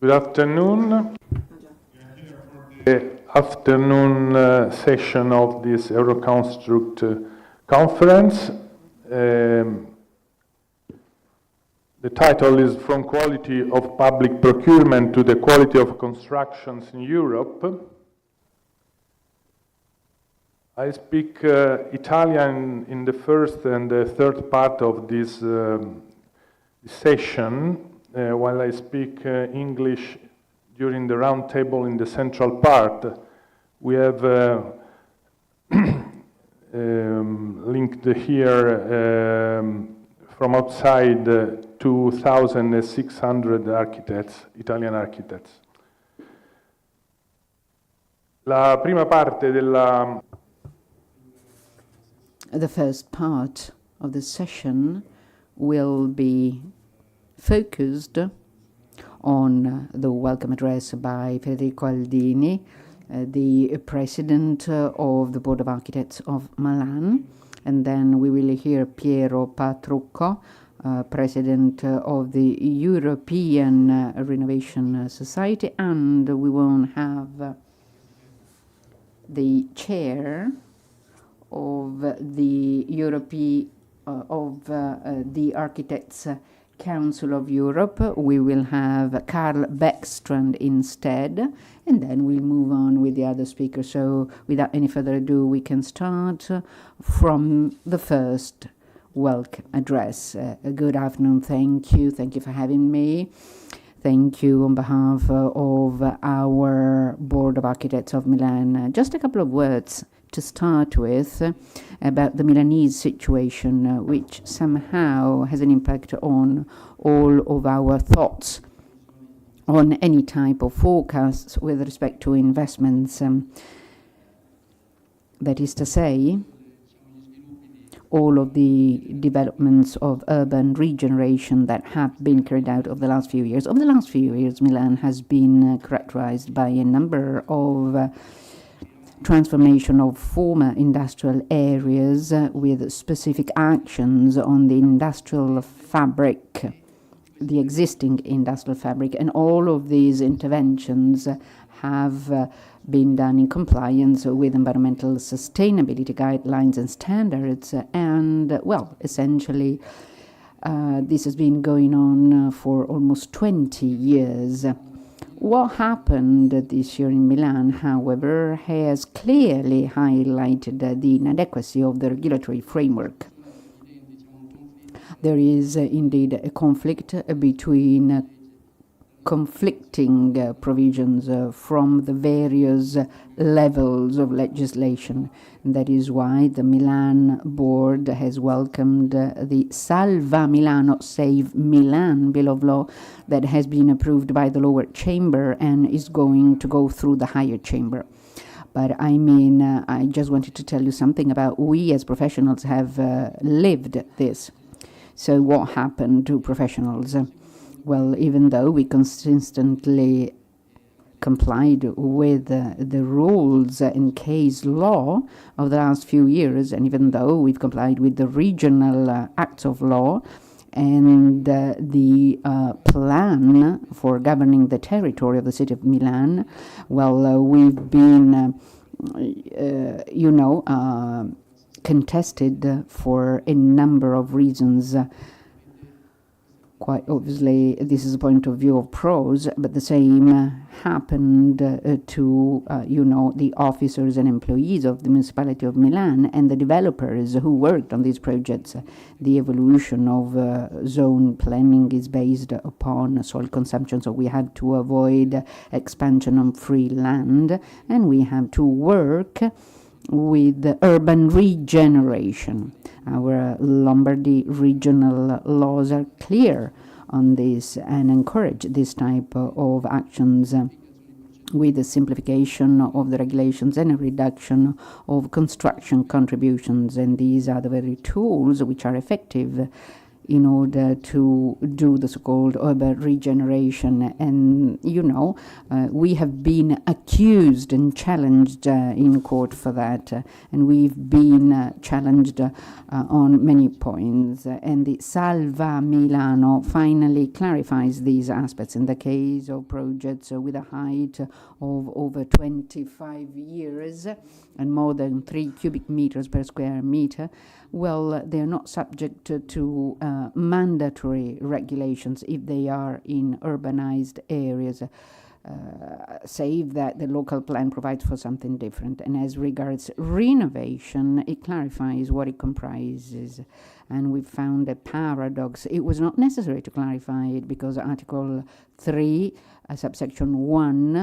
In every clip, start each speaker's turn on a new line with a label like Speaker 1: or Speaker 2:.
Speaker 1: Good afternoon. The afternoon session of this Euroconstruct conference. The title is From Quality of Public Procurement to the Quality of Constructions in Europe. I speak Italian in the first and the third part of this session, while I speak English during the round table in the central part. We have linked here from outside 2,600 architects, Italian architects. La prima parte della...
Speaker 2: The first part of the session will be focused on the welcome address by Federico Aldini, the president of the Board of Architects of Milan, and then we will hear Piero Patrucco, president of the European Renovation Society, and we will have the chair of the the Architects Council of Europe. We will have Karl Beckstrand instead, and then we'll move on with the other speakers. So without any further ado, we can start from the first welcome address. Good afternoon, thank you for having me. Thank you on behalf of our Board of Architects of Milan. Just a couple of words to start with about the Milanese situation, which somehow has an impact on all of our thoughts on any type of forecasts with respect to investments. That is to say, all of the developments of urban regeneration that have been carried out over the last few years. Over the last few years, Milan has been characterized by a number of transformation of former industrial areas with specific actions on the industrial fabric, the existing industrial fabric, and all of these interventions have been done in compliance with environmental sustainability guidelines and standards, and well, essentially this has been going on for almost 20 years. What happened this year in Milan, however, has clearly highlighted the inadequacy of the regulatory framework. There is indeed a conflict between conflicting provisions from the various levels of legislation. That is why the Milan board has welcomed the Salva Milano, Save Milan bill of law that has been approved by the lower chamber and is going to go through the higher chamber. But I mean, I just wanted to tell you something about we as professionals have lived this. So what happened to professionals? Well, even though we consistently complied with the rules and case law of the last few years, and even though we've complied with the regional acts of law and the plan for governing the territory of the city of Milan, well, we've been, contested for a number of reasons. Quite obviously, this is a point of view of pros, but the same happened to, the officers and employees of the municipality of Milan and the developers who worked on these projects. The evolution of zone planning is based upon soil consumption, so we have to avoid expansion on free land, and we have to work with urban regeneration. Our Lombardy regional laws are clear on this and encourage this type of actions with the simplification of the regulations and a reduction of construction contributions. And these are the very tools which are effective in order to do the so-called urban regeneration. And, we have been accused and challenged in court for that. And we've been challenged on many points. And the Salva Milano finally clarifies these aspects in the case of projects with a height of over 25 years and more than 3 cubic meters per square meter. Well, they're not subject to mandatory regulations if they are in urbanized areas, save that the local plan provides for something different. And as regards renovation, it clarifies what it comprises. And we found a paradox. It was not necessary to clarify it because Article 3, subsection 1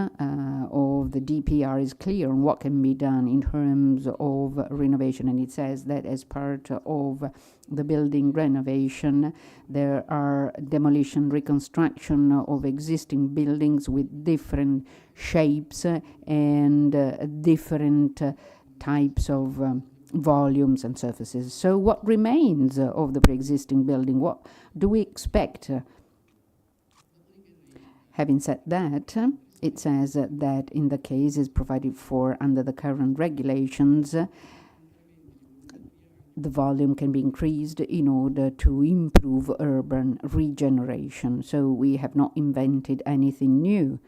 Speaker 2: of the DPR is clear on what can be done in terms of renovation. And it says that as part of the building renovation, there are demolition, reconstruction of existing buildings with different shapes and different types of volumes and surfaces. So what remains of the pre-existing building? What do we expect? Having said that, it says that in the cases provided for under the current regulations, the volume can be increased in order to improve urban regeneration. So we have not invented anything new.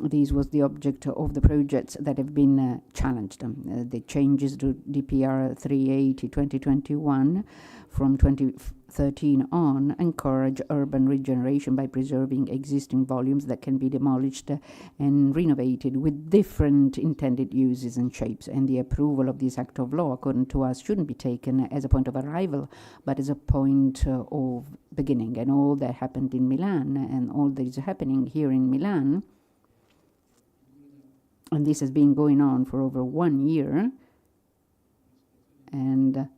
Speaker 2: This was the object of the projects that have been challenged. The changes to DPR 380/2021 from 2013 on encourage urban regeneration by preserving existing volumes that can be demolished and renovated with different intended uses and shapes. And the approval of this act of law, according to us, shouldn't be taken as a point of arrival, but as a point of beginning. And all that happened in Milan and all that is happening here in Milan, and this has been going on for over 1 year, and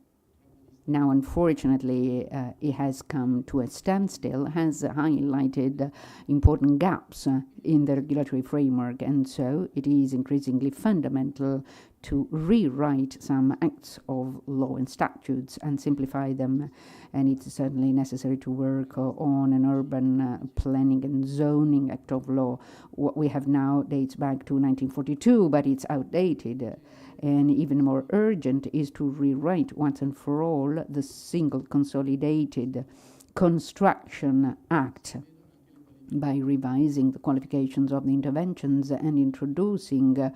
Speaker 2: now unfortunately it has come to a standstill, has highlighted important gaps in the regulatory framework, and so it is increasingly fundamental to rewrite some acts of law and statutes and simplify them. And it's certainly necessary to work on an urban planning and zoning act of law. What we have now dates back to 1942, but it's outdated. And even more urgent is to rewrite once and for all the single consolidated Construction Act by revising the qualifications of the interventions and introducing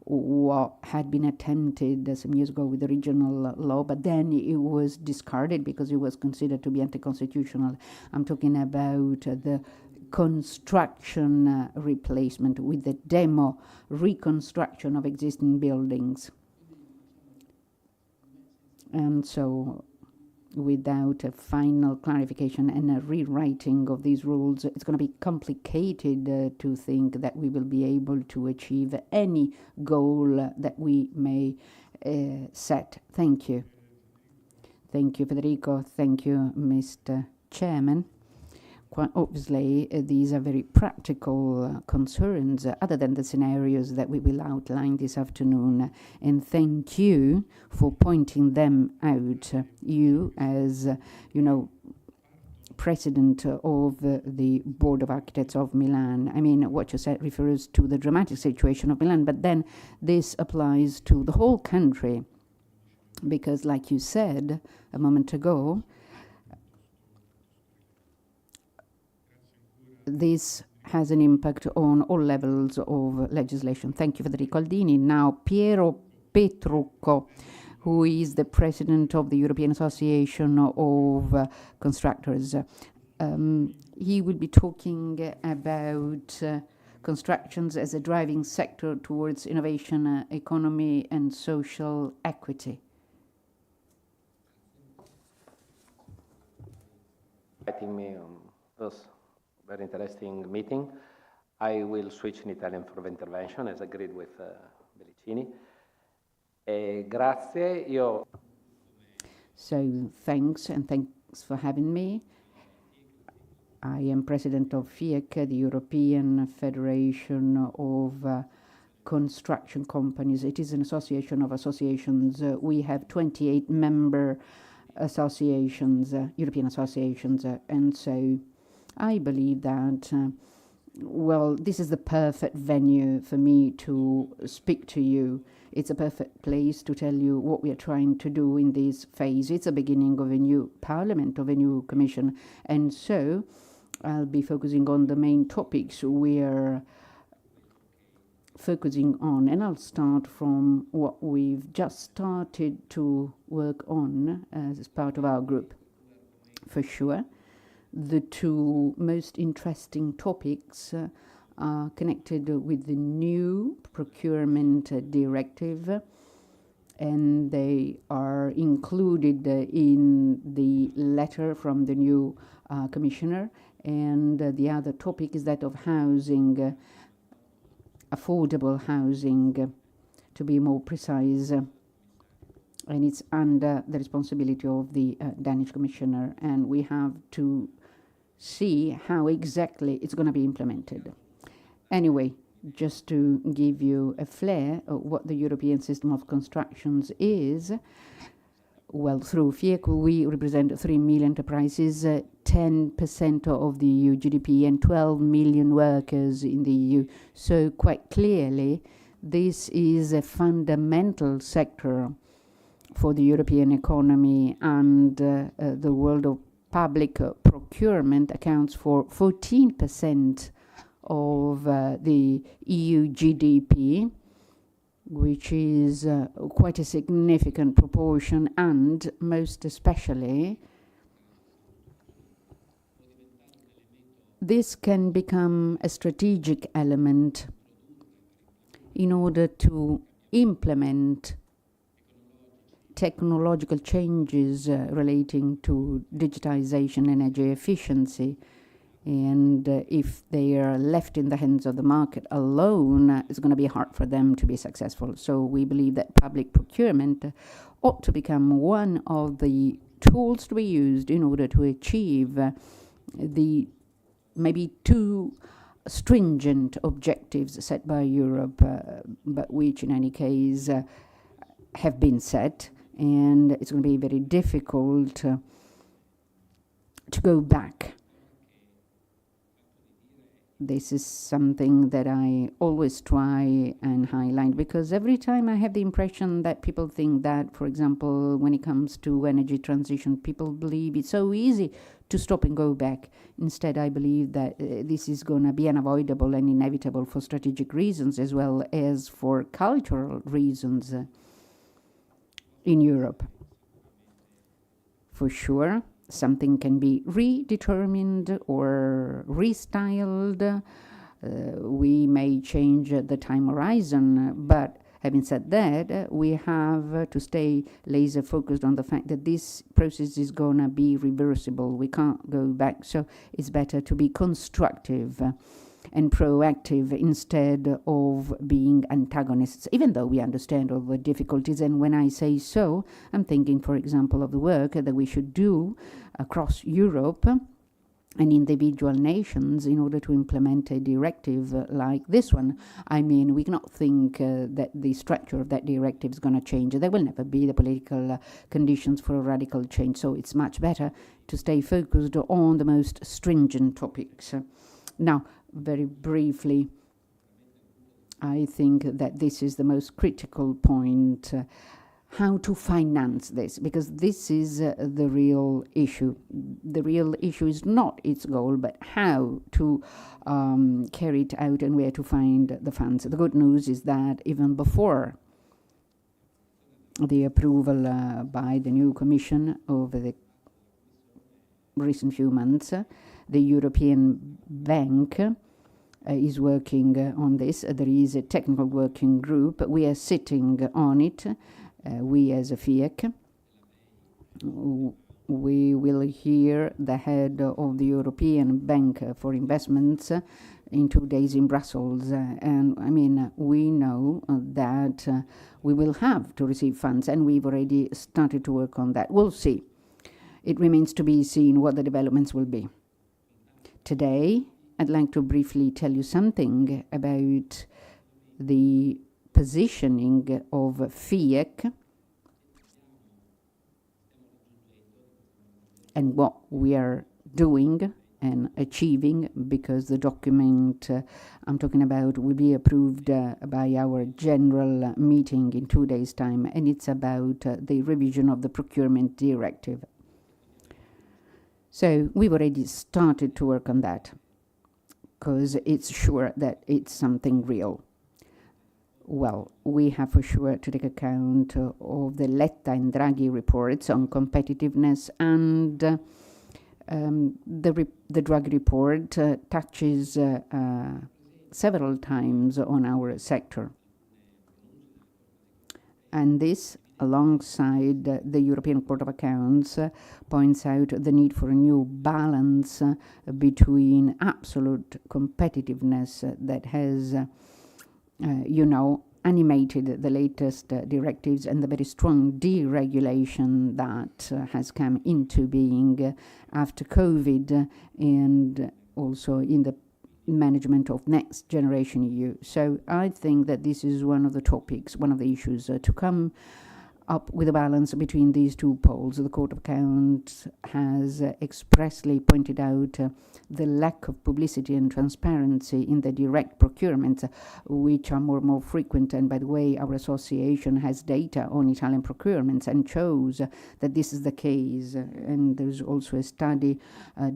Speaker 2: what had been attempted some years ago with the regional law, but then it was discarded because it was considered to be anti-constitutional. I'm talking about the construction replacement with the demo reconstruction of existing buildings. And so without a final clarification and a rewriting of these rules, it's going to be complicated to think that we will be able to achieve any goal that we may set. Thank you. Thank you, Federico. Thank you, Mr. Chairman. Quite obviously, these are very practical concerns, other than the scenarios that we will outline this afternoon. And thank you for pointing them out. You, as President of the Board of Architects of Milan. I mean, what you said refers to the dramatic situation of Milan, but then this applies to the whole country. Because, like you said a moment ago, this has an impact on all levels of legislation. Thank you, Federico Aldini. Now, Piero Petrucco, who is the president of the European Association of Constructors. He will be talking about constructions as a driving sector towards innovation, economy, and social equity.
Speaker 3: Inviting me on this very interesting meeting. I will switch in Italian for the intervention, as agreed with Bellicini. Grazie.
Speaker 2: So thanks, and thanks for having me. I am president of FIEC, the European Federation of Construction Companies. It is an association of associations. We have 28 member associations, European associations, and so I believe that, well, this is the perfect venue for me to speak to you. It's a perfect place to tell you what we are trying to do in this phase. It's the beginning of a new parliament, of a new commission, and so I'll be focusing on the main topics we're focusing on, and I'll start from what we've just started to work on as part of our group. For sure, the two most interesting topics are connected with the new procurement directive, and they are included in the letter from the new commissioner. And the other topic is that of housing, affordable housing, to be more precise, and it's under the responsibility of the Danish commissioner, and we have to see how exactly it's going to be implemented. Anyway, just to give you a flair of what the European system of constructions is, well, through FIEC we represent 3 million enterprises, 10% of the EU GDP, and 12 million workers in the EU. So quite clearly, this is a fundamental sector for the European economy, and the world of public procurement accounts for 14% of the EU GDP, which is quite a significant proportion, and most especially this can become a strategic element in order to implement technological changes relating to digitization, energy efficiency. And if they are left in the hands of the market alone, it's going to be hard for them to be successful. So we believe that public procurement ought to become one of the tools to be used in order to achieve the maybe too stringent objectives set by Europe, but which in any case have been set. And it's going to be very difficult to go back. This is something that I always try and highlight, because every time I have the impression that people think that, for example, when it comes to energy transition, people believe it's so easy to stop and go back. Instead, I believe that this is going to be unavoidable and inevitable for strategic reasons as well as for cultural reasons in Europe. For sure, something can be redetermined or restyled. We may change the time horizon, but having said that, we have to stay laser focused on the fact that this process is going to be reversible. We can't go back, so it's better to be constructive and proactive instead of being antagonists, even though we understand all the difficulties. And when I say so, I'm thinking, for example, of the work that we should do across Europe and individual nations in order to implement a directive like this one. I mean, we cannot think that the structure of that directive is going to change. There will never be the political conditions for a radical change, so it's much better to stay focused on the most stringent topics. Now, very briefly, I think that this is the most critical point, how to finance this, because this is the real issue. The real issue is not its goal, but how to carry it out and where to find the funds. The good news is that even before the approval by the new Commission over the recent few months, the European Bank is working on this. There is a technical working group. We are sitting on it. We as a FIEC. We will hear the head of the European Bank for Investments in 2 days in Brussels. And I mean, we know that we will have to receive funds, and we've already started to work on that. We'll see. It remains to be seen what the developments will be. Today, I'd like to briefly tell you something about the positioning of FIEC. and what we are doing and achieving, because the document I'm talking about will be approved by our general meeting in 2 days' time, and it's about the revision of the procurement directive. So we've already started to work on that, because it's sure that it's something real. Well, we have for sure to take account of the Letta and Draghi reports on competitiveness, and the Draghi report touches several times on our sector. And this, alongside the European Court of Accounts, points out the need for a new balance between absolute competitiveness that has animated the latest directives and the very strong deregulation that has come into being after COVID, and also in the management of Next Generation EU. So I think that this is one of the topics, one of the issues to come up with a balance between these two poles. The Court of Accounts has expressly pointed out the lack of publicity and transparency in the direct procurements, which are more and more frequent. And by the way, our association has data on Italian procurements and shows that this is the case. And there's also a study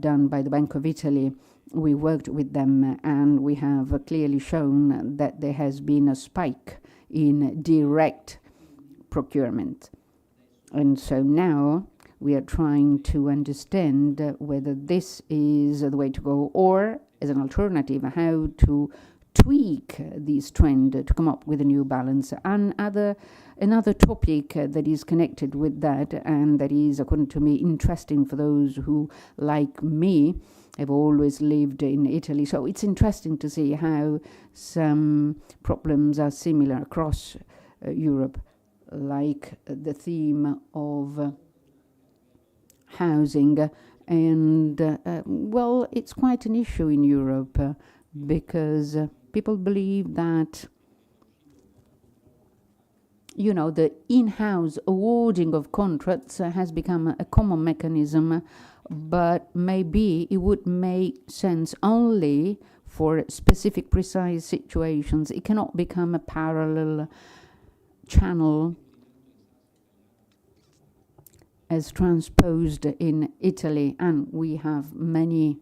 Speaker 2: done by the Bank of Italy. We worked with them, and we have clearly shown that there has been a spike in direct procurement. And so now we are trying to understand whether this is the way to go, or as an alternative, how to tweak this trend to come up with a new balance. Another topic that is connected with that, and that is, according to me, interesting for those who, like me, have always lived in Italy. So it's interesting to see how some problems are similar across Europe, like the theme of housing. And, well, it's quite an issue in Europe because people believe that, the in-house awarding of contracts has become a common mechanism, but maybe it would make sense only for specific, precise situations. It cannot become a parallel channel as transposed in Italy, and we have many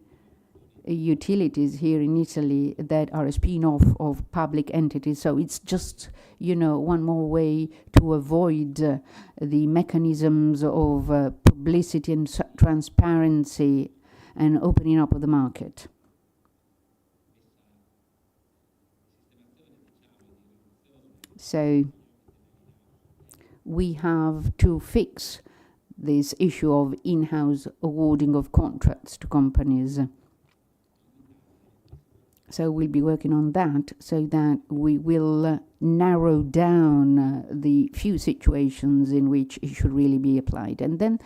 Speaker 2: utilities here in Italy that are a spin-off of public entities. So it's just, one more way to avoid the mechanisms of publicity and transparency and opening up of the market. So we have to fix this issue of in-house awarding of contracts to companies. So we'll be working on that so that we will narrow down the few situations in which it should really be applied. And then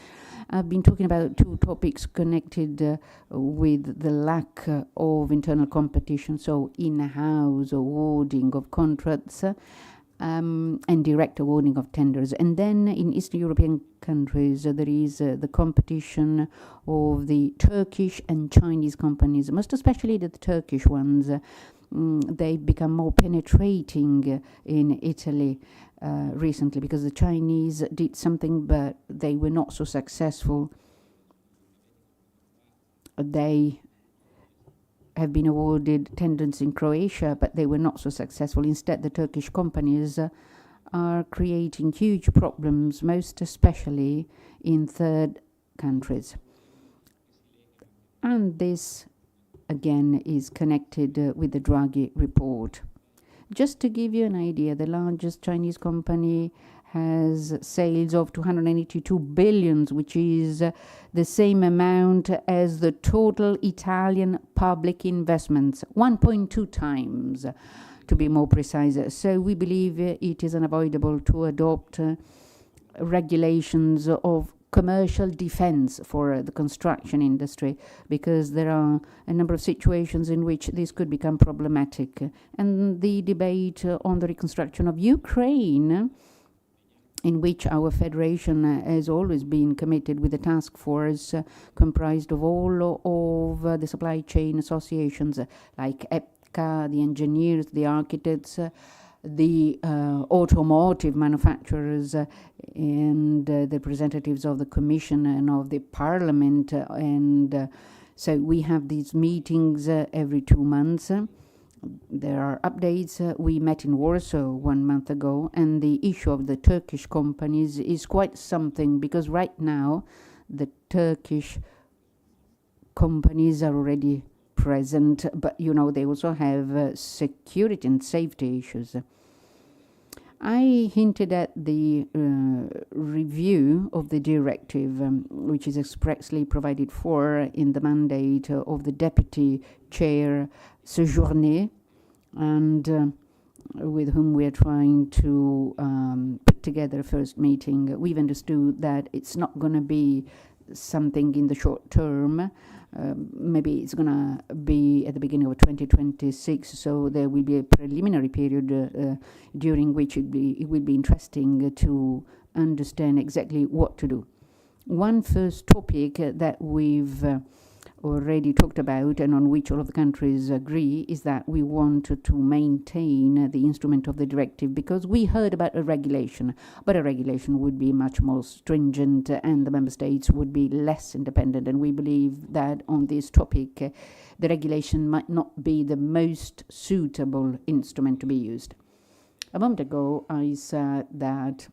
Speaker 2: I've been talking about two topics connected with the lack of internal competition, so in-house awarding of contracts, and direct awarding of tenders. And then in Eastern European countries, there is the competition of the Turkish and Chinese companies, most especially the Turkish ones. They've become more penetrating in Italy recently, because the Chinese did something, but they were not so successful. They have been awarded tenders in Croatia, but they were not so successful. Instead, the Turkish companies are creating huge problems, most especially in third countries. And this, again, is connected with the Draghi report. Just to give you an idea, the largest Chinese company has sales of 282 billion, which is the same amount as the total Italian public investments, 1.2 times, to be more precise. So we believe it is unavoidable to adopt regulations of commercial defense for the construction industry, because there are a number of situations in which this could become problematic. And the debate on the reconstruction of Ukraine in which our federation has always been committed with a task force comprised of all of the supply chain associations like EPCA, the engineers, the architects, the automotive manufacturers, and the representatives of the Commission and of the Parliament. So we have these meetings every 2 months. There are updates. We met in Warsaw 1 month ago, and the issue of the Turkish companies is quite something, because right now the Turkish companies are already present, but they also have security and safety issues. I hinted at the review of the directive, which is expressly provided for in the mandate of the Deputy Chair Séjourné, and with whom we are trying to put together a first meeting. We've understood that it's not going to be something in the short term. Maybe it's going to be at the beginning of 2026, so there will be a preliminary period during which it will be interesting to understand exactly what to do. One first topic that we've already talked about and on which all of the countries agree is that we want to maintain the instrument of the directive, because we heard about a regulation, but a regulation would be much more stringent and the member states would be less independent, and we believe that on this topic the regulation might not be the most suitable instrument to be used. A moment ago I said that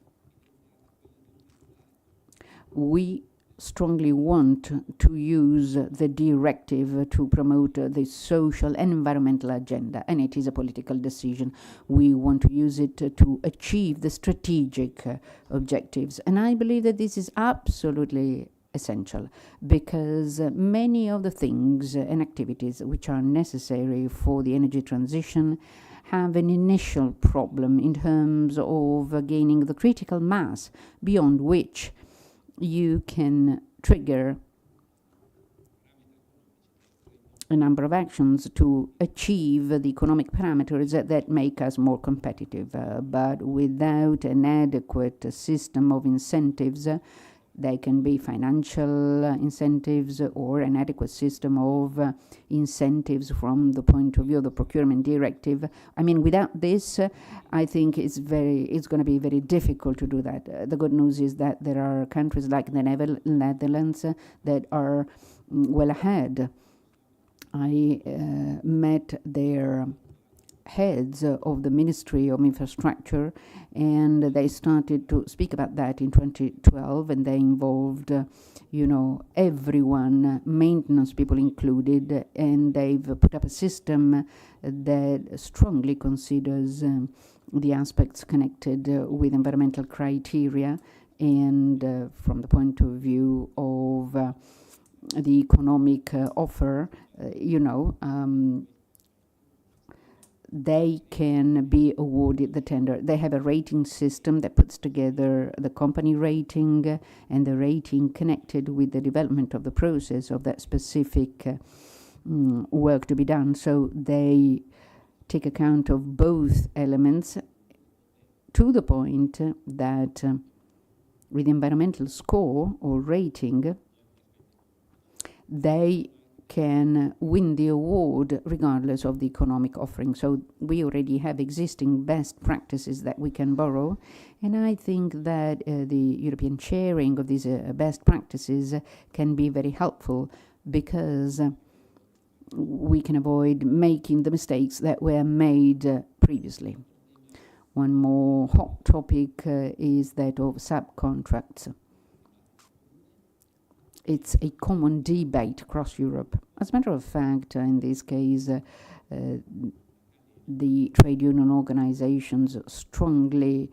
Speaker 2: we strongly want to use the directive to promote the social and environmental agenda, and it is a political decision. We want to use it to achieve the strategic objectives, and I believe that this is absolutely essential, because many of the things and activities which are necessary for the energy transition have an initial problem in terms of gaining the critical mass beyond which you can trigger a number of actions to achieve the economic parameters that make us more competitive. But without an adequate system of incentives, they can be financial incentives or an adequate system of incentives from the point of view of the procurement directive. I mean, without this, I think it's going to be very difficult to do that. The good news is that there are countries like the Netherlands that are well ahead. I met their heads of the Ministry of Infrastructure, and they started to speak about that in 2012, and they involved everyone, maintenance people included, and they've put up a system that strongly considers the aspects connected with environmental criteria, and from the point of view of the economic offer, they can be awarded the tender. They have a rating system that puts together the company rating and the rating connected with the development of the process of that specific work to be done. So they take account of both elements to the point that with the environmental score or rating, they can win the award regardless of the economic offering. So we already have existing best practices that we can borrow, and I think that the European sharing of these best practices can be very helpful, because we can avoid making the mistakes that were made previously. One more hot topic is that of subcontracts. It's a common debate across Europe. As a matter of fact, in this case, the trade union organizations strongly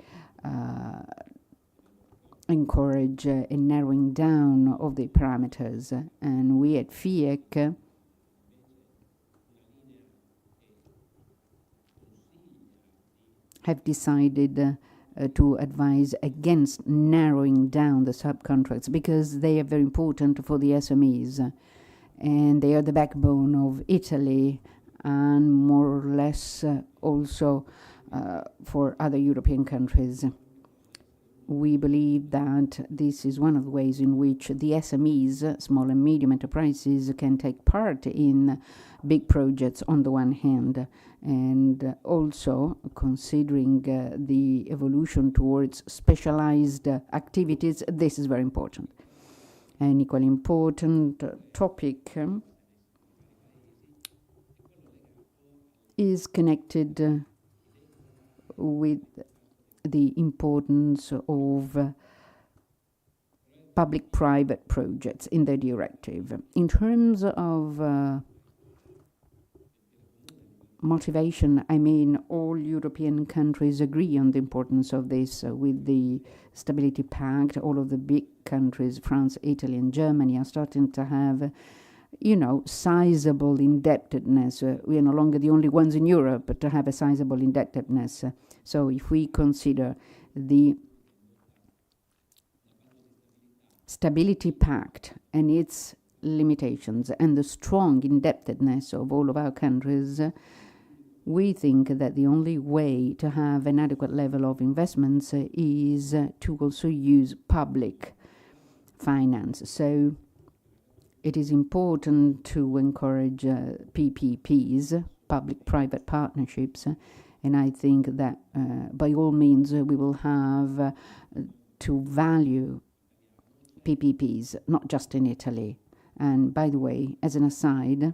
Speaker 2: encourage a narrowing down of the parameters, and we at FIEC have decided to advise against narrowing down the subcontracts, because they are very important for the SMEs, and they are the backbone of Italy, and more or less also for other European countries. we believe that this is one of the ways in which the SMEs, small and medium enterprises, can take part in big projects on the one hand, and also considering the evolution towards specialized activities, this is very important. An equally important topic is connected with the importance of public-private projects in the directive. In terms of motivation, I mean, all European countries agree on the importance of this. With the Stability Pact, all of the big countries, France, Italy, and Germany, are starting to have, sizable indebtedness. We are no longer the only ones in Europe to have a sizable indebtedness. So if we consider the Stability Pact and its limitations and the strong indebtedness of all of our countries, we think that the only way to have an adequate level of investments is to also use public finance. So it is important to encourage PPPs, public-private partnerships, and I think that by all means we will have to value PPPs, not just in Italy. And by the way, as an aside,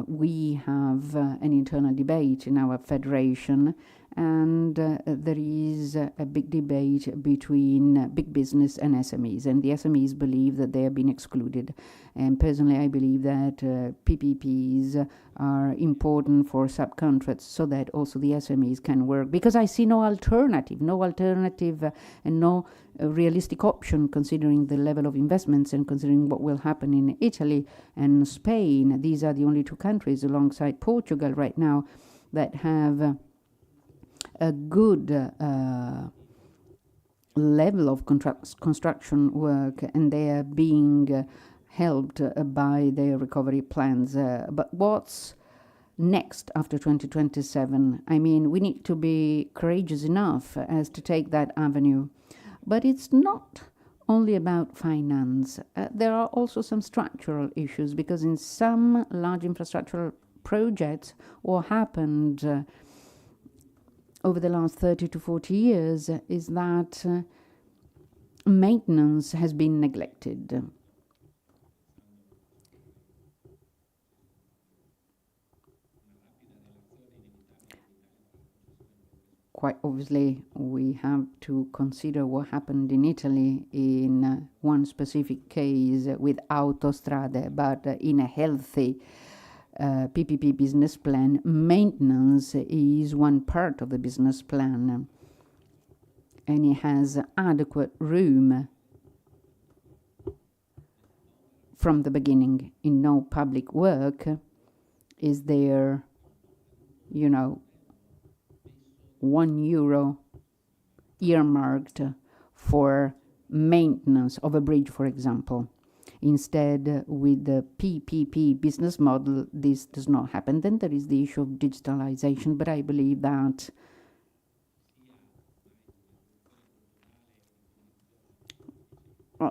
Speaker 2: we have an internal debate in our federation, and there is a big debate between big business and SMEs, and the SMEs believe that they have been excluded. And personally, I believe that PPPs are important for subcontracts so that also the SMEs can work, because I see no alternative and no realistic option considering the level of investments and considering what will happen in Italy and Spain. These are the only two countries alongside Portugal right now that have a good level of construction work, and they are being helped by their recovery plans. But what's next after 2027? I mean, we need to be courageous enough as to take that avenue. But it's not only about finance. There are also some structural issues, because in some large infrastructural projects, what happened over the last 30 to 40 years is that maintenance has been neglected. Quite obviously, we have to consider what happened in Italy in one specific case with Autostrade, but in a healthy PPP business plan, maintenance is one part of the business plan, and it has adequate room from the beginning. In no public work is there, €1 earmarked for maintenance of a bridge, for example. Instead, with the PPP business model, this does not happen. Then there is the issue of digitalization, but I believe that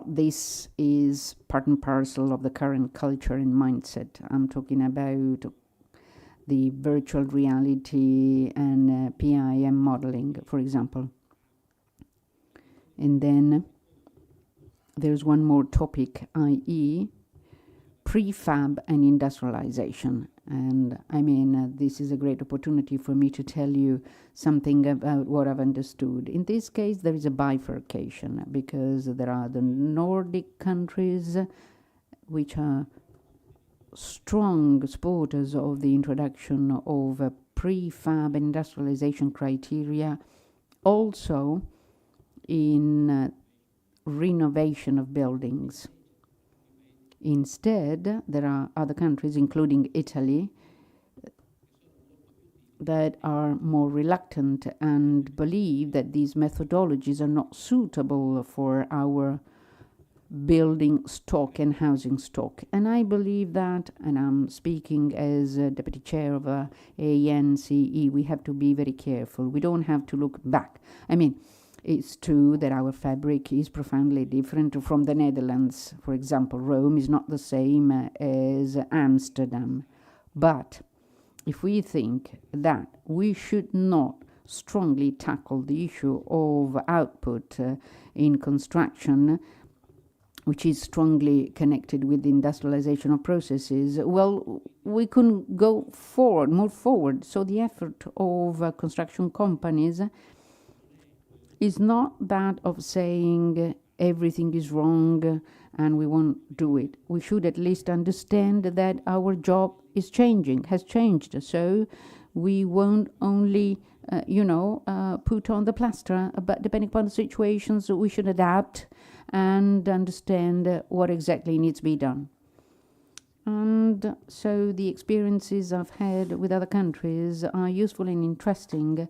Speaker 2: this is part and parcel of the current culture and mindset. I'm talking about the virtual reality and PIM modeling, for example. And then there's one more topic, i.e. prefab and industrialization. And I mean, this is a great opportunity for me to tell you something about what I've understood. In this case, there is a bifurcation, because there are the Nordic countries which are strong supporters of the introduction of prefab and industrialization criteria, also in renovation of buildings. Instead, there are other countries, including Italy, that are more reluctant and believe that these methodologies are not suitable for our building stock and housing stock. And I believe that, and I'm speaking as deputy chair of ANCE, we have to be very careful. We don't have to look back. I mean, It's true that our fabric is profoundly different from the Netherlands. For example, Rome is not the same as Amsterdam. But if we think that we should not strongly tackle the issue of output in construction, which is strongly connected with the industrialization of processes, well, we couldn't go forward, move forward. So the effort of construction companies is not that of saying everything is wrong and we won't do it. We should at least understand that our job is changing, has changed. So we won't only, put on the plaster, but depending upon the situations, we should adapt and understand what exactly needs to be done. And so the experiences I've had with other countries are useful and interesting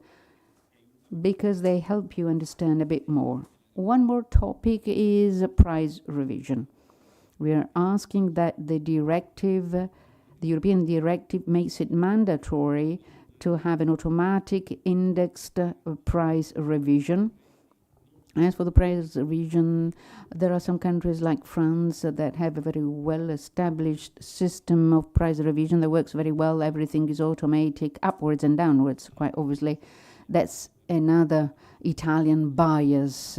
Speaker 2: because they help you understand a bit more. One more topic is price revision. We are asking that the European directive makes it mandatory to have an automatic indexed price revision. As for the price revision, there are some countries like France that have a very well-established system of price revision that works very well. Everything is automatic, upwards and downwards, quite obviously. That's another Italian bias.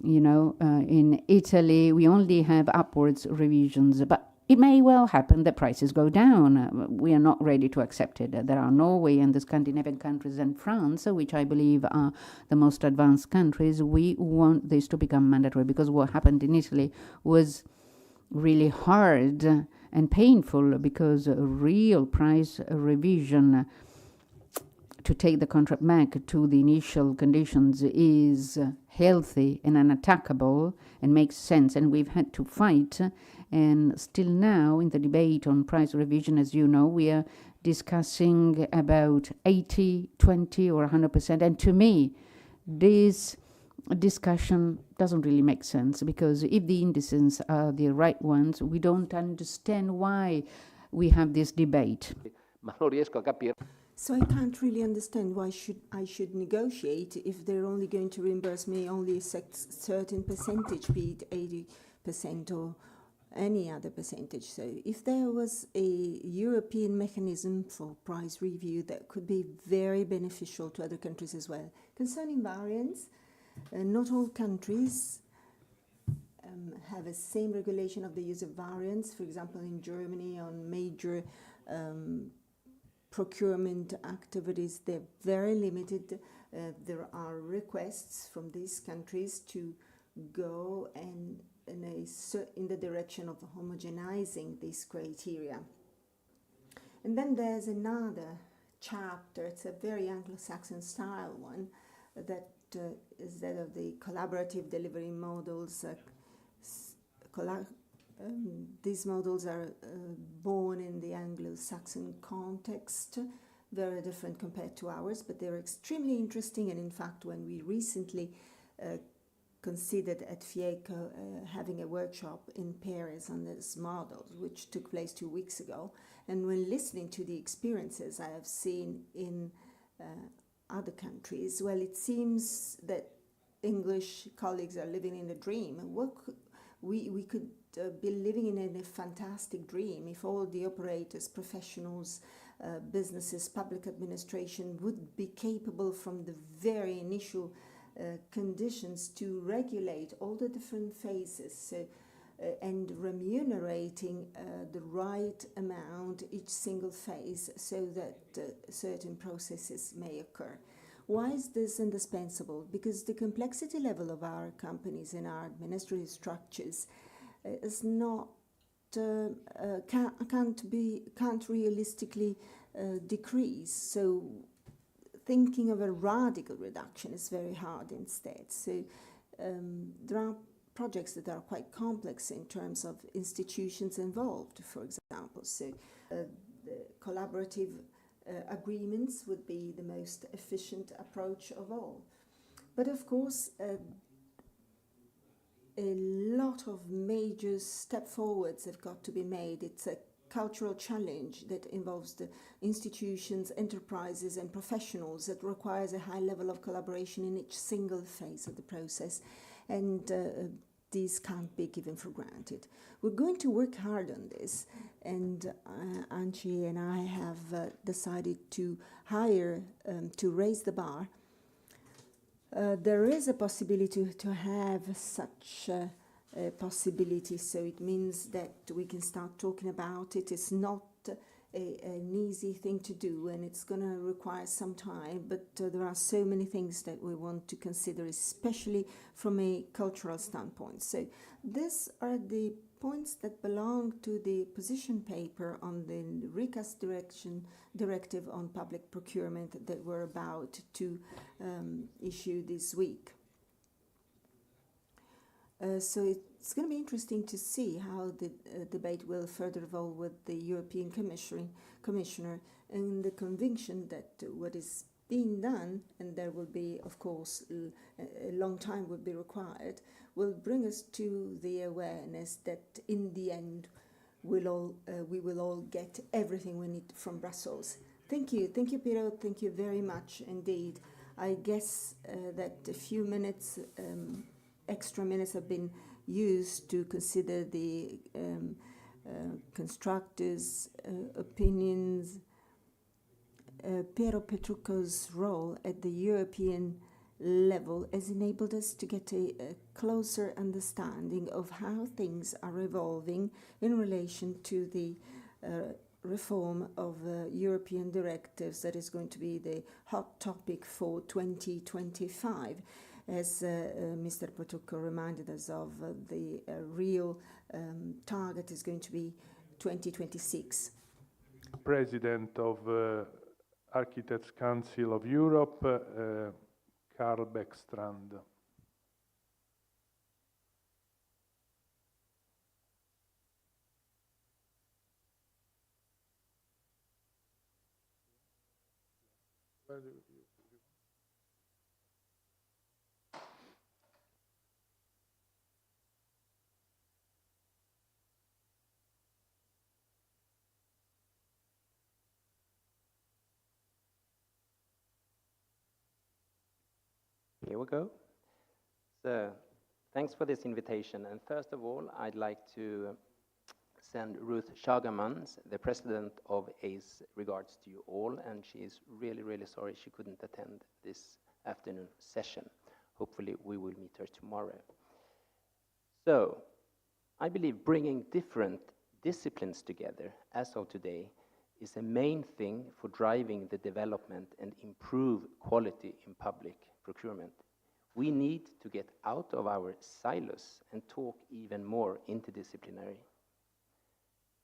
Speaker 2: In Italy, we only have upwards revisions, but it may well happen that prices go down. We are not ready to accept it. There are Norway and the Scandinavian countries and France, which I believe are the most advanced countries. We want this to become mandatory because what happened in Italy was really hard and painful because a real price revision to take the contract back to the initial conditions is healthy and unattackable and makes sense, and we've had to fight. And still now, in the debate on price revision, as you know, we are discussing about 80, 20 or 100%. And to me, this discussion doesn't really make sense because if the indices are the right ones, we don't understand why we have this debate.
Speaker 4: So I can't really understand why I should negotiate if they're only going to reimburse me only a certain percentage, be it 80% or any other percentage. So if there was a European mechanism for price review, that could be very beneficial to other countries as well. Concerning variance, not all countries have the same regulation of the use of variance. For example, in Germany, on major procurement activities, they're very limited. There are requests from these countries to go and in the direction of homogenizing these criteria. And then there's another chapter, it's a very Anglo-Saxon style one, that is that of the collaborative delivery models. These models are born in the Anglo-Saxon context, very different compared to ours, but they're extremely interesting. And in fact, when we recently considered at FIECO having a workshop in Paris on these models, which took place 2 weeks ago, and when listening to the experiences I have seen in other countries, well, it seems that English colleagues are living in a dream. We could be living in a fantastic dream if all the operators, professionals, businesses, public administration would be capable from the very initial conditions to regulate all the different phases and remunerating the right amount each single phase so that certain processes may occur. Why is this indispensable? Because the complexity level of our companies and our administrative structures is not can't realistically decrease. So thinking of a radical reduction is very hard instead. So there are projects that are quite complex in terms of institutions involved, for example. So the collaborative agreements would be the most efficient approach of all. But of course, a lot of major step forwards have got to be made. It's a cultural challenge that involves the institutions, enterprises, and professionals that requires a high level of collaboration in each single phase of the process. And these can't be given for granted. We're going to work hard on this, and Anchi and I have decided to hire, to raise the bar. There is a possibility to have such a possibility, so it means that we can start talking about it. It's not an easy thing to do, and it's going to require some time, but there are so many things that we want to consider, especially from a cultural standpoint. So these are the points that belong to the position paper on the recast directive on public procurement that we're about to issue this week. So it's going to be interesting to see how the debate will further evolve with the European Commissioner, and the conviction that what is being done, and there will be, of course, a long time will be required, will bring us to the awareness that in the end we will all get everything we need from Brussels. Thank you, Piero. Thank you very much indeed. I guess that a few minutes. Extra minutes have been used to consider the constructors' opinions. Piero Petrucco's role at the European level has enabled us to get a closer understanding of how things are evolving in relation to the reform of European directives that is going to be the hot topic for 2025. As Mr. Petrucco reminded us of, the real target is going to be 2026.
Speaker 1: President of Architects Council of Europe, Karl Beckstrand.
Speaker 5: Here we go. So, thanks for this invitation. And first of all, I'd like to send Ruth Schagermans, the president of ACE, regards to you all. And she is really, really sorry she couldn't attend this afternoon session. Hopefully, we will meet her tomorrow. So, I believe bringing different disciplines together, as of today, is a main thing for driving the development and improve quality in public procurement. We need to get out of our silos and talk even more interdisciplinary.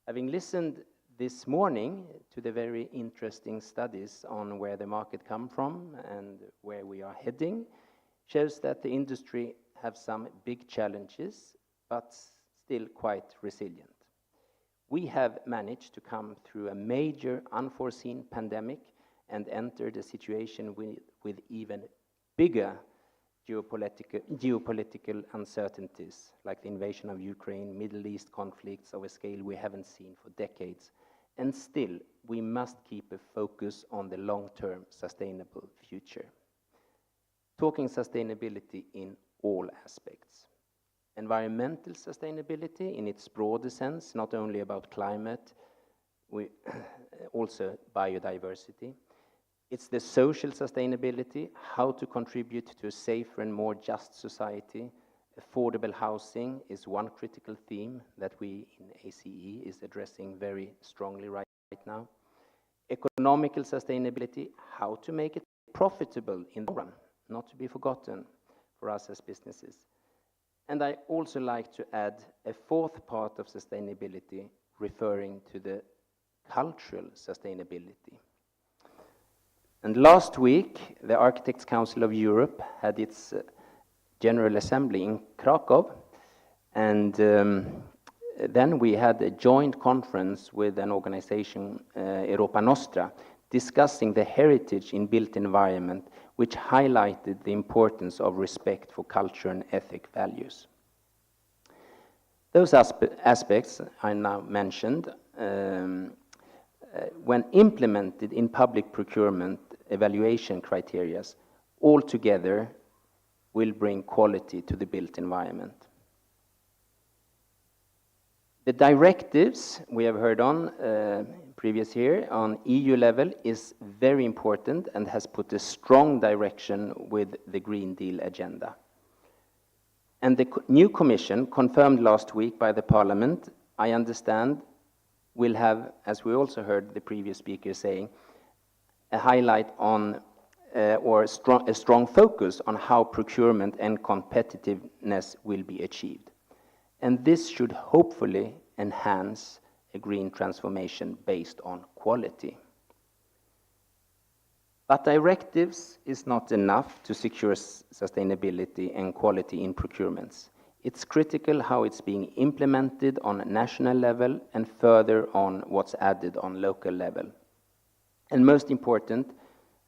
Speaker 5: Having listened this morning to the very interesting studies on where the market comes from and where we are heading, shows that the industry have some big challenges, but still quite resilient. We have managed to come through a major unforeseen pandemic and entered a situation with even bigger geopolitical uncertainties, like the invasion of Ukraine, Middle East conflicts of a scale we haven't seen for decades. And still, we must keep a focus on the long-term sustainable future. Talking sustainability in all aspects. Environmental sustainability in its broader sense, not only about climate, also biodiversity. It's the social sustainability, how to contribute to a safer and more just society. Affordable housing is one critical theme that we in ACE is addressing very strongly right now. Economical sustainability, how to make it profitable in the long run, not to be forgotten for us as businesses. And I also like to add a fourth part of sustainability referring to the cultural sustainability. And last week, the Architects Council of Europe had its General Assembly in Krakow, and then we had a joint conference with an organization, Europa Nostra, discussing the heritage in built environment, which highlighted the importance of respect for culture and ethic values. Those aspects I now mentioned when implemented in public procurement evaluation criteria, altogether will bring quality to the built environment. The directives we have heard on previous year on EU level is very important and has put a strong direction with the Green Deal agenda. And the new Commission, confirmed last week by the Parliament, I understand, will have, as we also heard the previous speaker saying, a highlight on a strong focus on how procurement and competitiveness will be achieved. And this should hopefully enhance a green transformation based on quality. But directives is not enough to secure sustainability and quality in procurements. It's critical how it's being implemented on a national level and further on what's added on local level. And most important,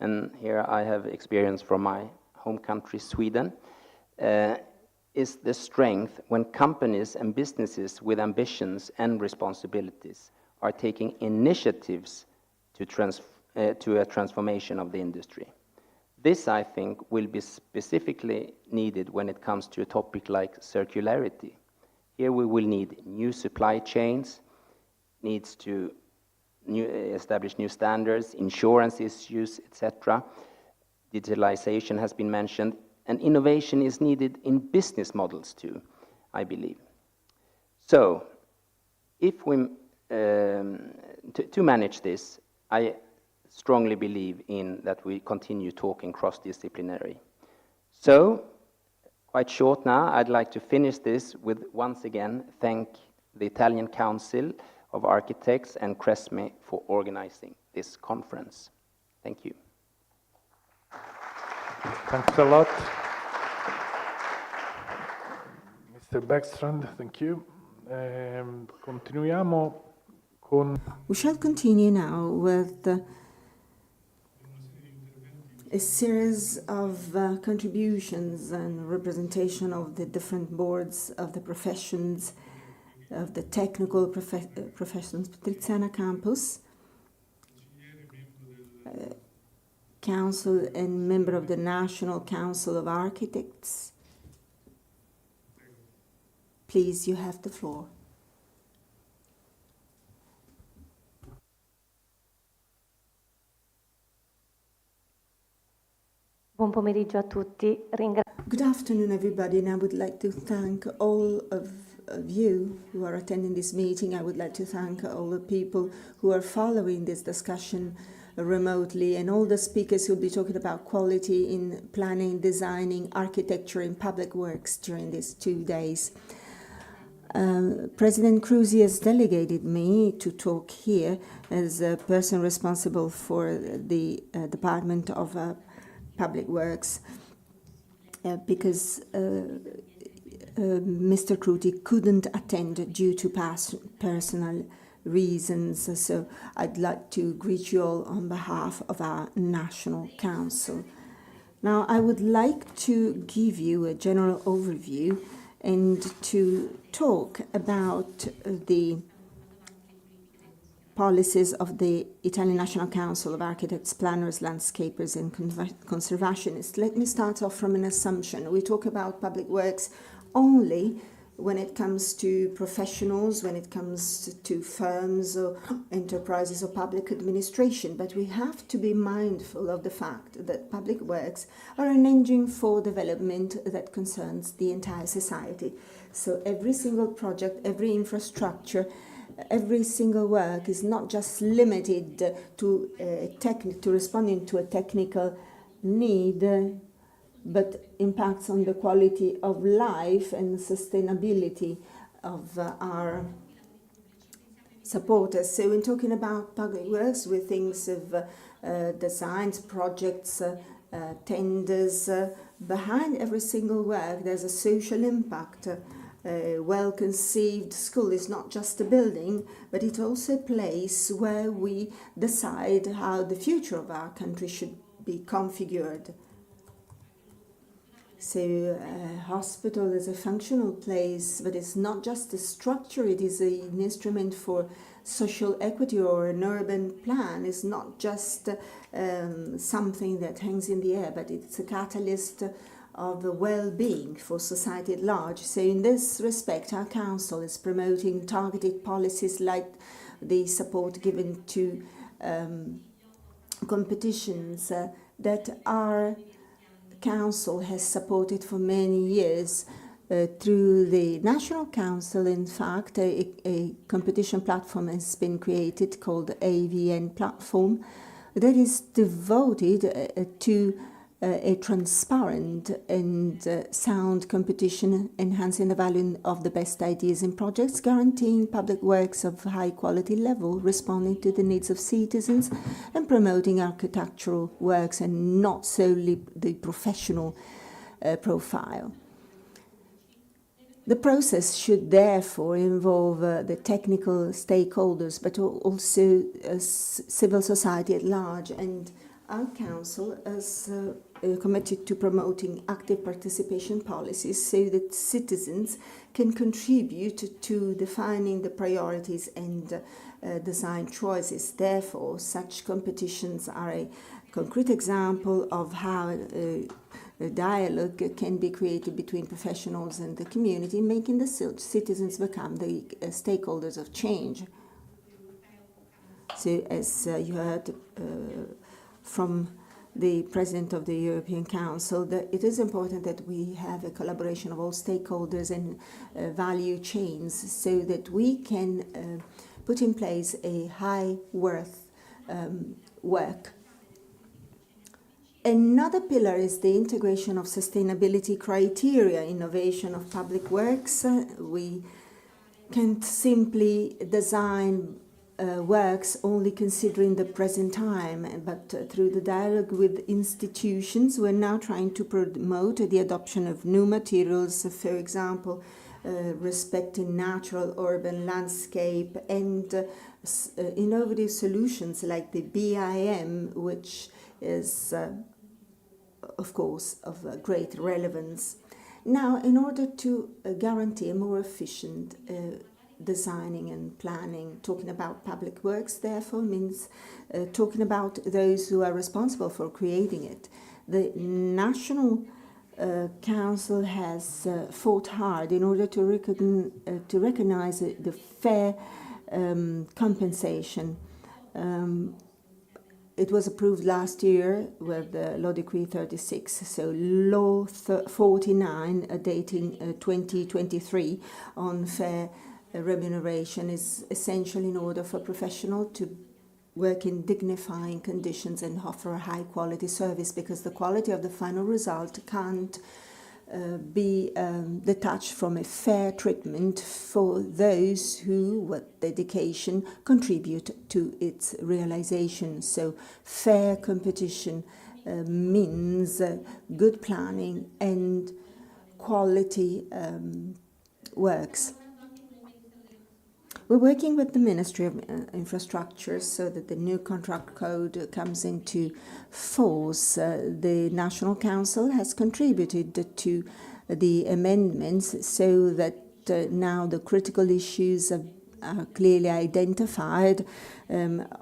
Speaker 5: and here I have experience from my home country, Sweden, is the strength when companies and businesses with ambitions and responsibilities are taking initiatives to a transformation of the industry. This, I think, will be specifically needed when it comes to a topic like circularity. Here we will need new supply chains, needs to establish new standards, insurance issues, etc. Digitalization has been mentioned, and innovation is needed in business models too, I believe. So, if we, to manage this, I strongly believe in that we continue talking cross-disciplinary. So, quite short now, I'd like to finish this with once again thank the Italian Council of Architects and Cresme for organizing this conference. Thank you.
Speaker 1: Thanks a lot. Mr. Beckstrand, thank you. Continuiamo con...
Speaker 4: We shall continue now with a series of contributions and representation of the different boards of the professions, of the technical professions. Tiziana Campos, Council and member of the National Council of Architects. Please, you have the floor.
Speaker 6: Buon pomeriggio a tutti.
Speaker 4: Good afternoon, everybody, and I would like to thank all of you who are attending this meeting. I would like to thank all the people who are following this discussion remotely, and all the speakers who will be talking about quality in planning, designing, architecture, and public works during these 2 days. President Cruzi has delegated me to talk here as a person responsible for the Department of Public Works because Mr. Cruzi couldn't attend due to personal reasons. So I'd like to greet you all on behalf of our National Council. Now, I would like to give you a general overview and to talk about the policies of the Italian National Council of Architects, Planners, Landscapers and Conservationists. Let me start off from an assumption. We talk about public works only when it comes to professionals, when it comes to firms or enterprises or public administration. But we have to be mindful of the fact that public works are an engine for development that concerns the entire society. So every single project, every infrastructure, every single work is not just limited to responding to a technical need, but impacts on the quality of life and sustainability of our supporters. So when talking about public works, we think of designs, projects, tenders. Behind every single work, there's a social impact. A well-conceived school is not just a building, but it's also a place where we decide how the future of our country should be configured. So a hospital is a functional place, but it's not just a structure, it is an instrument for social equity or an urban plan is not just something that hangs in the air, but it's a catalyst of well-being for society at large. So in this respect, our council is promoting targeted policies like the support given to competitions that our council has supported for many years. Through the National Council, in fact, a competition platform has been created called AVN Platform that is devoted to a transparent and sound competition, enhancing the value of the best ideas in projects, guaranteeing public works of high quality level, responding to the needs of citizens, and promoting architectural works and not solely the professional profile. The process should therefore involve the technical stakeholders, but also civil society at large, and our council is committed to promoting active participation policies so that citizens can contribute to defining the priorities and design choices. Therefore, such competitions are a concrete example of how a dialogue can be created between professionals and the community, making the citizens become the stakeholders of change. So, as you heard from the President of the European Council, that it is important that we have a collaboration of all stakeholders and value chains so that we can put in place a high worth work. Another pillar is the integration of sustainability criteria, innovation of public works. We can't simply design works only considering the present time, but through the dialogue with institutions, we're now trying to promote the adoption of new materials, for example, respecting natural urban landscape and innovative solutions like the BIM, which is of course of great relevance. Now, in order to guarantee a more efficient designing and planning, talking about public works therefore means talking about those who are responsible for creating it. The National Council has fought hard in order to recognize the fair compensation. It was approved last year with the Law Decree 36, so Law 49 dating 2023 on fair remuneration is essential in order for professionals to work in dignifying conditions and offer a high quality service, because the quality of the final result can't be detached from a fair treatment for those who, with dedication, contribute to its realization. So fair competition means good planning and quality works. We're working with the Ministry of Infrastructure so that the new contract code comes into force. The National Council has contributed to the amendments so that now the critical issues are clearly identified.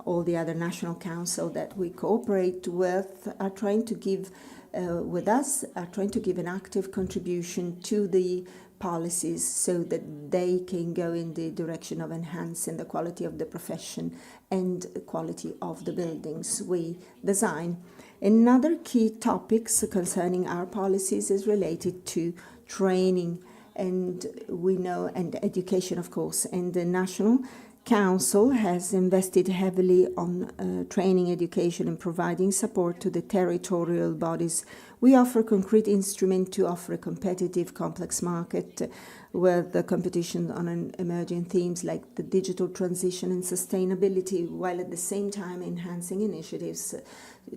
Speaker 4: All the other National Council that we cooperate with are trying to give an active contribution to the policies so that they can go in the direction of enhancing the quality of the profession and the quality of the buildings we design. Another key topic concerning our policies is related to training, and we know, and education, of course, and the National Council has invested heavily on training, education, and providing support to the territorial bodies. We offer concrete instruments to offer a competitive, complex market with the competition on emerging themes like the digital transition and sustainability, while at the same time enhancing initiatives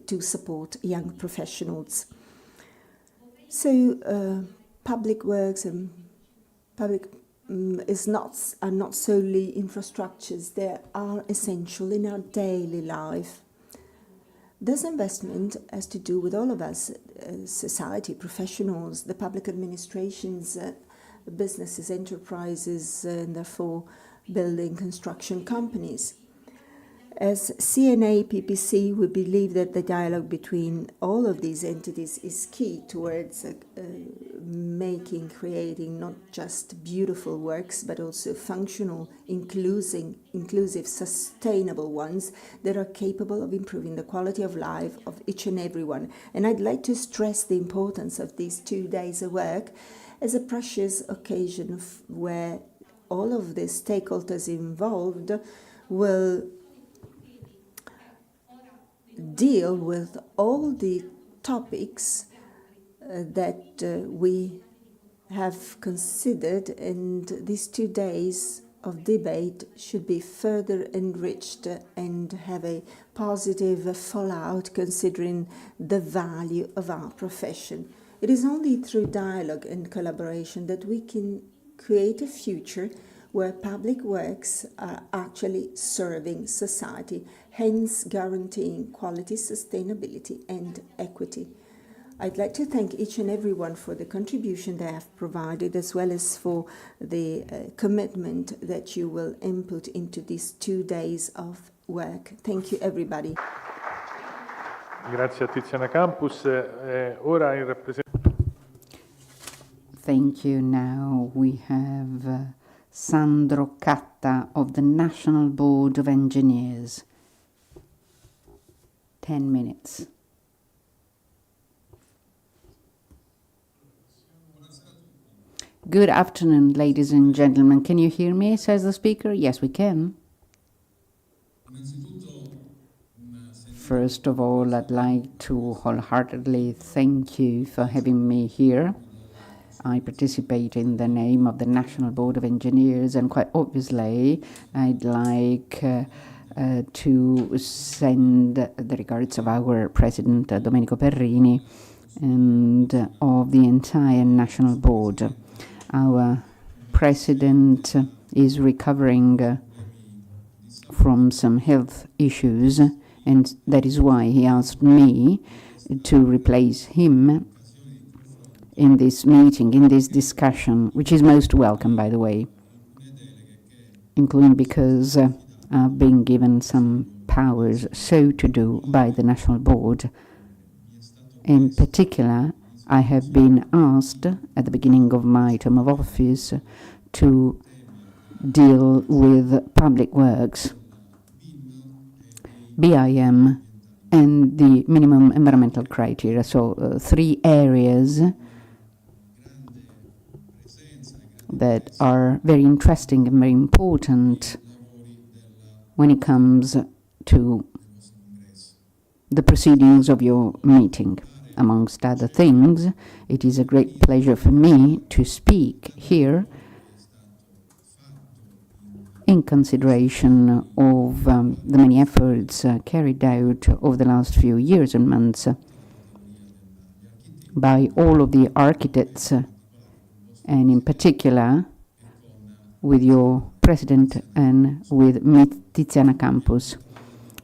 Speaker 4: to support young professionals. So, public works and public are not solely infrastructures, they are essential in our daily life. This investment has to do with all of us, society, professionals, the public administrations, businesses, enterprises, and therefore building construction companies. As CNA PPC, we believe that the dialogue between all of these entities is key towards creating not just beautiful works, but also functional, inclusive, sustainable ones that are capable of improving the quality of life of each and everyone. And I'd like to stress the importance of these 2 days of work as a precious occasion where all of the stakeholders involved will deal with all the topics that we have considered, and these 2 days of debate should be further enriched and have a positive fallout considering the value of our profession. It is only through dialogue and collaboration that we can create a future where public works are actually serving society, hence guaranteeing quality, sustainability, and equity. I'd like to thank each and everyone for the contribution they have provided, as well as for the commitment that you will input into these 2 days of work. Thank you, everybody.
Speaker 1: Grazie a Tiziana Campus. Ora in
Speaker 2: Thank you. Now we have Sandro Catta of the National Board of Engineers. 10 minutes. Good afternoon, ladies and gentlemen. Can you hear me, says the speaker? Yes, we can. First of all, I'd like to wholeheartedly thank you for having me here. I participate in the name of the National Board of Engineers, and quite obviously, I'd like to send the regards of our President, Domenico Perrini, and of the entire National Board. Our President is recovering from some health issues, and that is why he asked me to replace him in this meeting, in this discussion, which is most welcome, by the way, including because I've been given some powers so to do by the National Board. In particular, I have been asked at the beginning of my term of office to deal with public works, BIM, and the minimum environmental criteria. So 3 areas that are very interesting and very important when it comes to the proceedings of your meeting. Amongst other things, it is a great pleasure for me to speak here in consideration of the many efforts carried out over the last few years and months by all of the architects, and in particular with your President and with Tiziana Campus,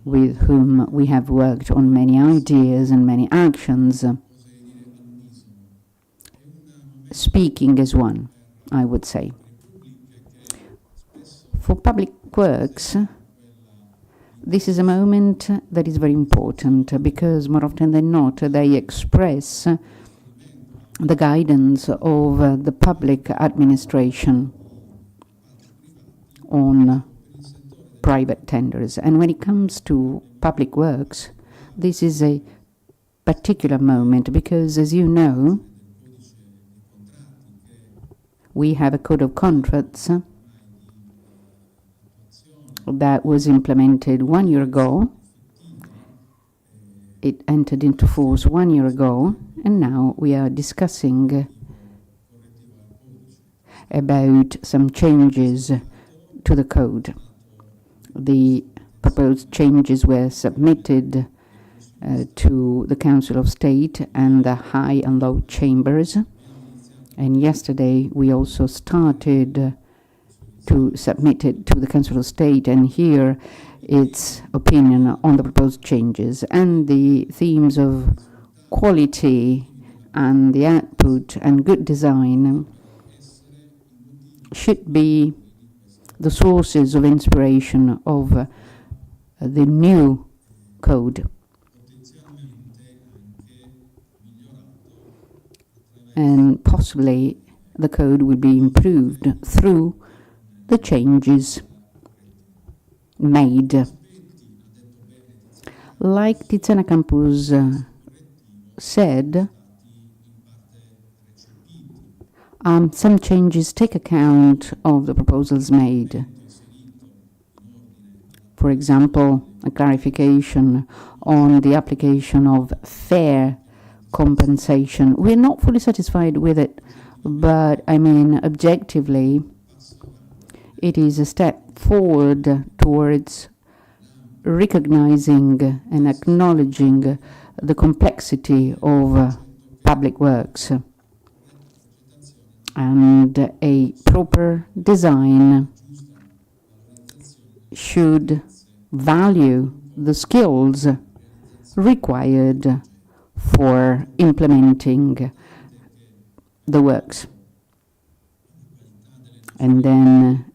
Speaker 2: with whom we have worked on many ideas and many actions, speaking as one, I would say. For public works, this is a moment that is very important because more often than not they express the guidance of the public administration on private tenders. And when it comes to public works, this is a particular moment because, as you know, we have a code of contracts that was implemented 1 year ago. It entered into force 1 year ago, and now we are discussing about some changes to the code. The proposed changes were submitted to the Council of State and the High and Low Chambers, and yesterday we also started to submit it to the Council of State and hear its opinion on the proposed changes. And the themes of quality and the output and good design should be the sources of inspiration of the new code. And possibly the code will be improved through the changes made. Like Tiziana Campus said, some changes take account of the proposals made. For example, a clarification on the application of fair compensation. We're not fully satisfied with it, but I mean, objectively, it is a step forward towards recognizing and acknowledging the complexity of public works, and a proper design should value the skills required for implementing the works. And then,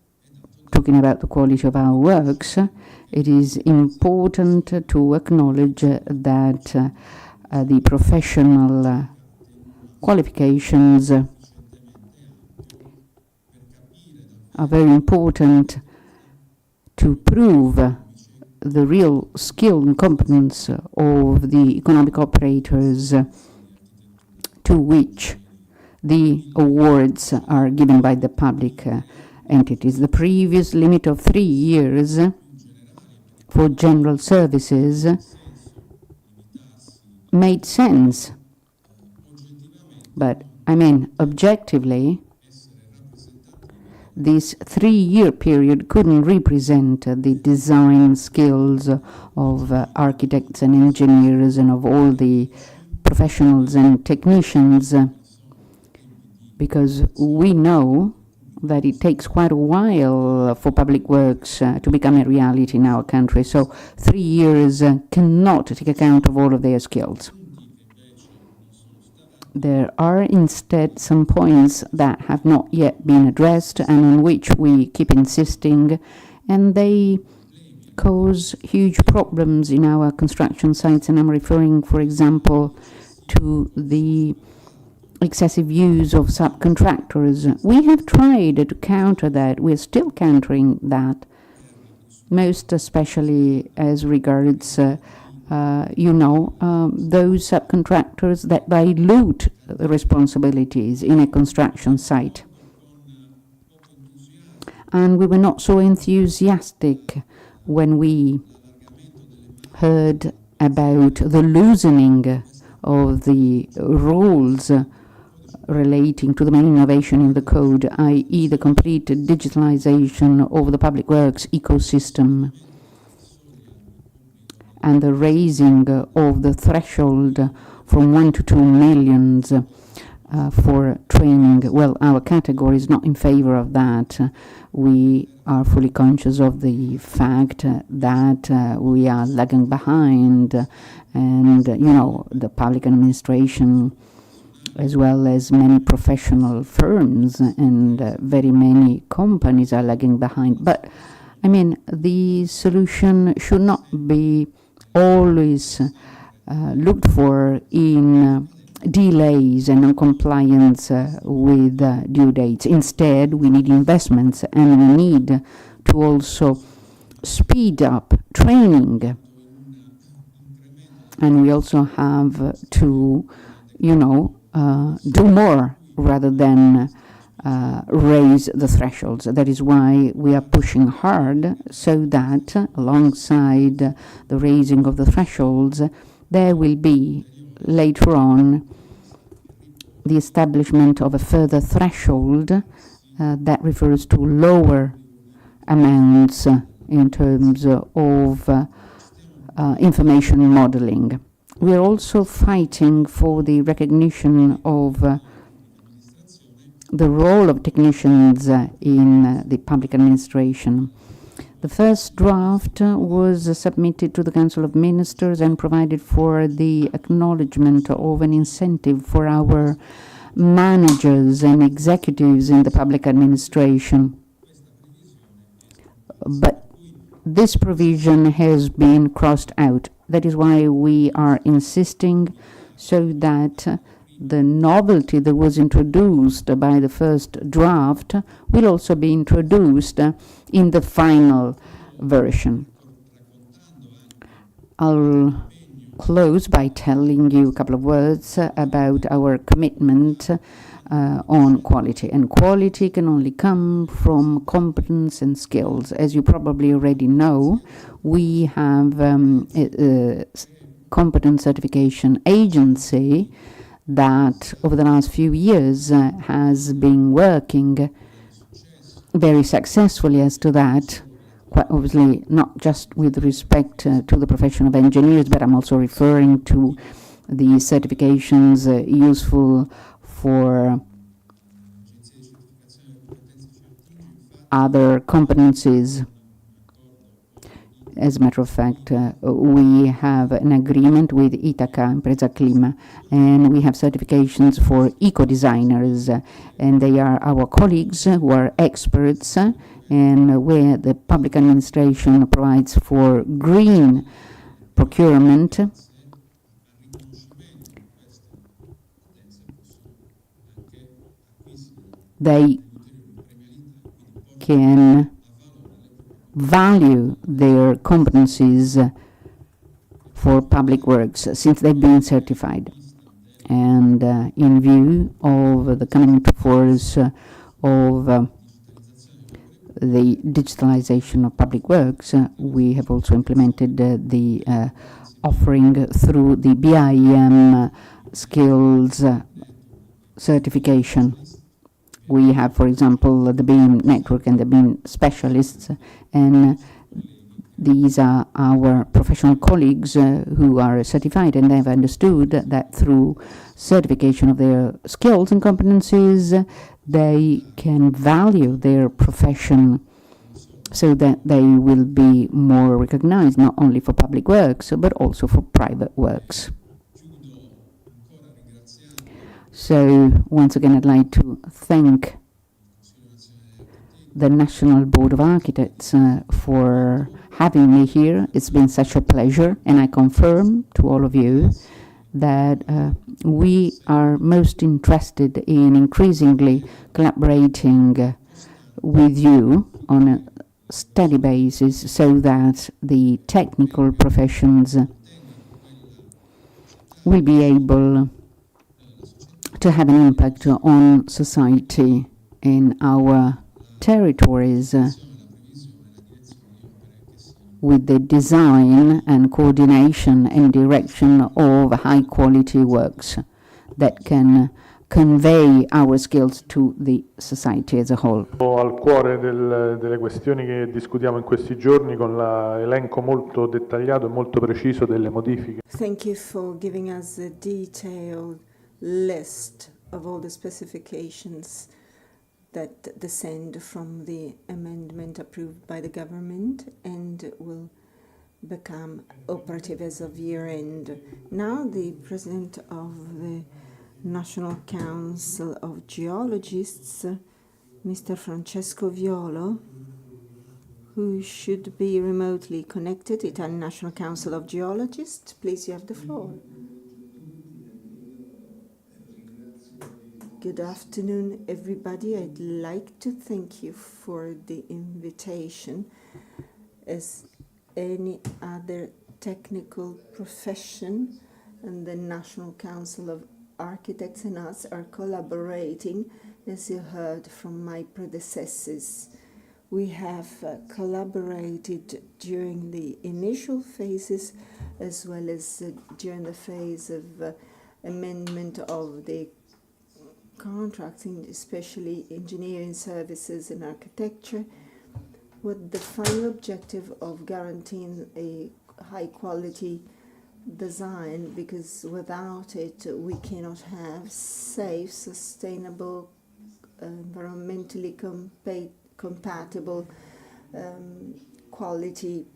Speaker 2: talking about the quality of our works, it is important to acknowledge that the professional qualifications are very important to prove the real skill and competence of the economic operators to which the awards are given by the public entities. The previous limit of 3 years for general services made sense, but I mean, objectively, this 3-year period couldn't represent the design skills of architects and engineers and of all the professionals and technicians, because we know that it takes quite a while for public works to become a reality in our country. So 3 years cannot take account of all of their skills. There are instead some points that have not yet been addressed and on which we keep insisting, and they cause huge problems in our construction sites. And I'm referring, for example, to the excessive use of subcontractors. We have tried to counter that. We're still countering that, most especially as regards those subcontractors that dilute the responsibilities in a construction site. And we were not so enthusiastic when we heard about the loosening of the rules relating to the main innovation in the code, i.e. the complete digitalization of the public works ecosystem, and the raising of the threshold from 1 to 2 million for training. Well, our category is not in favor of that. We are fully conscious of the fact that we are lagging behind, and the public administration, as well as many professional firms and very many companies, are lagging behind. But I mean, the solution should not be always looked for in delays and non-compliance with due dates. Instead, we need investments, and we need to also speed up training. And we also have to, do more rather than raise the thresholds. That is why we are pushing hard, so that alongside the raising of the thresholds, there will be later on the establishment of a further threshold that refers to lower amounts in terms of information modeling. We are also fighting for the recognition of the role of technicians in the public administration. The first draft was submitted to the Council of Ministers and provided for the acknowledgement of an incentive for our managers and executives in the public administration. but this provision has been crossed out. That is why we are insisting so that the novelty that was introduced by the first draft will also be introduced in the final version. I'll close by telling you a couple of words about our commitment on quality. And quality can only come from competence and skills. As you probably already know, we have a competence certification agency that over the last few years has been working very successfully as to that, quite obviously not just with respect to the profession of engineers, but I'm also referring to the certifications useful for other competencies. As a matter of fact, we have an agreement with Itaca, Impresa Clima, and we have certifications for eco-designers, and they are our colleagues who are experts, and where the public administration provides for green procurement. They can value their competencies for public works since they've been certified. And in view of the coming into force of the digitalization of public works, we have also implemented the offering through the BIM skills certification. We have, for example, the BIM network and the BIM specialists, and these are our professional colleagues who are certified, and they've understood that through certification of their skills and competencies, they can value their profession so that they will be more recognized, not only for public works, but also for private works. So, once again, I'd like to thank the National Board of Architects for having me here. It's been such a pleasure, and I confirm to all of you that we are most interested in increasingly collaborating with you on a steady basis so that the technical professions will be able to have an impact on society in our territories with the design and coordination and direction of high-quality works that can convey our skills to the society as a whole.
Speaker 1: Al cuore delle questioni che discutiamo in questi giorni con l'elenco molto dettagliato e molto preciso delle modifiche.
Speaker 4: Thank you for giving us a detailed list of all the specifications that descend from the amendment approved by the government and will become operative as of year end. Now the President of the National Council of Geologists, Mr. Francesco Violo, who should be remotely connected, Italian National Council of Geologists. Please, you have the floor. Good afternoon, everybody. I'd like to thank you for the invitation. As any other technical profession, and the National Council of Architects and us are collaborating, as you heard from my predecessors. We have collaborated during the initial phases as well as during the phase of amendment of the contracting, especially engineering services and architecture, with the final objective of guaranteeing a high quality design, because without it we cannot have safe, sustainable, environmentally compatible quality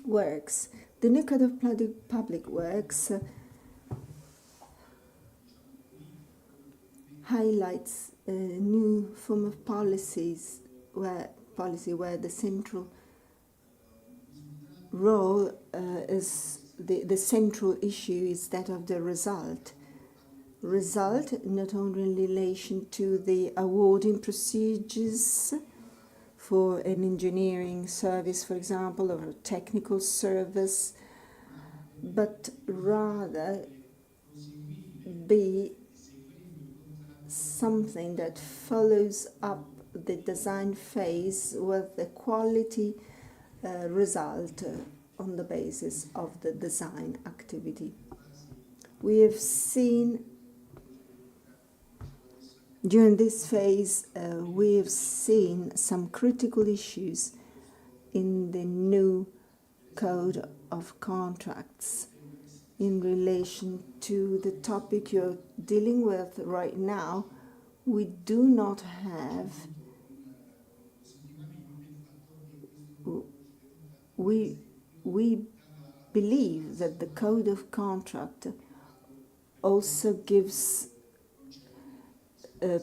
Speaker 4: works. The new Code of Public Works highlights a new form of policy where the central role is the central issue is that of the result. Result not only in relation to the awarding procedures for an engineering service, for example, or a technical service, but rather be something that follows up the design phase with the quality result on the basis of the design activity. We have seen during this phase, we have seen some critical issues in the new Code of Contracts in relation to the topic you're dealing with right now. We do not have, we believe that the Code of Contract also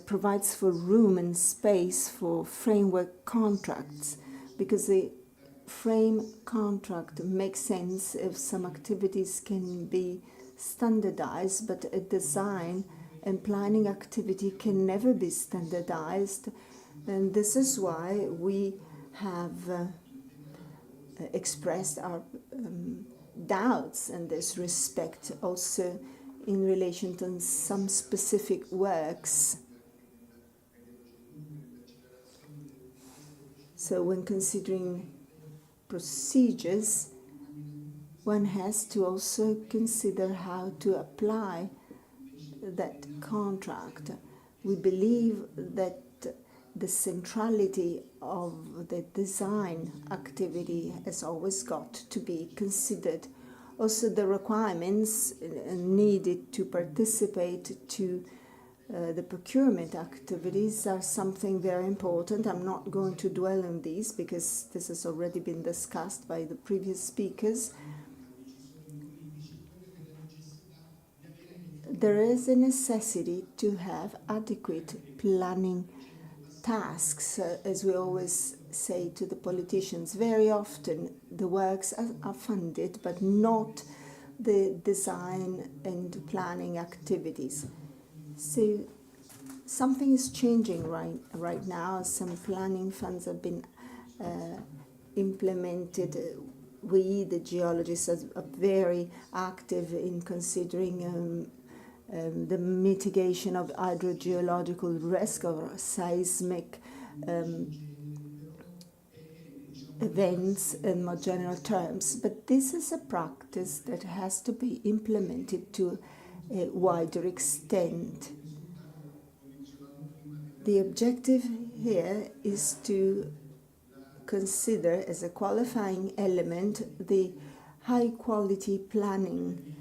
Speaker 4: provides for room and space for framework contracts, because the frame contract makes sense if some activities can be standardized, but a design and planning activity can never be standardized. And this is why we have expressed our doubts in this respect, also in relation to some specific works. So when considering procedures, one has to also consider how to apply that contract. We believe that the centrality of the design activity has always got to be considered. Also, the requirements needed to participate to the procurement activities are something very important. I'm not going to dwell on these because this has already been discussed by the previous speakers. There is a necessity to have adequate planning tasks, as we always say to the politicians. Very often the works are funded, but not the design and planning activities. So something is changing right now. Some planning funds have been implemented. We, the geologists, are very active in considering the mitigation of hydrogeological risk or seismic events in more general terms. But this is a practice that has to be implemented to a wider extent. The objective here is to consider as a qualifying element the high quality planning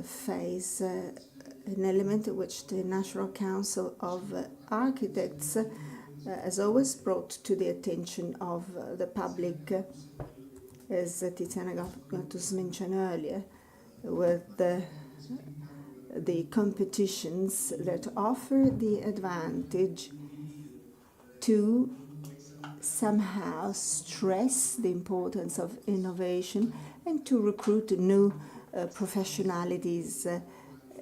Speaker 4: phase, an element which the National Council of Architects has always brought to the attention of the public, as Tiziana Gattus mentioned earlier, with the competitions that offer the advantage to somehow stress the importance of innovation and to recruit new professionalities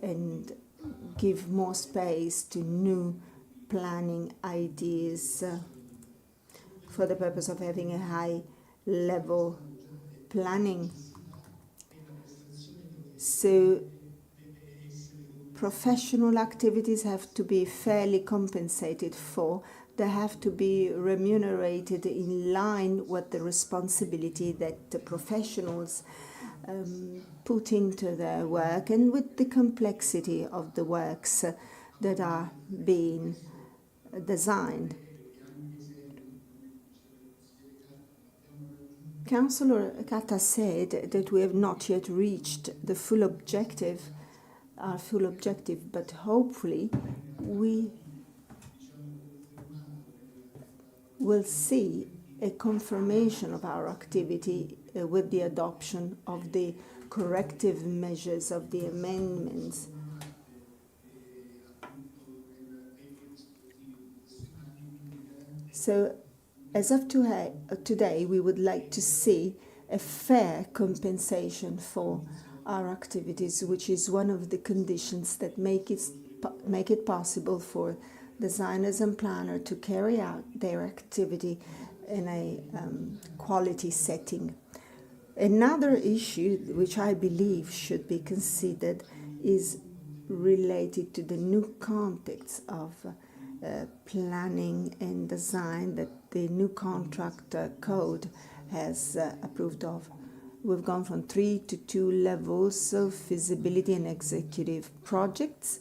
Speaker 4: and give more space to new planning ideas for the purpose of having a high level planning. So professional activities have to be fairly compensated for. They have to be remunerated in line with the responsibility that the professionals put into their work and with the complexity of the works that are being designed. Councillor Kata said that we have not yet reached the full objective, but hopefully we will see a confirmation of our activity with the adoption of the corrective measures of the amendments. So, as of today, we would like to see a fair compensation for our activities, which is one of the conditions that make it possible for designers and planners to carry out their activity in a quality setting. Another issue which I believe should be considered is related to the new context of planning and design that the new contract code has approved of. We've gone from 3 to 2 levels of feasibility and executive projects.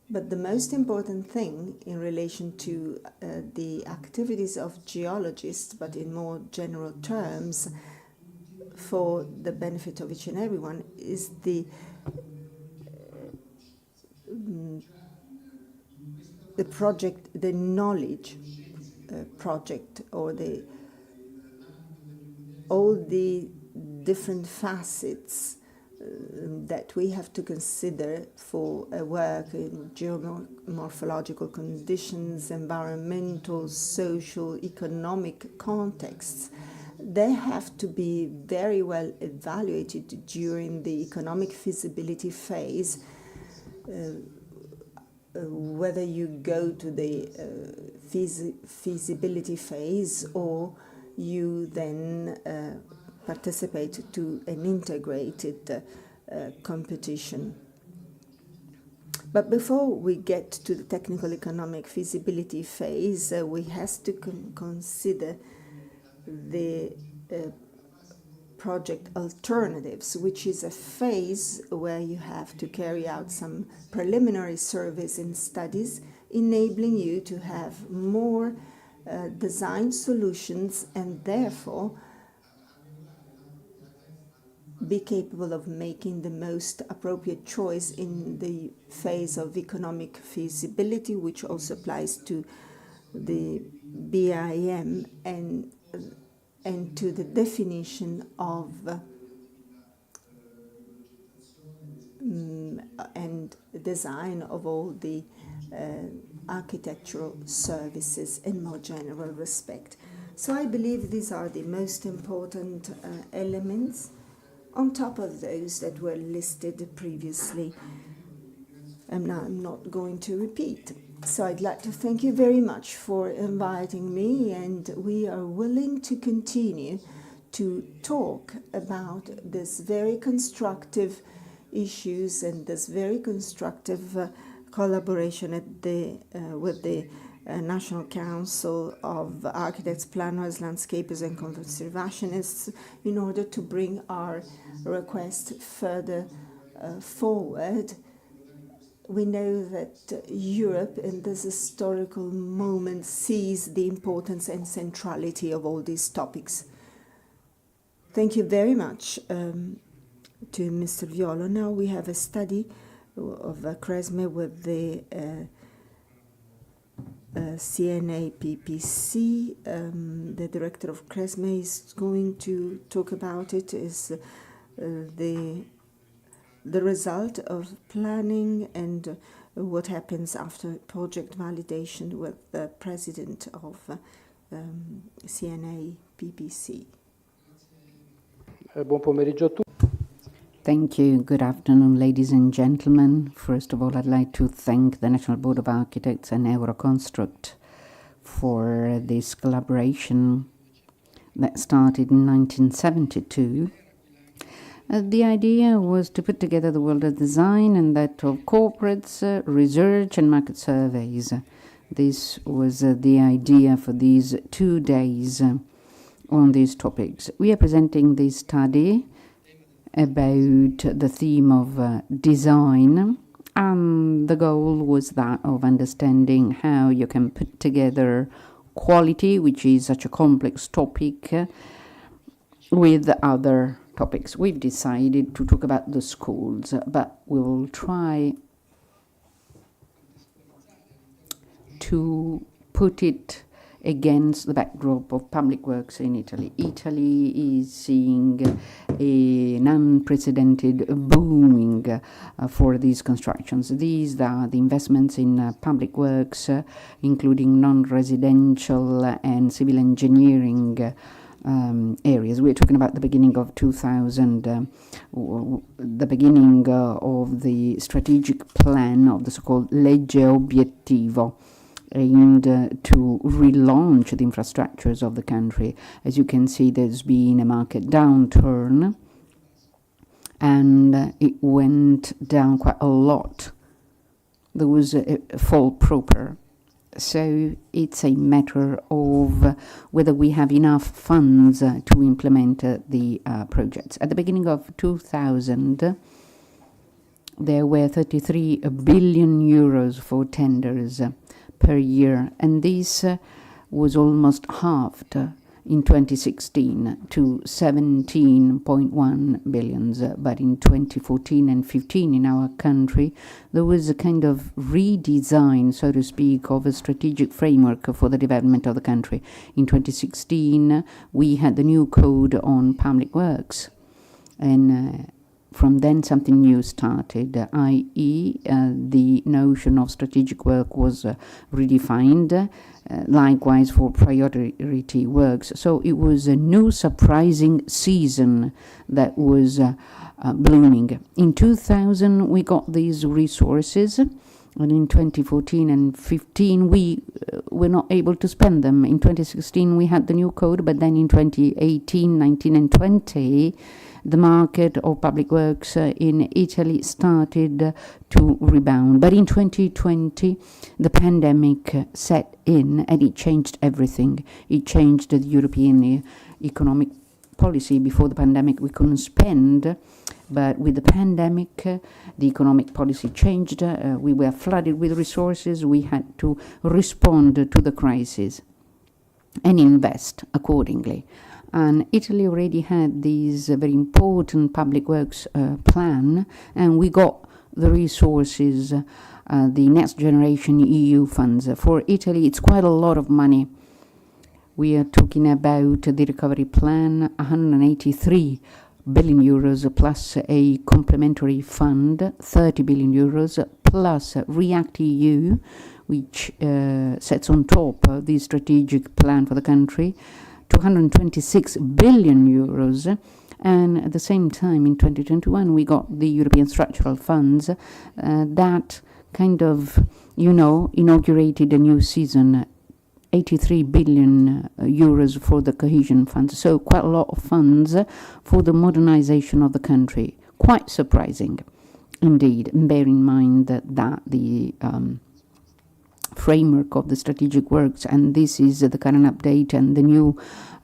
Speaker 4: But the most important thing in relation to the activities of geologists, but in more general terms, for the benefit of each and everyone, is the project, the knowledge project, or all the different facets that we have to consider for a work in geomorphological conditions, environmental, social, economic contexts. They have to be very well evaluated during the economic feasibility phase, whether you go to the feasibility phase or you then participate to an integrated competition. But before we get to the technical economic feasibility phase, we have to consider the project alternatives, which is a phase where you have to carry out some preliminary surveys and studies, enabling you to have more design solutions and therefore be capable of making the most appropriate choice in the phase of economic feasibility, which also applies to the BIM and to the definition of and design of all the architectural services in more general respect. So I believe these are the most important elements on top of those that were listed previously. I'm not going to repeat. So I'd like to thank you very much for inviting me, and we are willing to continue to talk about this very constructive issues and this very constructive collaboration with the National Council of Architects, Planners, Landscapers and Conservationists in order to bring our request further forward. We know that Europe in this historical moment sees the importance and centrality of all these topics. Thank you very much to Mr. Violo. Now we have a study of CRESME with the CNA PPC. The director of CRESME is going to talk about it. Is the result of planning and what happens after project validation with the president of CNA PPC.
Speaker 7: Buon pomeriggio a tutti.
Speaker 2: Thank you. Good afternoon, ladies and gentlemen. First of all, I'd like to thank the National Board of Architects and Euroconstruct for this collaboration that started in 1972. The idea was to put together the world of design and that of corporates, research and market surveys. This was the idea for these 2 days on these topics. We are presenting this study about the theme of design, and the goal was that of understanding how you can put together quality, which is such a complex topic, with other topics. We've decided to talk about the schools, but we will try to put it against the backdrop of public works in Italy. Italy is seeing an unprecedented booming for these constructions. These are the investments in public works, including non-residential and civil engineering areas. We're talking about the beginning of 2000, the beginning of the strategic plan of the so-called Legge Obiettivo, aimed to relaunch the infrastructures of the country. As you can see, there's been a market downturn, and it went down quite a lot. There was a fall proper. So it's a matter of whether we have enough funds to implement the projects. At the beginning of 2000, there were 33 billion euros for tenders per year, and this was almost halved in 2016 to 17.1 billion. But in 2014 and 15 in our country, there was a kind of redesign, so to speak, of a strategic framework for the development of the country. In 2016, we had the new code on public works, and from then something new started, i.e. The notion of strategic work was redefined, likewise for priority works. So it was a new surprising season that was blooming. In 2000 we got these resources, and in 2014 and 15 we were not able to spend them. In 2016 we had the new code, but then in 2018, 19 and 20 the market of public works in Italy started to rebound. But in 2020, the pandemic set in, and it changed everything. It changed the European economic policy. Before the pandemic, we couldn't spend, but with the pandemic, the economic policy changed. We were flooded with resources. We had to respond to the crisis and invest accordingly. And Italy already had this very important public works plan, and we got the resources, the Next Generation EU funds. For Italy, it's quite a lot of money. We are talking about the recovery plan, 183 billion euros plus a complementary fund, 30 billion euros, plus React EU, which sets on top the strategic plan for the country, 226 billion euros, and at the same time in 2021 we got the European structural funds that kind of, inaugurated a new season, 83 billion euros for the cohesion funds. So quite a lot of funds for the modernization of the country. Quite surprising indeed, bear in mind that the framework of the strategic works, and this is the current update, and the new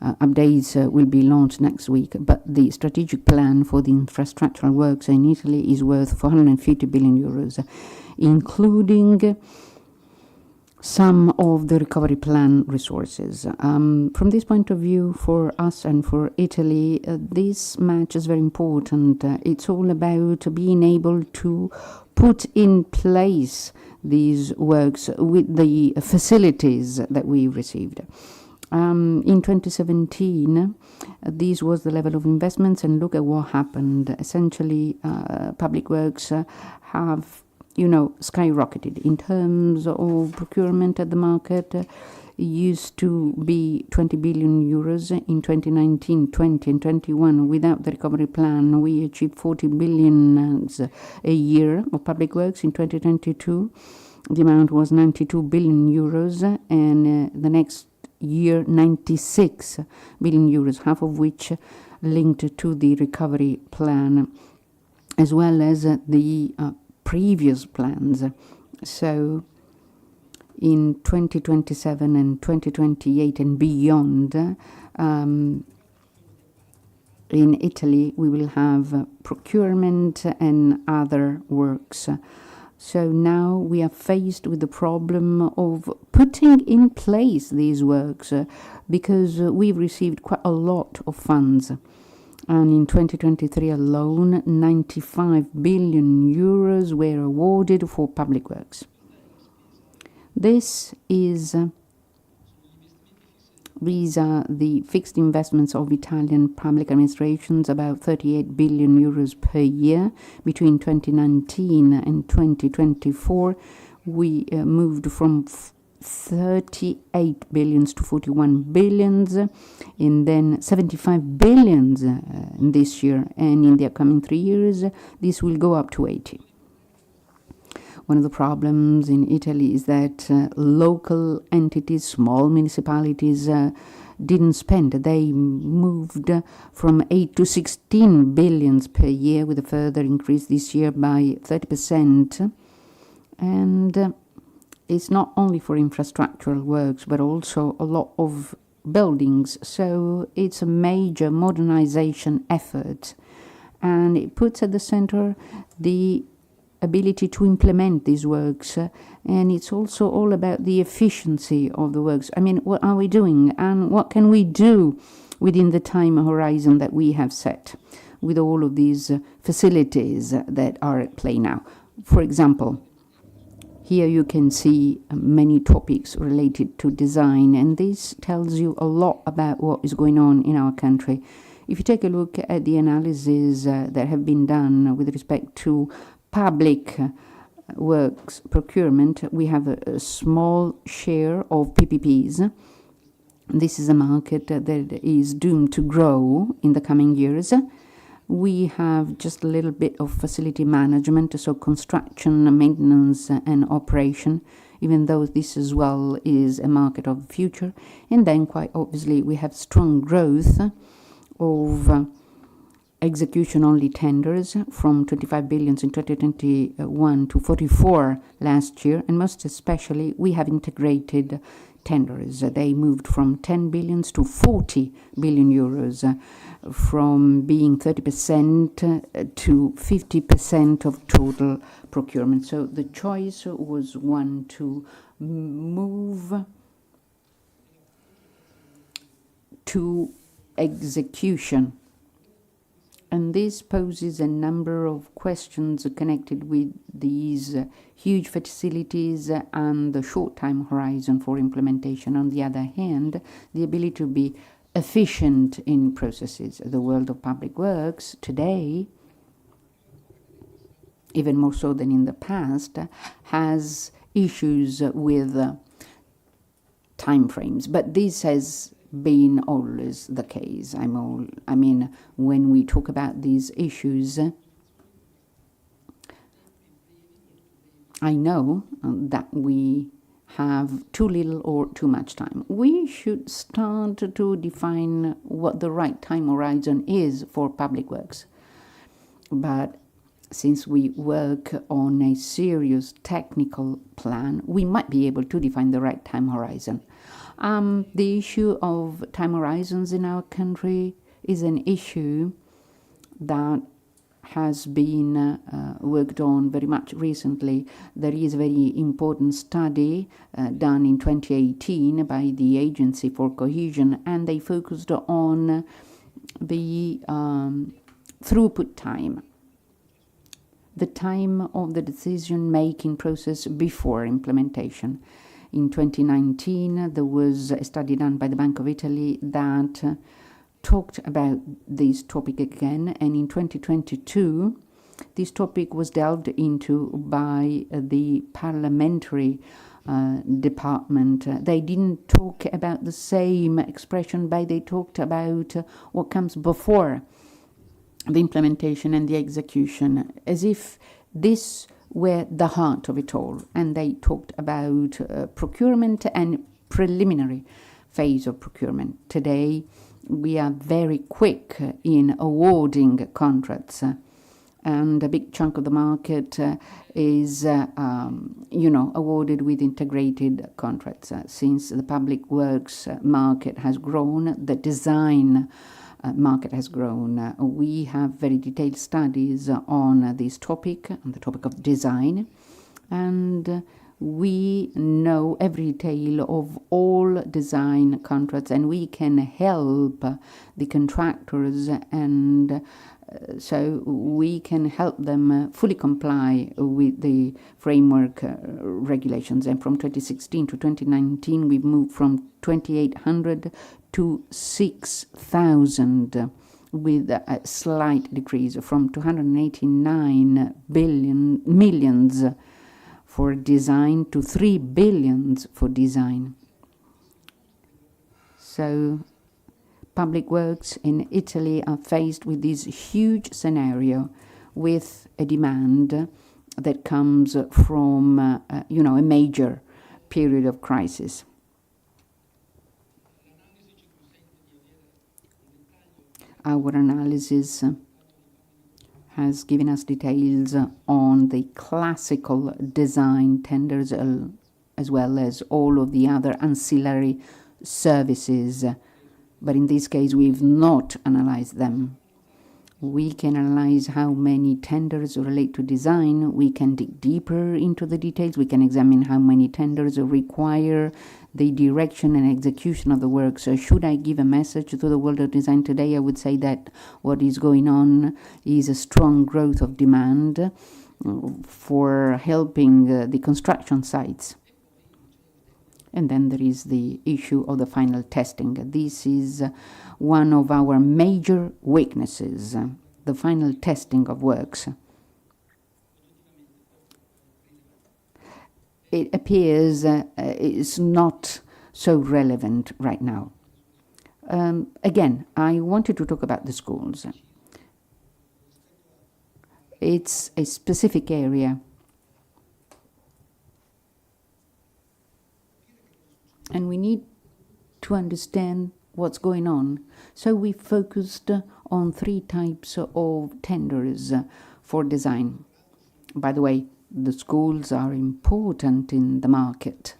Speaker 2: updates will be launched next week. But the strategic plan for the infrastructural works in Italy is worth 450 billion euros, including some of the recovery plan resources. From this point of view, for us and for Italy, this match is very important. It's all about being able to put in place these works with the facilities that we received. In 2017, this was the level of investments, and look at what happened. Essentially, public works have, skyrocketed. In terms of procurement at the market, it used to be 20 billion euros in 2019, 20 and 21. Without the recovery plan, we achieved 40 billion a year of public works. In 2022, the amount was 92 billion euros, and the next year 96 billion euros, half of which linked to the recovery plan, as well as the previous plans. So in 2027 and 2028 and beyond, in Italy we will have procurement and other works. So now we are faced with the problem of putting in place these works because we've received quite a lot of funds. And in 2023 alone, 95 billion euros were awarded for public works. These are the fixed investments of Italian public administrations, about 38 billion euros per year. Between 2019 and 2024, we moved from 38 billions to 41 billions, and then 75 billions this year, and in the upcoming 3 years, this will go up to 80. One of the problems in Italy is that local entities, small municipalities, didn't spend. They moved from 8 to 16 billions per year, with a further increase this year by 30%. And it's not only for infrastructural works, but also a lot of buildings. So it's a major modernization effort. And it puts at the center the ability to implement these works, and it's also all about the efficiency of the works. I mean, what are we doing, and what can we do within the time horizon that we have set with all of these facilities that are at play now? For example, here you can see many topics related to design, and this tells you a lot about what is going on in our country. If you take a look at the analyses that have been done with respect to public works procurement, we have a small share of PPPs. This is a market that is doomed to grow in the coming years. We have just a little bit of facility management, so construction, maintenance, and operation, even though this as well is a market of the future. And then, quite obviously, we have strong growth of execution-only tenders from 25 billion in 2021 to 44 last year, and most especially we have integrated tenders. They moved from 10 billion to 40 billion euros, from being 30% to 50% of total procurement. So the choice was one to move to execution. And this poses a number of questions connected with these huge facilities and the short time horizon for implementation. On the other hand, the ability to be efficient in processes. The world of public works today, even more so than in the past, has issues with time frames. But this has been always the case. I mean, when we talk about these issues, I know that we have too little or too much time. We should start to define what the right time horizon is for public works. But since we work on a serious technical plan, we might be able to define the right time horizon. The issue of time horizons in our country is an issue that has been worked on very much recently. There is a very important study done in 2018 by the Agency for Cohesion, and they focused on the throughput time, the time of the decision-making process before implementation. In 2019, there was a study done by the Bank of Italy that talked about this topic again, and in 2022, this topic was delved into by the parliamentary department. They didn't talk about the same expression, but they talked about what comes before the implementation and the execution, as if this were the heart of it all. And they talked about procurement and preliminary phase of procurement. Today, we are very quick in awarding contracts, and a big chunk of the market is, awarded with integrated contracts. Since the public works market has grown, the design market has grown. We have very detailed studies on this topic, on the topic of design, and we know every detail of all design contracts, and we can help the contractors, and so we can help them fully comply with the framework regulations. And from 2016 to 2019, we've moved from 2,800 to 6,000, with a slight decrease from 289 millions for design to 3 billion for design. So public works in Italy are faced with this huge scenario, with a demand that comes from a major period of crisis. Our analysis has given us details on the classical design tenders, as well as all of the other ancillary services. But in this case, we've not analyzed them. We can analyze how many tenders relate to design. We can dig deeper into the details. We can examine how many tenders require the direction and execution of the work. So should I give a message to the world of design today, I would say that what is going on is a strong growth of demand for helping the construction sites. And then there is the issue of the final testing. This is one of our major weaknesses, the final testing of works. It appears it's not so relevant right now. Again, I wanted to talk about the schools. It's a specific area. And we need to understand what's going on. So we focused on 3 types of tenders for design. By the way, the schools are important in the market.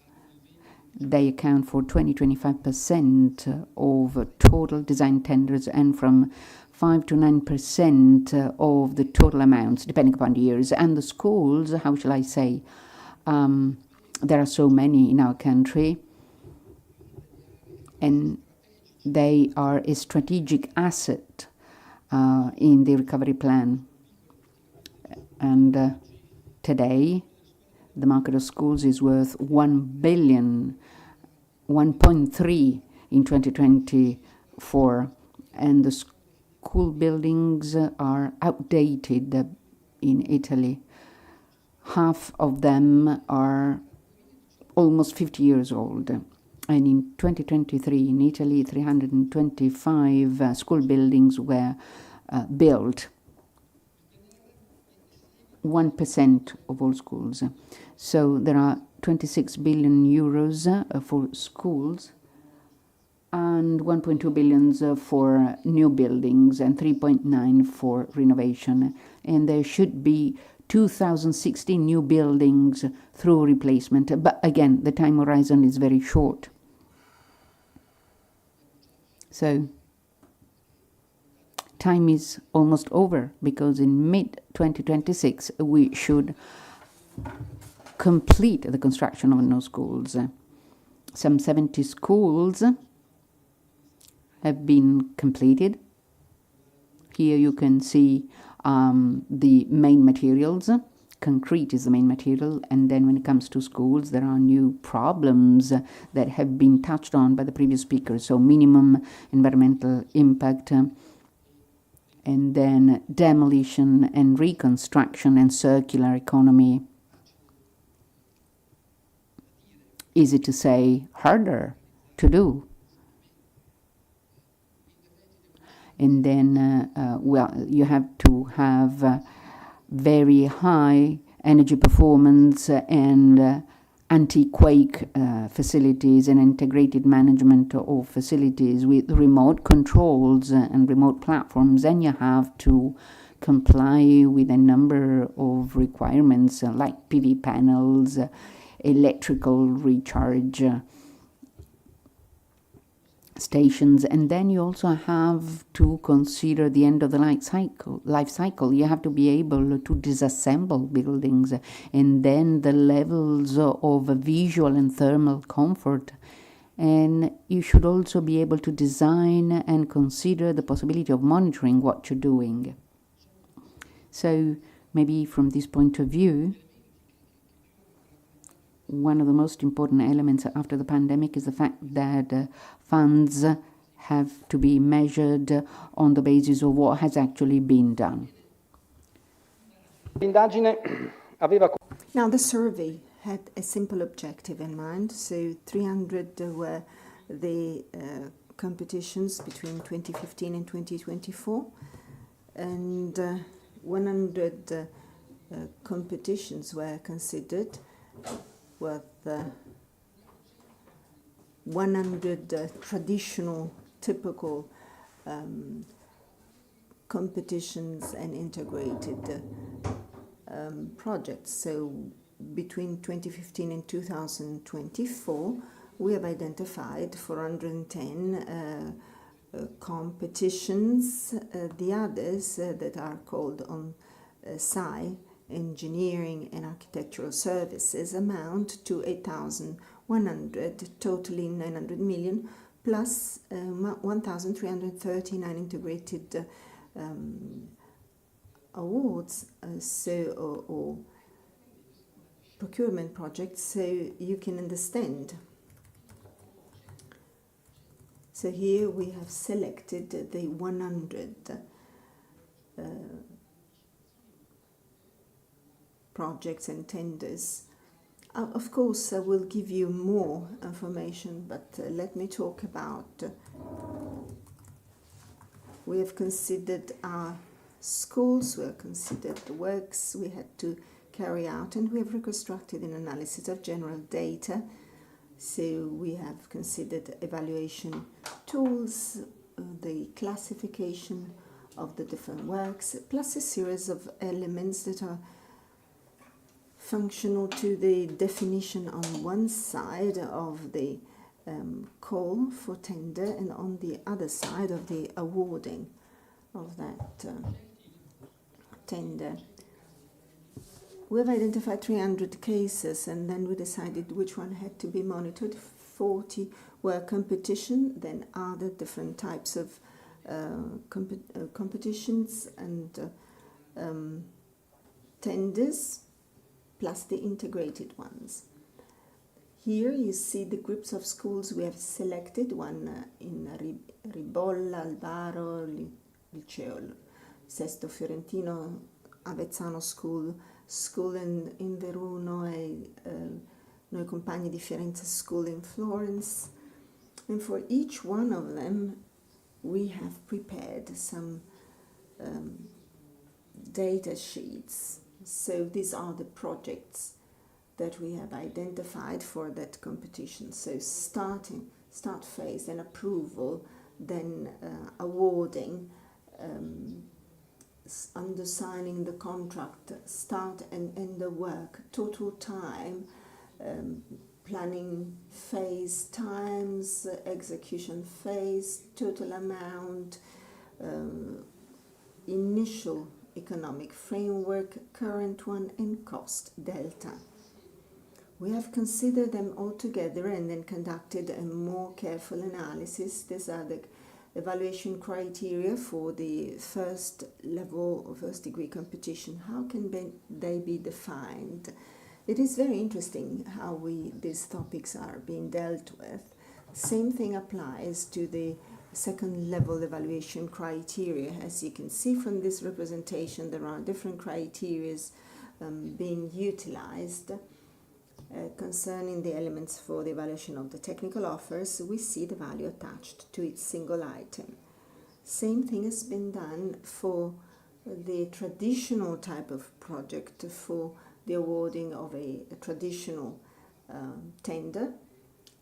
Speaker 2: They account for 20-25% of total design tenders and from 5 to 9% of the total amounts, depending upon the years. And the schools, how shall I say, there are so many in our country, and they are a strategic asset in the recovery plan. And today, the market of schools is worth 1 billion, 1.3 in 2024, and the school buildings are outdated in Italy. Half of them are almost 50 years old. And in 2023, in Italy, 325 school buildings were built. 1% of all schools. So there are 26 billion euros for schools and 1.2 billion for new buildings and 3.9 for renovation. And there should be 2,060 new buildings through replacement. But again, the time horizon is very short. So time is almost over, because in mid-2026 we should complete the construction of new schools. Some 70 schools have been completed. Here you can see the main materials. Concrete is the main material, and then when it comes to schools, there are new problems that have been touched on by the previous speakers. So minimum environmental impact, and then demolition and reconstruction and circular economy. Easy to say, harder to do. And then, you have to have very high energy performance and anti-quake facilities and integrated management of facilities with remote controls and remote platforms. And you have to comply with a number of requirements like PV panels, electrical recharge stations, and then you also have to consider the end of the life cycle. You have to be able to disassemble buildings, and then the levels of visual and thermal comfort. And you should also be able to design and consider the possibility of monitoring what you're doing. So maybe from this point of view, one of the most important elements after the pandemic is the fact that funds have to be measured on the basis of what has actually been done.
Speaker 4: Now, the survey had a simple objective in mind. So 300 were the competitions between 2015 and 2024, and 100 competitions were considered, with 100 traditional, typical competitions and integrated projects. So between 2015 and 2024, we have identified 410 competitions. The others that are called on SCI, engineering and architectural services, amount to 8,100, totaling 900 million, plus 1,339 integrated awards, or procurement projects, so you can understand. So here we have selected the 100 projects and tenders. Of course, I will give you more information, but let me talk about. We have considered our schools, we have considered the works we had to carry out, and we have reconstructed an analysis of general data. So we have considered evaluation tools, the classification of the different works, plus a series of elements that are functional to the definition on one side of the call for tender, and on the other side of the awarding of that tender. We have identified 300 cases, and then we decided which one had to be monitored. 40 were competition, then other different types of competitions and tenders, plus the integrated ones. Here you see the groups of schools we have selected, one in Ribolla, Albaro, Liceo Sesto Fiorentino, Avezzano School in Veruno, e Noi Compagni di Firenze School in Florence. And for each one of them, we have prepared some data sheets. So these are the projects that we have identified for that competition. So start phase, then approval, then awarding, undersigning the contract, start and end the work, total time, planning phase times, execution phase, total amount, initial economic framework, current one, and cost delta. We have considered them all together and then conducted a more careful analysis. These are the evaluation criteria for the first level or first degree competition. How can they be defined? It is very interesting how these topics are being dealt with. Same thing applies to the second level evaluation criteria. As you can see from this representation, there are different criteria being utilized. Concerning the elements for the evaluation of the technical offers, we see the value attached to each single item. Same thing has been done for the traditional type of project, for the awarding of a traditional tender.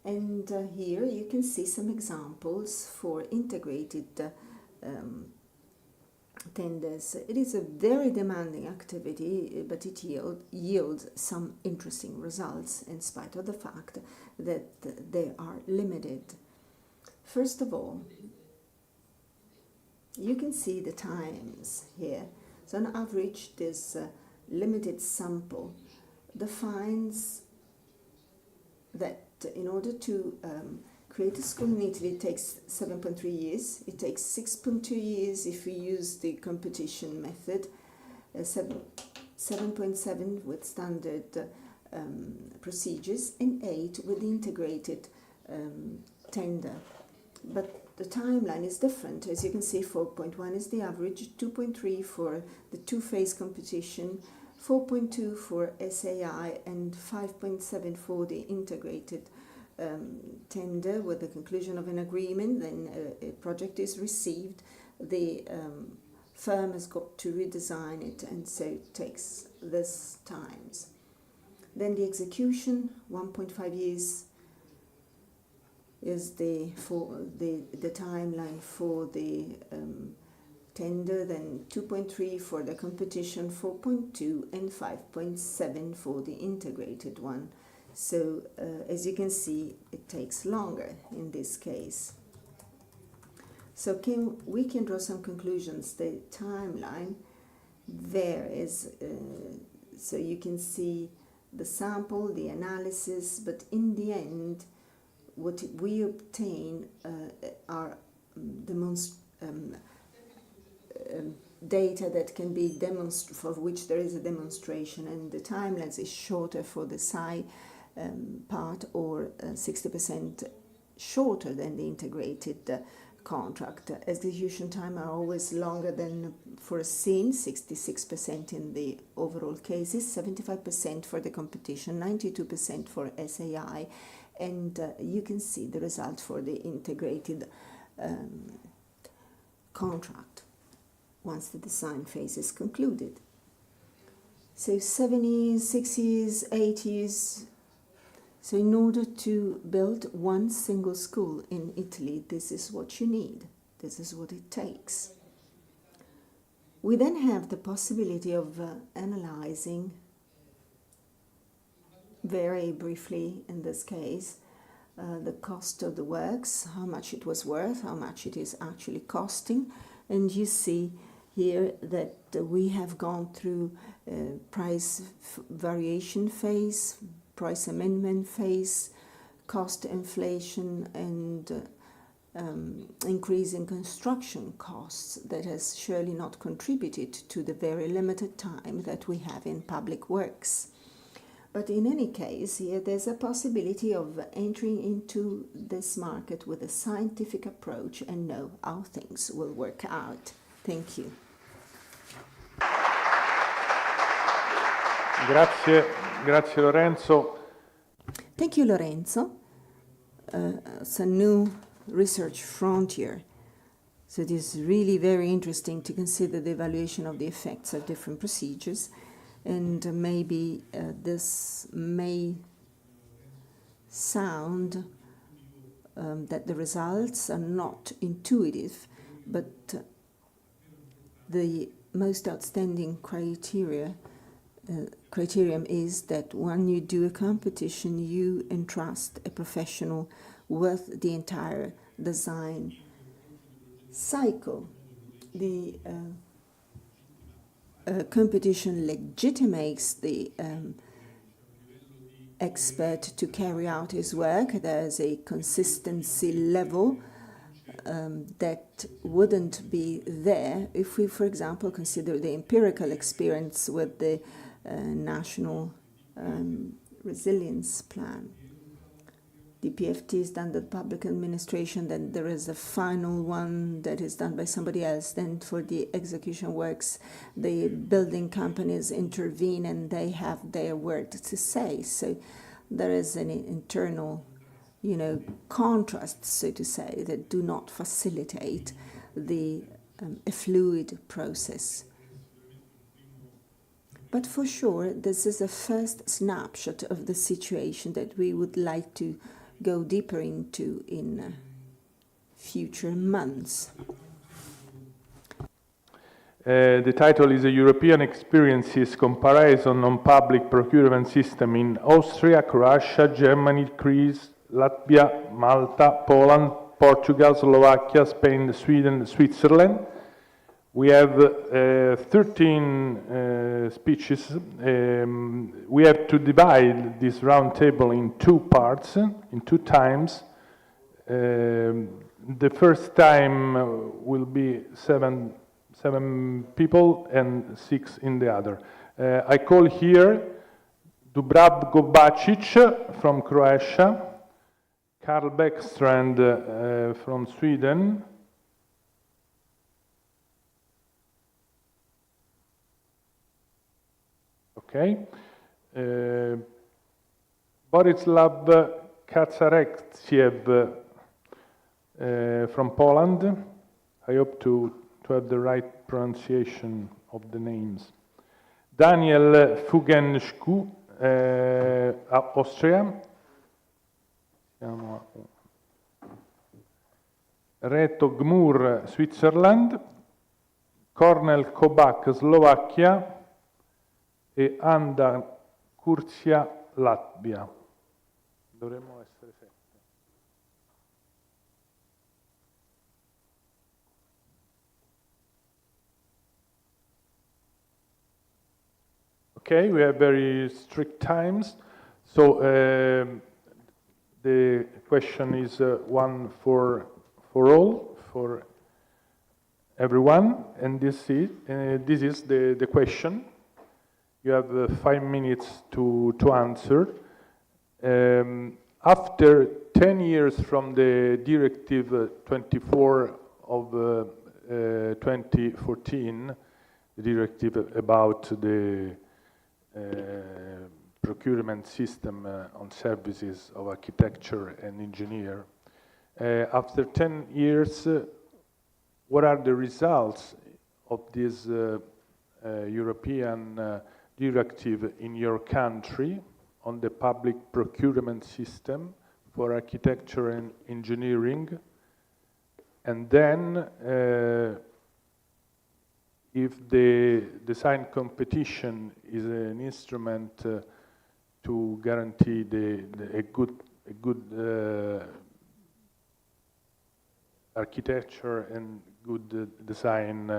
Speaker 4: And here you can see some examples for integrated tenders. It is a very demanding activity, but it yields some interesting results in spite of the fact that they are limited. First of all, you can see the times here. So on average, this limited sample defines that in order to create a school in Italy, it takes 7.3 years. It takes 6.2 years if we use the competition method, 7.7 with standard procedures, and 8 with the integrated tender. But the timeline is different. As you can see, 4.1 is the average, 2.3 for the two-phase competition, 4.2 for SAI, and 5.7 for the integrated tender. With the conclusion of an agreement, then a project is received. The firm has got to redesign it, and so it takes this times. Then the execution, 1.5 years is the timeline for the tender, then 2.3 for the competition, 4.2 and 5.7 for the integrated one. So as you can see, it takes longer in this case. So we can draw some conclusions. The timeline there is, so you can see the sample, the analysis, but in the end, what we obtain are data that can be for which there is a demonstration, and the timelines is shorter for the SAI part, or 60% shorter than the integrated contract. Execution time are always longer than foreseen, 66% in the overall cases, 75% for the competition, 92% for SAI, and you can see the result for the integrated contract once the design phase is concluded. So 7 years, 6 years, 8 years. So in order to build one single school in Italy, this is what you need. This is what it takes. We then have the possibility of analyzing very briefly, in this case, the cost of the works, how much it was worth, how much it is actually costing. And you see here that we have gone through price variation phase, price amendment phase, cost inflation, and increase in construction costs that has surely not contributed to the very limited time that we have in public works. But in any case, here there's a possibility of entering into this market with a scientific approach and know how things will work out. Thank you.
Speaker 1: Grazie Lorenzo.
Speaker 4: Thank you, Lorenzo. It's a new research frontier. So it is really very interesting to consider the evaluation of the effects of different procedures. And maybe this may sound that the results are not intuitive, but the most outstanding criterion is that when you do a competition, you entrust a professional with the entire design cycle. The competition legitimates the expert to carry out his work. There's a consistency level that wouldn't be there if we, for example, consider the empirical experience with the National Resilience Plan. The PFT is done by the public administration, then there is a final one that is done by somebody else. Then for the execution works, the building companies intervene and they have their word to say. So there is an internal, contrast, so to say, that do not facilitate a fluid process. But for sure, this is a first snapshot of the situation that we would like to go deeper into in future months.
Speaker 1: The title is a European Experiences Comparison on Public Procurement System in Austria, Croatia, Germany, Greece, Latvia, Malta, Poland, Portugal, Slovakia, Spain, Sweden, Switzerland. We have 13 speeches. We have to divide this round table in two parts, in two times. The first time will be seven people and 6 in the other. I call here Dubravko Bacic from Croatia, Karl Beckstrand from Sweden, Okay. Borislav Kacareksiev from Poland. I hope to have the right pronunciation of the names. Daniel Fugenschku, Austria. Reto Gmur, Switzerland. Cornel Kobak, Slovacchia. E Anda Curcia, Latvia. Dovremmo essere 7. Okay, we have very strict times. So the question is one for all, for everyone, and this is the question. You have 5 minutes to answer. After 10 years from the Directive 24 of 2014, the directive about the procurement system on services of architecture and engineer. After 10 years, what are the results of this European directive in your country on the public procurement system for architecture and engineering? And then, if the design competition is an instrument to guarantee a good architecture and good design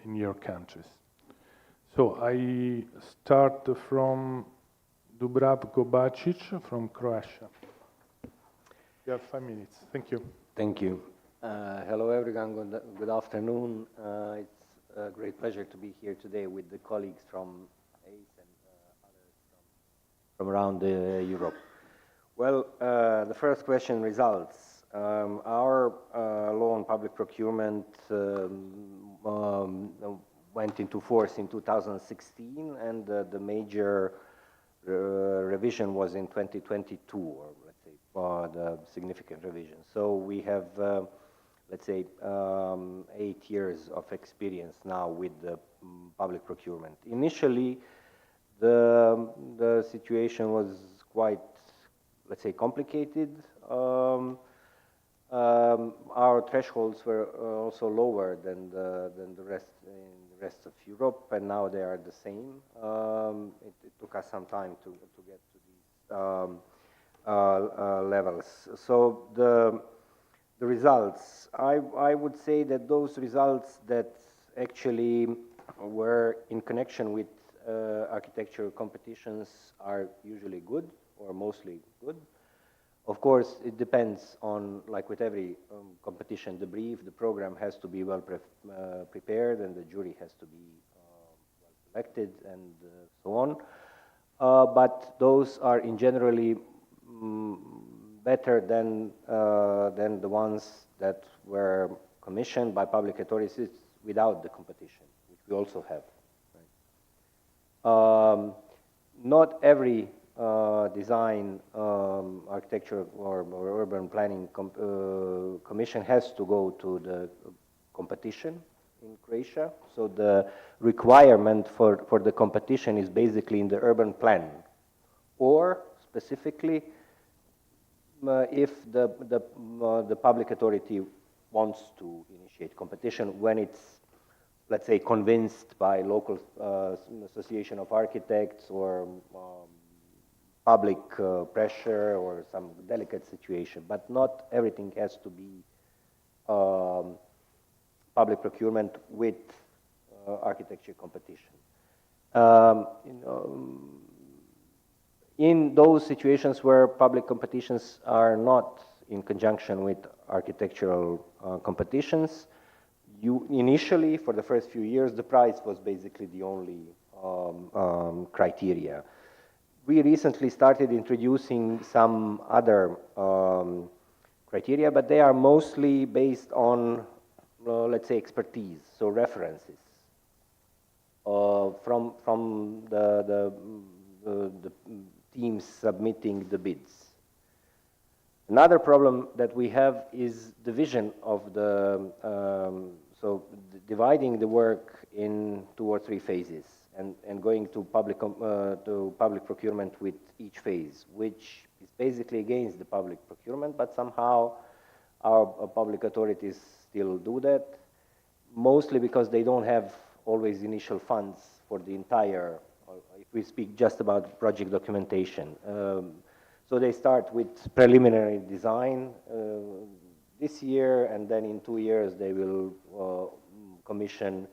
Speaker 1: in your countries. So I start from Dubravko Bacic from Croatia. You have 5 minutes. Thank you.
Speaker 3: Thank you. Hello everyone, good afternoon. It's a great pleasure to be here today with the colleagues from ACE and others from around Europe. Well, the first question, results. Our law on public procurement went into force in 2016, and the major revision was in 2022, or let's say the significant revision. So we have, let's say, 8 years of experience now with the public procurement. Initially, the situation was quite, let's say, complicated. Our thresholds were also lower than the rest in the rest of Europe, and now they are the same. It took us some time to get to these levels. So the results, I would say that those results that actually were in connection with architectural competitions are usually good, or mostly good. Of course, it depends on, like with every competition, the brief, the program has to be well prepared, and the jury has to be well selected, and so on. But those are in generally better than the ones that were commissioned by public authorities without the competition, which we also have. Right? Not every design, architecture, or urban planning commission has to go to the competition in Croatia. So the requirement for the competition is basically in the urban plan, or specifically if the public authority wants to initiate competition when it's, let's say, convinced by local association of architects, or public pressure, or some delicate situation. But not everything has to be public procurement with architecture competition. In those situations where public competitions are not in conjunction with architectural competitions, initially, for the first few years, the price was basically the only criteria. We recently started introducing some other criteria, but they are mostly based on, let's say, expertise, so references from the submitting the bids. Another problem that we have is division of the, dividing the work in 2 or 3 phases and going to public procurement with each phase, which is basically against the public procurement, but somehow our public authorities still do that, mostly because they don't have always initial funds for the entire, if we speak just about project documentation. So they start with preliminary design this year, and then in 2 years they will commission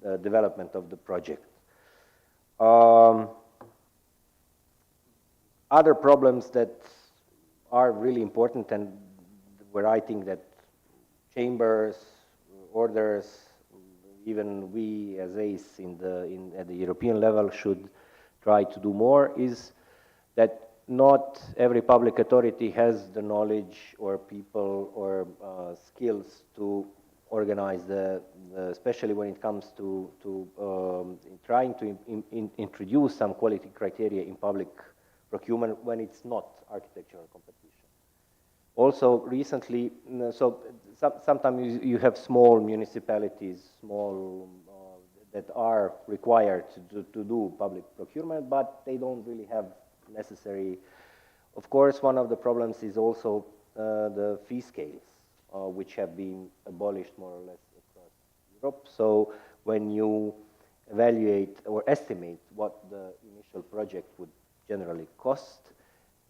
Speaker 3: the development of the project. Other problems that are really important, and where I think that chambers, orders, even we as ACE at the European level should try to do more, is that not every public authority has the knowledge or people or skills to organize especially when it comes to trying to introduce some quality criteria in public procurement when it's not architectural competition. Also recently, so sometimes you have small municipalities, that are required to do public procurement, but they don't really have necessary. Of course, one of the problems is also the fee scales, which have been abolished more or less across Europe. So when you evaluate or estimate what the initial project would generally cost,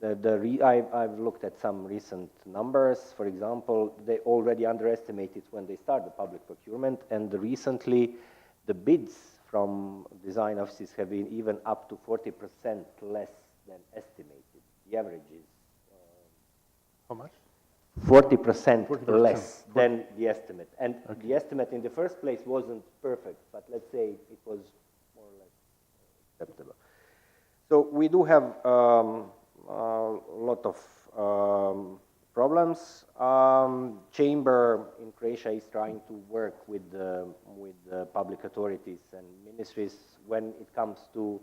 Speaker 3: I've looked at some recent numbers. For example, they already underestimated when they start the public procurement, and recently the bids from design offices have been even up to 40% less than estimated. The average is
Speaker 1: how much?
Speaker 3: 40% less than the estimate. And the estimate in the first place wasn't perfect, but let's say it was more or less acceptable. So we do have a lot of problems. Chamber in Croatia is trying to work with the public authorities and ministries when it comes to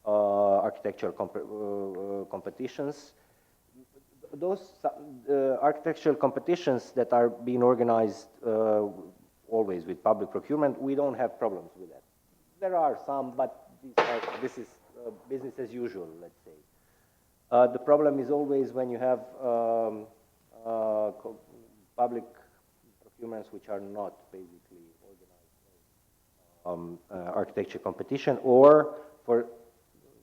Speaker 3: architectural competitions. Those architectural competitions that are being organized always with public procurement, we don't have problems with that. There are some, but this is business as usual, let's say. The problem is always when you have public procurements which are not basically organized architecture competition, or for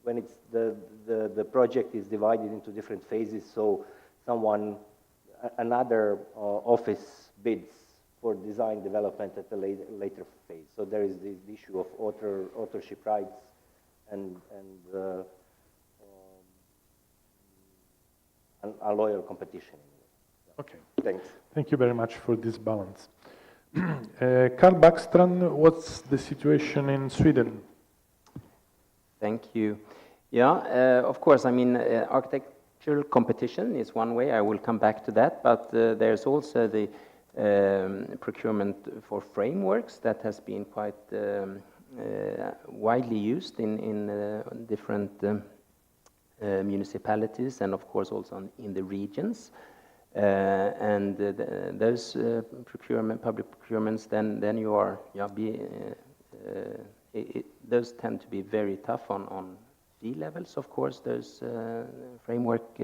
Speaker 3: when it's the project is divided into different phases, so another office bids for design development at a later phase. So there is the issue of authorship rights and unloyal competition.
Speaker 1: Okay.
Speaker 3: Thanks.
Speaker 1: Thank you very much for this balance. Carl Backstrand, what's the situation in Sweden?
Speaker 5: Thank you. Yeah, of course, I mean, architectural competition is one way. I will come back to that, but there's also the procurement for frameworks that has been quite widely used in different municipalities, and of course also in the regions. And those public procurements, then you are, those tend to be very tough on fee levels, of course. There's framework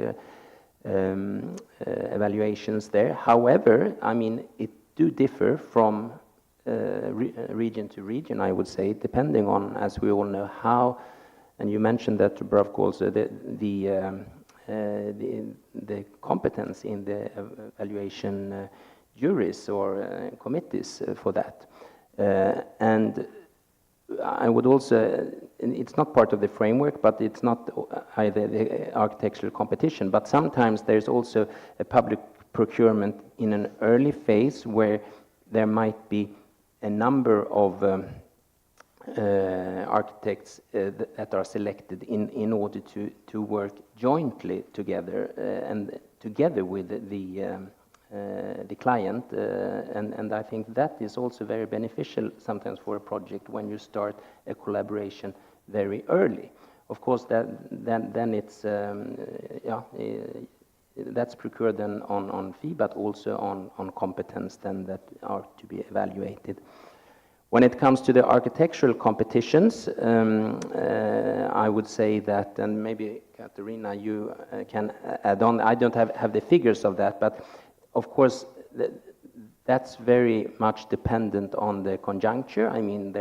Speaker 5: evaluations there. However, I mean, it do differ from region to region, I would say, depending on, as we all know, how, and you mentioned that, Bravko, also, the competence in the evaluation juries or committees for that. And I would also, it's not part of the framework, but it's not either the architectural competition, but sometimes there's also a public procurement in an early phase where there might be a number of architects that are selected in order to work jointly together and together with the client, and I think that is also very beneficial sometimes for a project when you start a collaboration very early. of course, then it's that's procured then on fee, but also on competence then that are to be evaluated. When it comes to the architectural competitions, I would say that, and maybe Katarina, you can add on. I don't have the figures of that, but of course that's very much dependent on the conjuncture. I mean,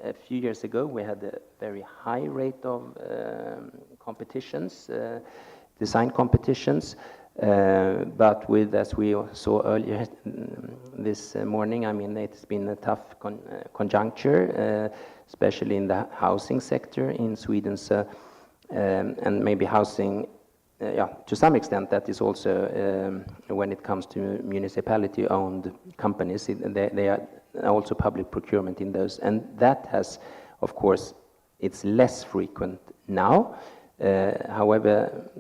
Speaker 5: a few years ago we had a very high rate of competitions, design competitions. But with, as we saw earlier this morning, I mean, it's been a tough conjuncture, especially in the housing sector in Sweden. So, and maybe housing, to some extent, that is also when it comes to municipality-owned companies, they are also public procurement in those, and that has, of course, it's less frequent now. However,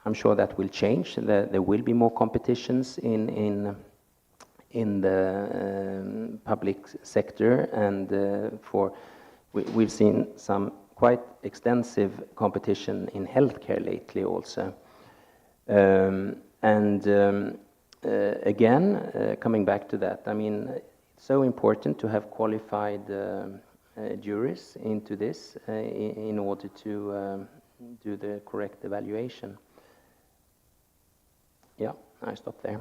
Speaker 5: I'm sure that will change. There will be more competitions in the public sector, and we've seen some quite extensive competition in healthcare lately also. Again, coming back to that, I mean, it's so important to have qualified juries into this in order to do the correct evaluation. Yeah, I stop there.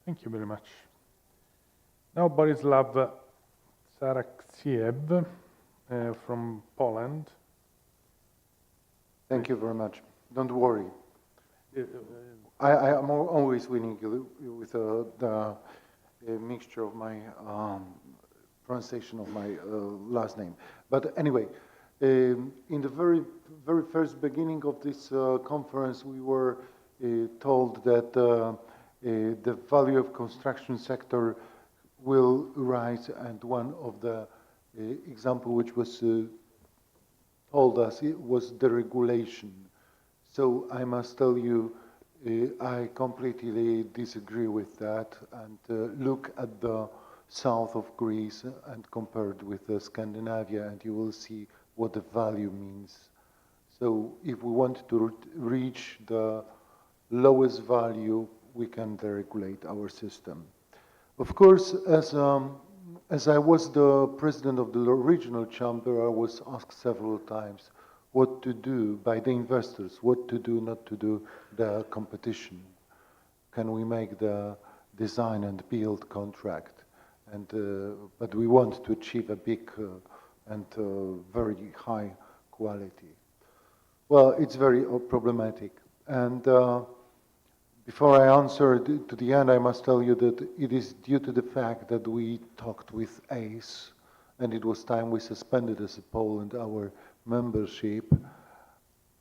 Speaker 1: Thank you very much. Now Borislav Saraksiev from Poland.
Speaker 7: Thank you very much. Don't worry. I am always winning with the mixture of my pronunciation of my last name. But anyway, in the very first beginning of this conference, we were told that the value of construction sector will rise, and one of the example which was told us it was deregulation. So I must tell you, I completely disagree with that, and look at the south of Greece and compared with Scandinavia, and you will see what the value means. So if we want to reach the lowest value, we can deregulate our system. Of course, as I was the president of the regional chamber, I was asked several times what to do by the investors, what to do, not to do the competition. Can we make the design and build contract? And but we want to achieve a big and very high quality. Well, it's very problematic. And before I answer to the end, I must tell you that it is due to the fact that we talked with ACE, and it was time we suspended as a Poland our membership,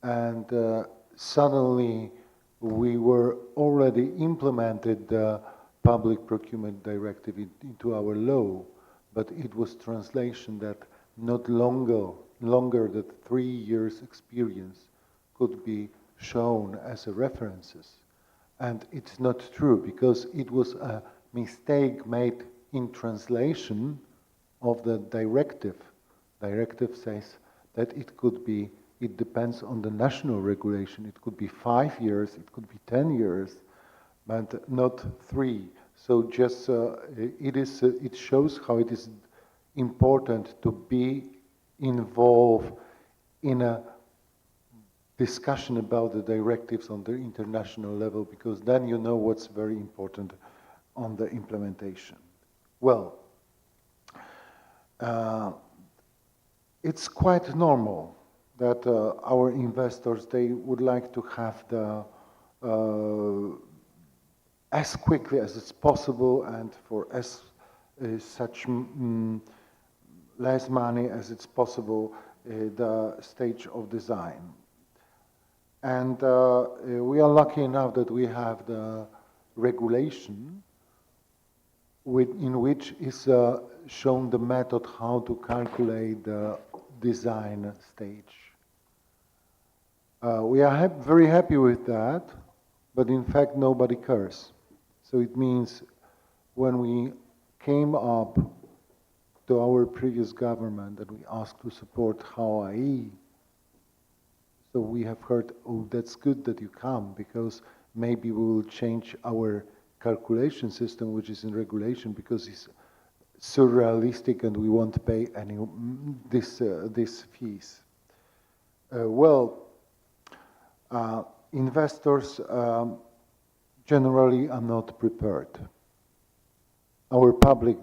Speaker 7: and suddenly we were already implemented the public procurement directive into our law, but it was translation that not longer that 3 years experience could be shown as a references. And it's not true, because it was a mistake made in translation of the directive. Directive says that it could be, it depends on the national regulation. It could be 5 years, it could be 10 years, but not 3. So just it shows how it is important to be involved in a discussion about the directives on the international level, because then you know what's very important on the implementation. Well, it's quite normal that our investors, they would like to have the as quickly as it's possible and for as such less money as it's possible the stage of design. And we are lucky enough that we have the regulation in which is shown the method how to calculate the design stage. We are very happy with that, but in fact nobody cares. So it means when we came up to our previous government and we asked to support Hawaii. So we have heard, oh, that's good that you come, because maybe we will change our calculation system, which is in regulation, because it's surrealistic and we won't pay any these fees. Investors generally are not prepared. Our public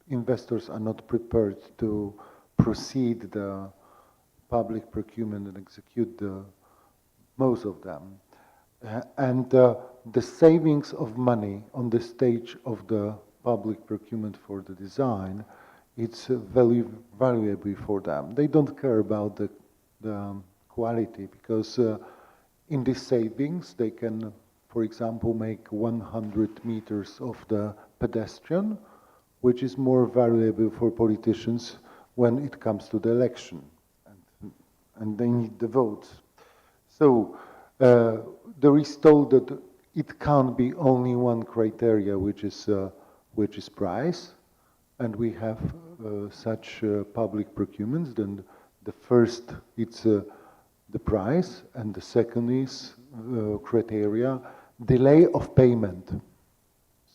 Speaker 7: investors are not prepared to proceed the public procurement and execute most of them. The savings of money on the stage of the public procurement for the design, it's very valuable for them. They don't care about the quality, because in these savings they can, for example, make 100 meters of the pedestrian, which is more valuable for politicians when it comes to the election, and they need the votes. So there is told that it can't be only one criteria, which is price, and we have such public procurements. Then the first, it's the price, and the second is criteria, delay of payment.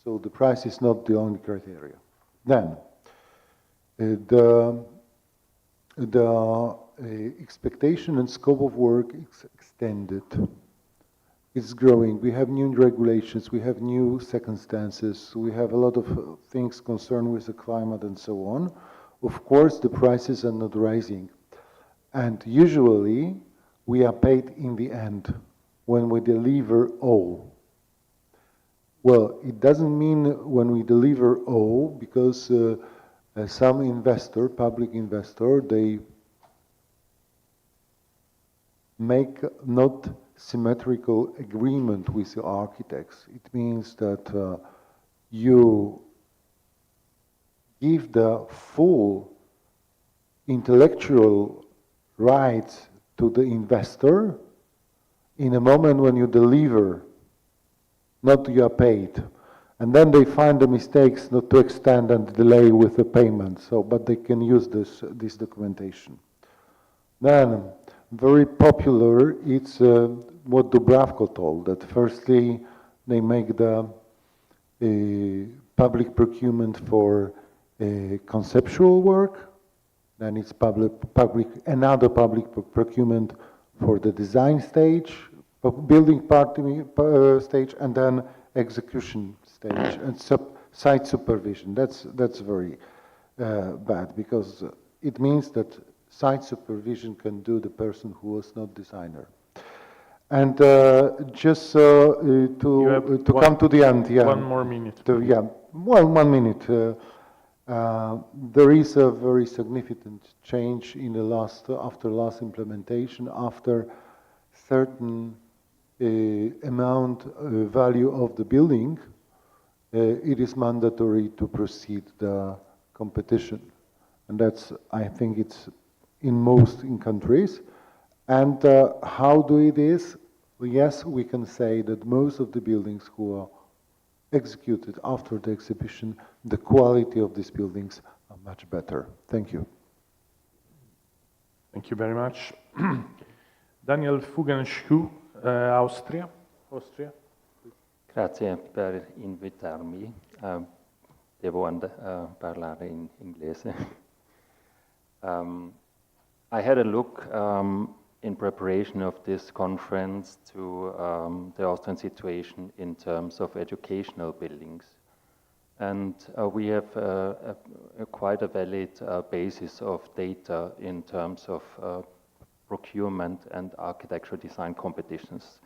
Speaker 7: So the price is not the only criteria. Then the expectation and scope of work is extended. It's growing. We have new regulations, we have new circumstances, we have a lot of things concerned with the climate and so on. Of course, the prices are not rising. And usually, we are paid in the end when we deliver all. Well, it doesn't mean when we deliver all, because some investor, public investor, they make not symmetrical agreement with the architects. It means that you give the full intellectual rights to the investor in a moment when you deliver, not you are paid. And then they find the mistakes not to extend and delay with the payment. So, but they can use this documentation. Then, very popular, it's what Dubravko told, that firstly they make the public procurement for conceptual work, then it's another public procurement for the design stage, building part stage, and then execution stage, and site supervision. That's very bad, because it means that site supervision can do the person who was not designer. And just to come to the end, yeah.
Speaker 1: 1 more minute.
Speaker 7: Yeah, well, 1 minute. There is a very significant change in after last implementation, after certain amount value of the building, it is mandatory to proceed the competition. And that's, I think it's in most countries. And how do it is? Yes, we can say that most of the buildings who are executed after the exhibition, the quality of these buildings are much better. Thank you.
Speaker 1: Thank you very much. Daniel Fugenschuh, Austria.
Speaker 8: Grazie per invitarmi. Devo parlare in inglese. I had a look in preparation of this conference to the Austrian situation in terms of educational buildings. And we have quite a valid basis of data in terms of procurement and architectural design competitions,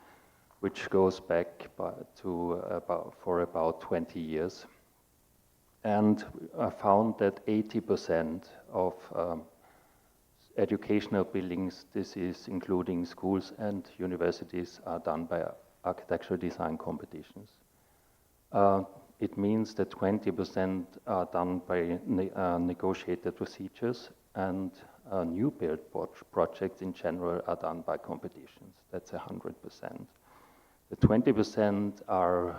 Speaker 8: which goes back for about 20 years. And I found that 80% of educational buildings, this is including schools and universities, are done by architectural design competitions. It means that 20% are done by negotiated procedures, and new build projects in general are done by competitions. That's 100%. The 20% are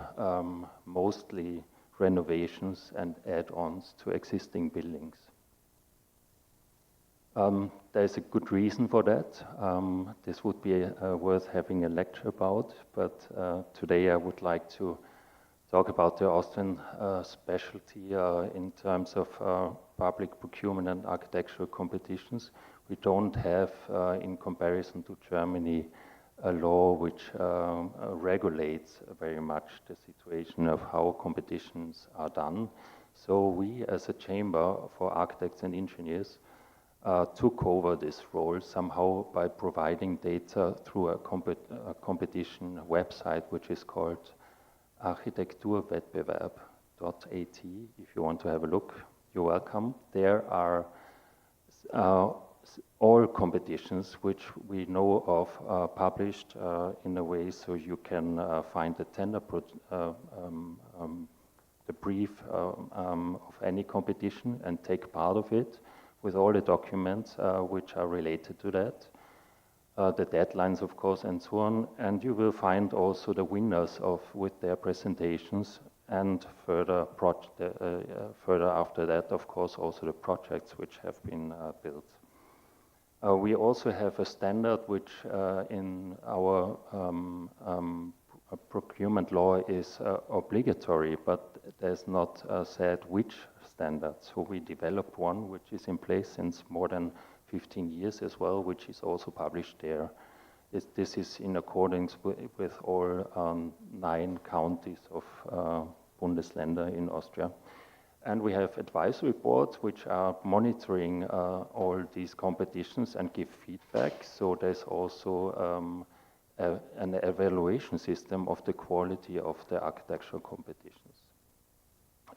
Speaker 8: mostly renovations and add-ons to existing buildings. There's a good reason for that. This would be worth having a lecture about, but today I would like to talk about the Austrian specialty in terms of public procurement and architectural competitions. We don't have, in comparison to Germany, a law which regulates very much the situation of how competitions are done. So we, as a chamber for architects and engineers, took over this role somehow by providing data through a competition website which is called architekturwettbewerb.at. If you want to have a look, you're welcome. There are all competitions which we know of published in a way so you can find the tender, the brief of any competition and take part of it with all the documents which are related to that. The deadlines, of course, and so on. And you will find also the winners with their presentations, and further after that, of course, also the projects which have been built. We also have a standard which in our procurement law is obligatory, but there's not said which standard. So we developed one which is in place since more than 15 years as well, which is also published there. This is in accordance with all 9 counties of Bundesländer in Austria. And we have advisory boards which are monitoring all these competitions and give feedback. So there's also an evaluation system of the quality of the architectural competitions,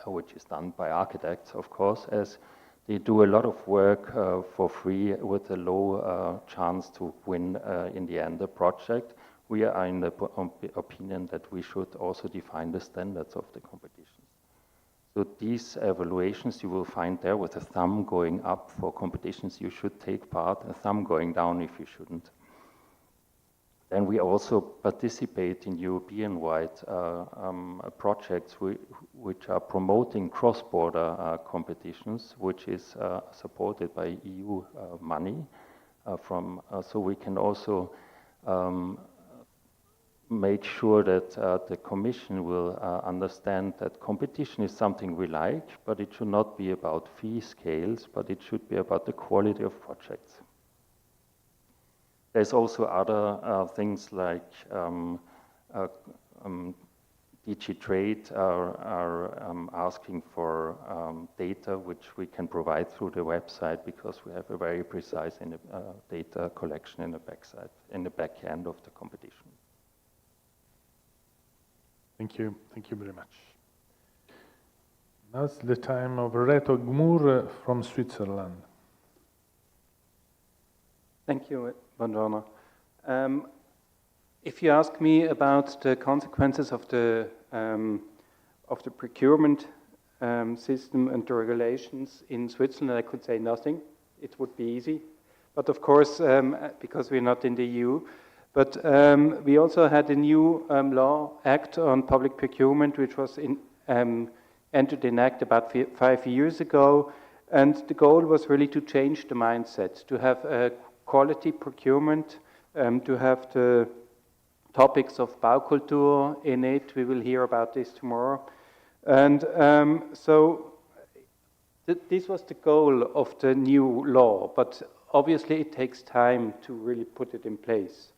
Speaker 8: which is done by architects, of course, as they do a lot of work for free with a low chance to win in the end the project. We are in the opinion that we should also define the standards of the competitions. So these evaluations you will find there with a thumb going up for competitions you should take part, a thumb going down if you shouldn't. Then we also participate in European-wide projects which are promoting cross-border competitions, which is supported by EU money. So we can also make sure that the Commission will understand that competition is something we like, but it should not be about fee scales, but it should be about the quality of projects. There's also other things like DG Trade are asking for data which we can provide through the website because we have a very precise data collection in the back end of the competition.
Speaker 1: Thank you very much. Now's the time of Reto Gmur from Switzerland.
Speaker 9: Thank you, Buongiorno. If you ask me about the consequences of the procurement system and the regulations in Switzerland, I could say nothing. It would be easy, but of course, because we're not in the EU. But we also had a new law act on public procurement, which was entered in act about 5 years ago, and the goal was really to change the mindset, to have a quality procurement, to have the topics of Baukultur in it. We will hear about this tomorrow. And so this was the goal of the new law, but obviously it takes time to really put it in place.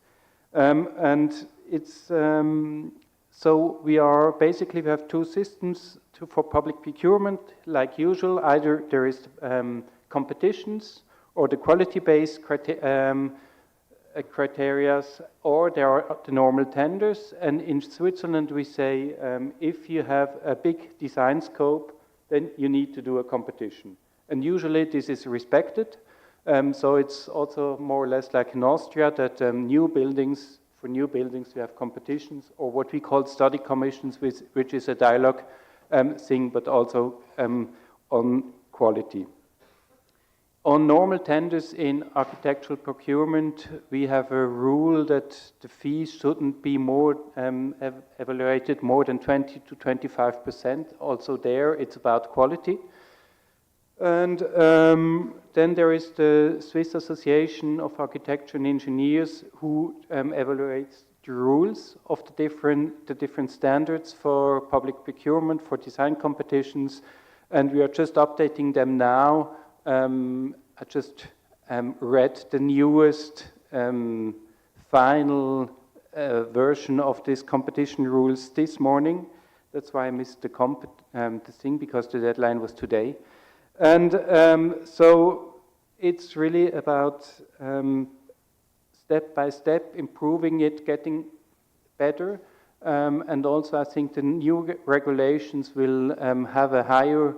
Speaker 9: And it's, so we have 2 systems for public procurement, like usual. Either there is competitions or the quality-based criteria, or there are the normal tenders. And in Switzerland, we say if you have a big design scope, then you need to do a competition. And usually this is respected. So it's also more or less like in Austria that for new buildings we have competitions, or what we call study commissions, which is a dialogue thing, but also on quality. On normal tenders in architectural procurement, we have a rule that the fees shouldn't be more evaluated more than 20 to 25%. Also there, it's about quality. And then there is the Swiss Association of Architecture and Engineers who evaluates the rules of the different standards for public procurement, for design competitions, and we are just updating them now. I just read the newest final version of this competition rules this morning. That's why I missed the thing, because the deadline was today. And so it's really about step by step improving it, getting better. And also I think the new regulations will have a higher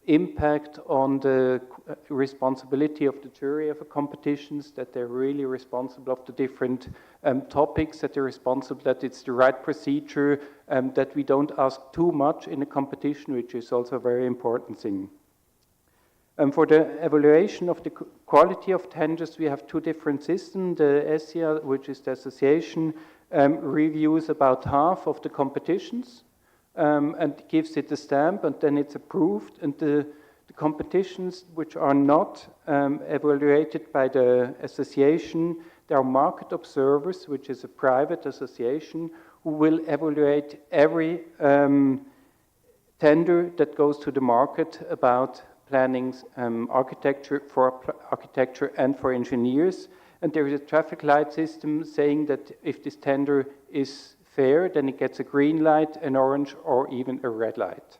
Speaker 9: impact on the responsibility of the jury of the competitions, that they're really responsible of the different topics, that they're responsible, that it's the right procedure, that we don't ask too much in a competition, which is also a very important thing. For the evaluation of the quality of tenders, we have two different systems. The SCA, which is the association, reviews about half of the competitions, and gives it a stamp, and then it's approved. And the competitions which are not evaluated by the association, there are market observers, which is a private association, who will evaluate every tender that goes to the market about planning, architecture and for engineers. And there is a traffic light system saying that if this tender is fair, then it gets a green light, an orange, or even a red light.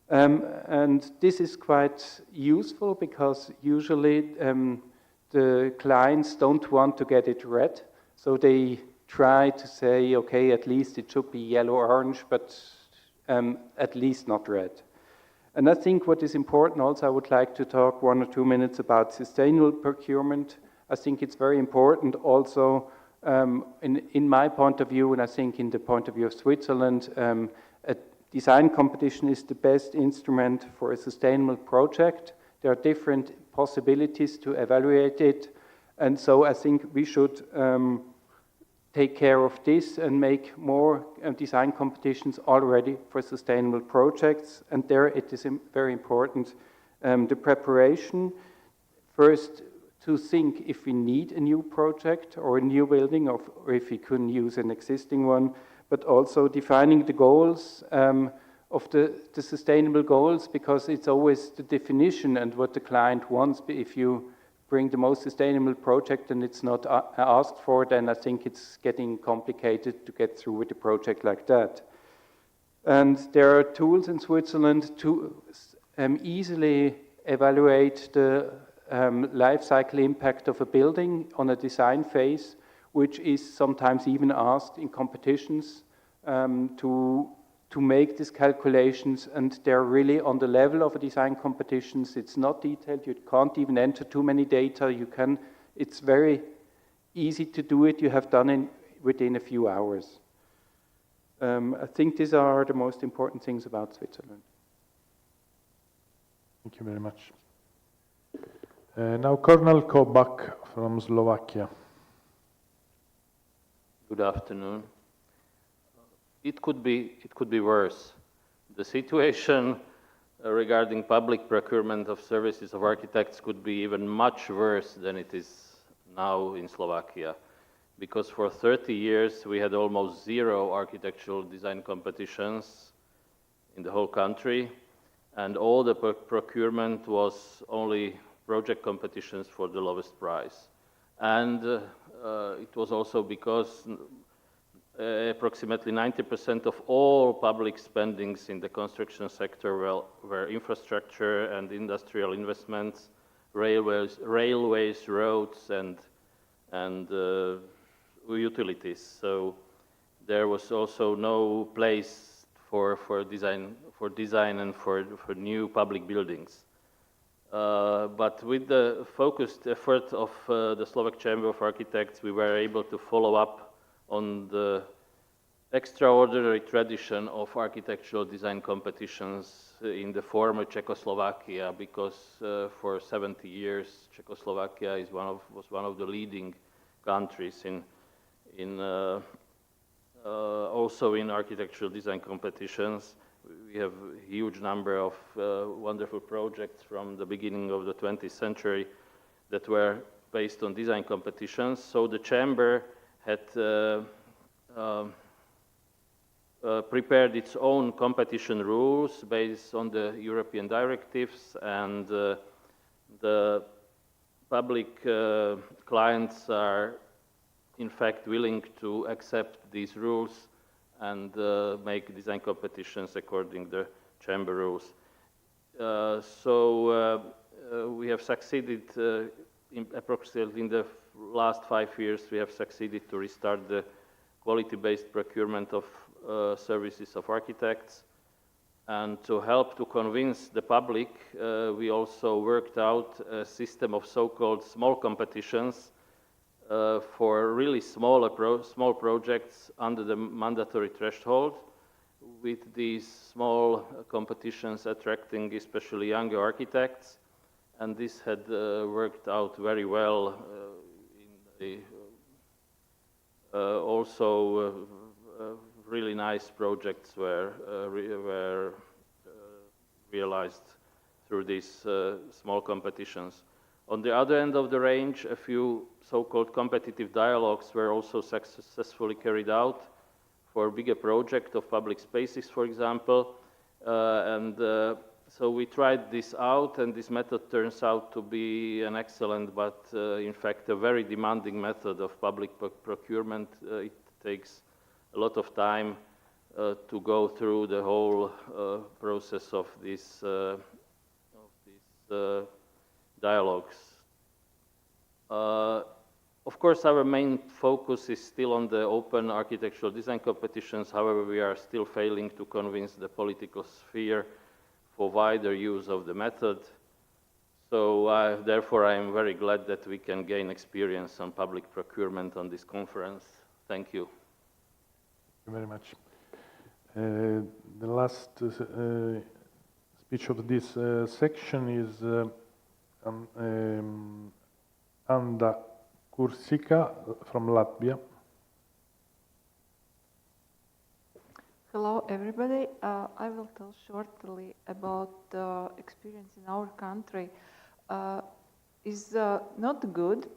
Speaker 9: And this is quite useful because usually the clients don't want to get it red, so they try to say, okay, at least it should be yellow-orange, but at least not red. And I think what is important also, I would like to talk 1 or 2 minutes about sustainable procurement. I think it's very important also in my point of view, and I think in the point of view of Switzerland, a design competition is the best instrument for a sustainable project. There are different possibilities to evaluate it, and so I think we should take care of this and make more design competitions already for sustainable projects. And there it is very important, the preparation. First, to think if we need a new project or a new building, or if we couldn't use an existing one, but also defining the goals of the sustainable goals, because it's always the definition and what the client wants. If you bring the most sustainable project and it's not asked for, then I think it's getting complicated to get through with a project like that. And there are tools in Switzerland to easily evaluate the life cycle impact of a building on a design phase, which is sometimes even asked in competitions to make these calculations, and they're really on the level of a design competitions. It's not detailed, you can't even enter too many data, it's very easy to do it, you have done it within a few hours. I think these are the most important things about Switzerland.
Speaker 1: Thank you very much. Now Cornel Kobak from Slovakia.
Speaker 10: Good afternoon. It could be worse. The situation regarding public procurement of services of architects could be even much worse than it is now in Slovakia, because for 30 years we had almost 0 architectural design competitions in the whole country, and all the procurement was only project competitions for the lowest price. And it was also because approximately 90% of all public spendings in the construction sector were infrastructure and industrial investments, railways, roads, and utilities. So there was also no place for design and for new public buildings. But with the focused effort of the Slovak Chamber of Architects, we were able to follow up on the extraordinary tradition of architectural design competitions in the former Czechoslovakia, because for 70 years Czechoslovakia was one of the leading countries also in architectural design competitions. we have a huge number of wonderful projects from the beginning of the 20th century that were based on design competitions. So the chamber had prepared its own competition rules based on the European directives, and the public clients are in fact willing to accept these rules and make design competitions according to the chamber rules. We have succeeded approximately in the last 5 years, we have succeeded to restart the quality-based procurement of services of architects. And to help to convince the public, we also worked out a system of so-called small competitions for really small projects under the mandatory threshold, with these small competitions attracting especially younger architects. And this had worked out very well. Also, really nice projects were realized through these small competitions. On the other end of the range, a few so-called competitive dialogues were also successfully carried out for bigger projects of public spaces, for example. So we tried this out, and this method turns out to be an excellent, but in fact a very demanding method of public procurement. It takes a lot of time to go through the whole process of these dialogues. Of course, our main focus is still on the open architectural design competitions. However, we are still failing to convince the political sphere for wider use of the method. So therefore, I am very glad that we can gain experience on public procurement on this conference. Thank you.
Speaker 1: Thank you very much. The last speech of this section is Anda Kursika from Latvia.
Speaker 11: Hello, everybody. I will tell shortly about the experience in our country. Is not good.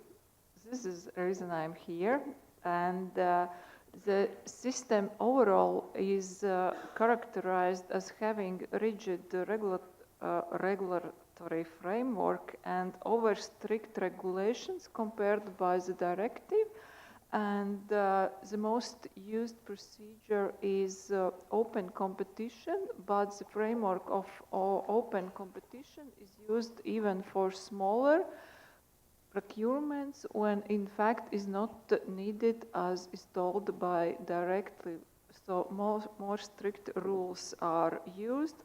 Speaker 11: This is the reason I'm here. And the system overall is characterized as having rigid regulatory framework and over strict regulations compared by the directive. And the most used procedure is open competition, but the framework of open competition is used even for smaller procurements when in fact is not needed as is told by directive. So more strict rules are used.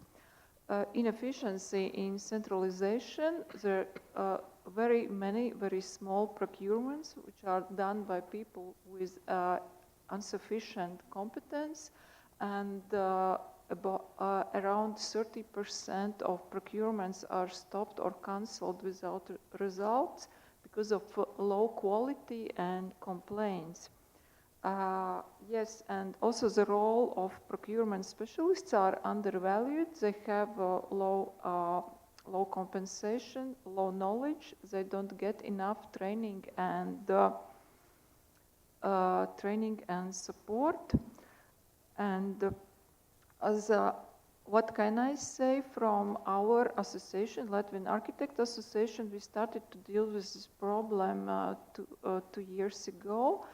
Speaker 11: Inefficiency in centralization, there are very many very small procurements which are done by people with insufficient competence, and around 30% of procurements are stopped or cancelled without results because of low quality and complaints. Yes, and also the role of procurement specialists are undervalued. They have low compensation, low knowledge. They don't get enough training and support. And what can I say from our association, Latvian Architect Association? We started to deal with this problem 2 years ago.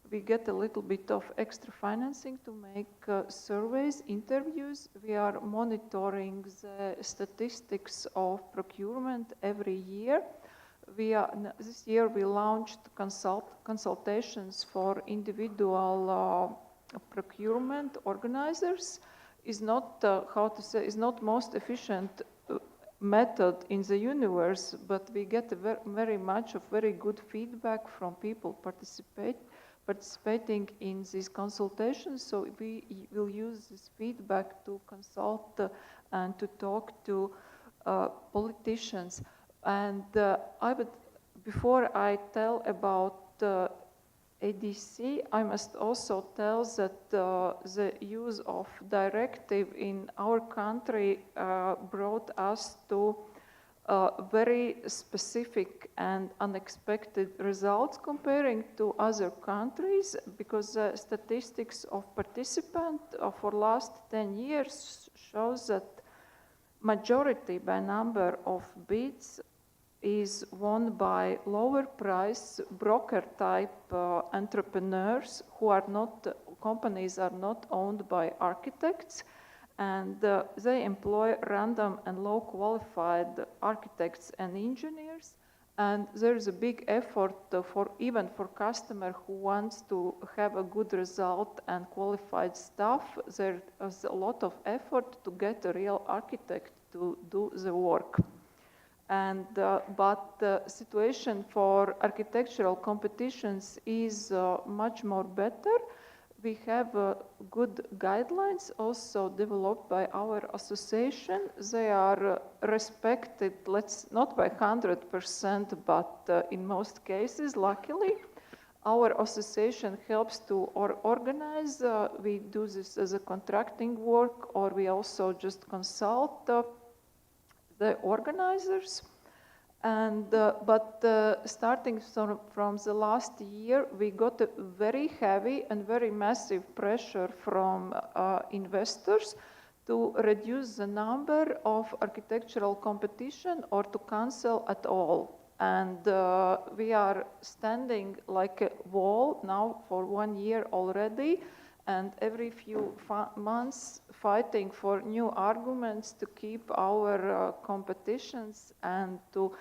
Speaker 11: We get a little bit of extra financing to make surveys, interviews. We are monitoring the statistics of procurement every year. This year we launched consultations for individual procurement organizers. Is not is not most efficient method in the universe, but we get very much of very good feedback from people participating in these consultations. So we will use this feedback to consult and to talk to politicians. And before I tell about ADC, I must also tell that the use of directive in our country brought us to very specific and unexpected results comparing to other countries, because the statistics of participants for last 10 years shows that majority by number of bids is won by lower price broker type entrepreneurs who are not, companies are not owned by architects, and they employ random and low qualified architects and engineers. And there's a big effort for even for customer who wants to have a good result and qualified staff. There is a lot of effort to get a real architect to do the work. And but the situation for architectural competitions is much more better. We have good guidelines also developed by our association. They are respected, let's not by 100%, but in most cases, luckily. Our association helps to organize. We do this as a contracting work, or we also just consult the organizers. And, but starting from the last year, we got a very heavy and very massive pressure from investors to reduce the number of architectural competition or to cancel at all. And we are standing like a wall now for 1 year already, and every few months fighting for new arguments to keep our competitions and to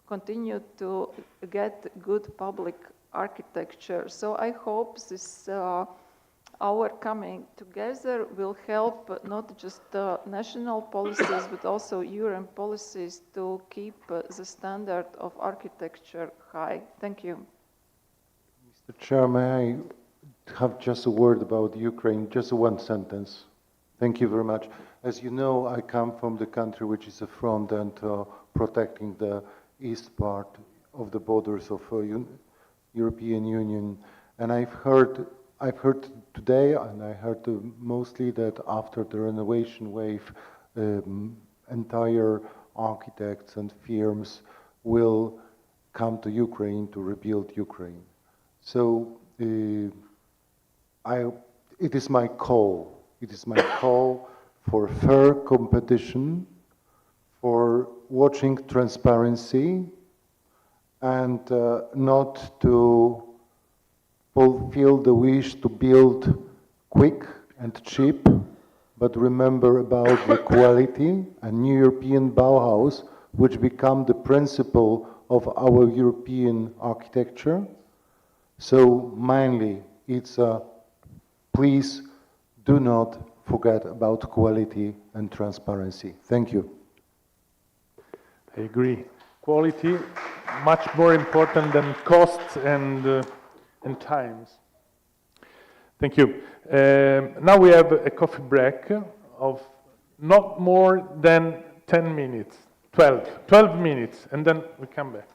Speaker 11: continue to get good public architecture. So I hope this our coming together will help not just national policies but also European policies to keep the standard of architecture high. Thank you.
Speaker 7: Mr. Chair, may I have just a word about Ukraine, just one sentence. Thank you very much. As you know, I come from the country which is a front and protecting the east part of the borders of European Union. And I've heard today, and I heard mostly that after the renovation wave, entire architects and firms will come to Ukraine to rebuild Ukraine. So it is my call. It is my call for fair competition, for watching transparency, and not to fulfill the wish to build quick and cheap, but remember about the quality and new European Bauhaus, which become the principle of our European architecture. So mainly, it's please do not forget about quality and transparency. Thank you.
Speaker 1: I agree. Quality, much more important than costs and times. Thank you. Now we have a coffee break of not more than 10 minutes, 12 minutes, and then we come back.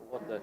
Speaker 10: What the?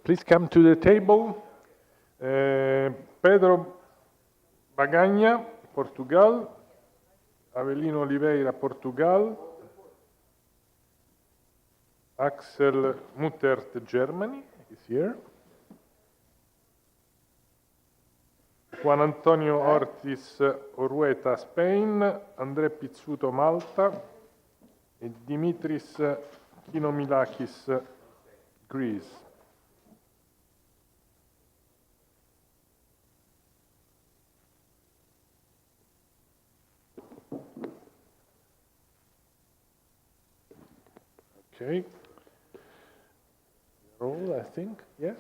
Speaker 1: Please come to the table. Pedro Bagagna, Portugal. Avelino Oliveira, Portugal. Axel Muttert, Germany, is here. Juan Antonio Ortiz Orrueta, Spain. André Pizzuto, Malta. E Dimitris Kinomilakis, Greece. Okay. Roll, I think, yes?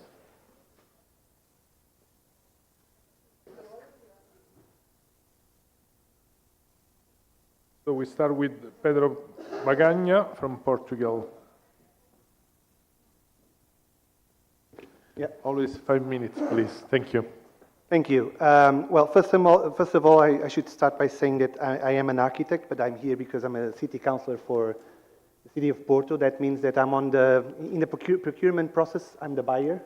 Speaker 1: So we start with Pedro Bagagna from Portugal.
Speaker 12: Yeah.
Speaker 1: Always 5 minutes, please. Thank you.
Speaker 12: Thank you. Well, first of all, I should start by saying that I am an architect, but I'm here because I'm a city councillor for the city of Porto. That means that I'm in the procurement process. I'm the buyer,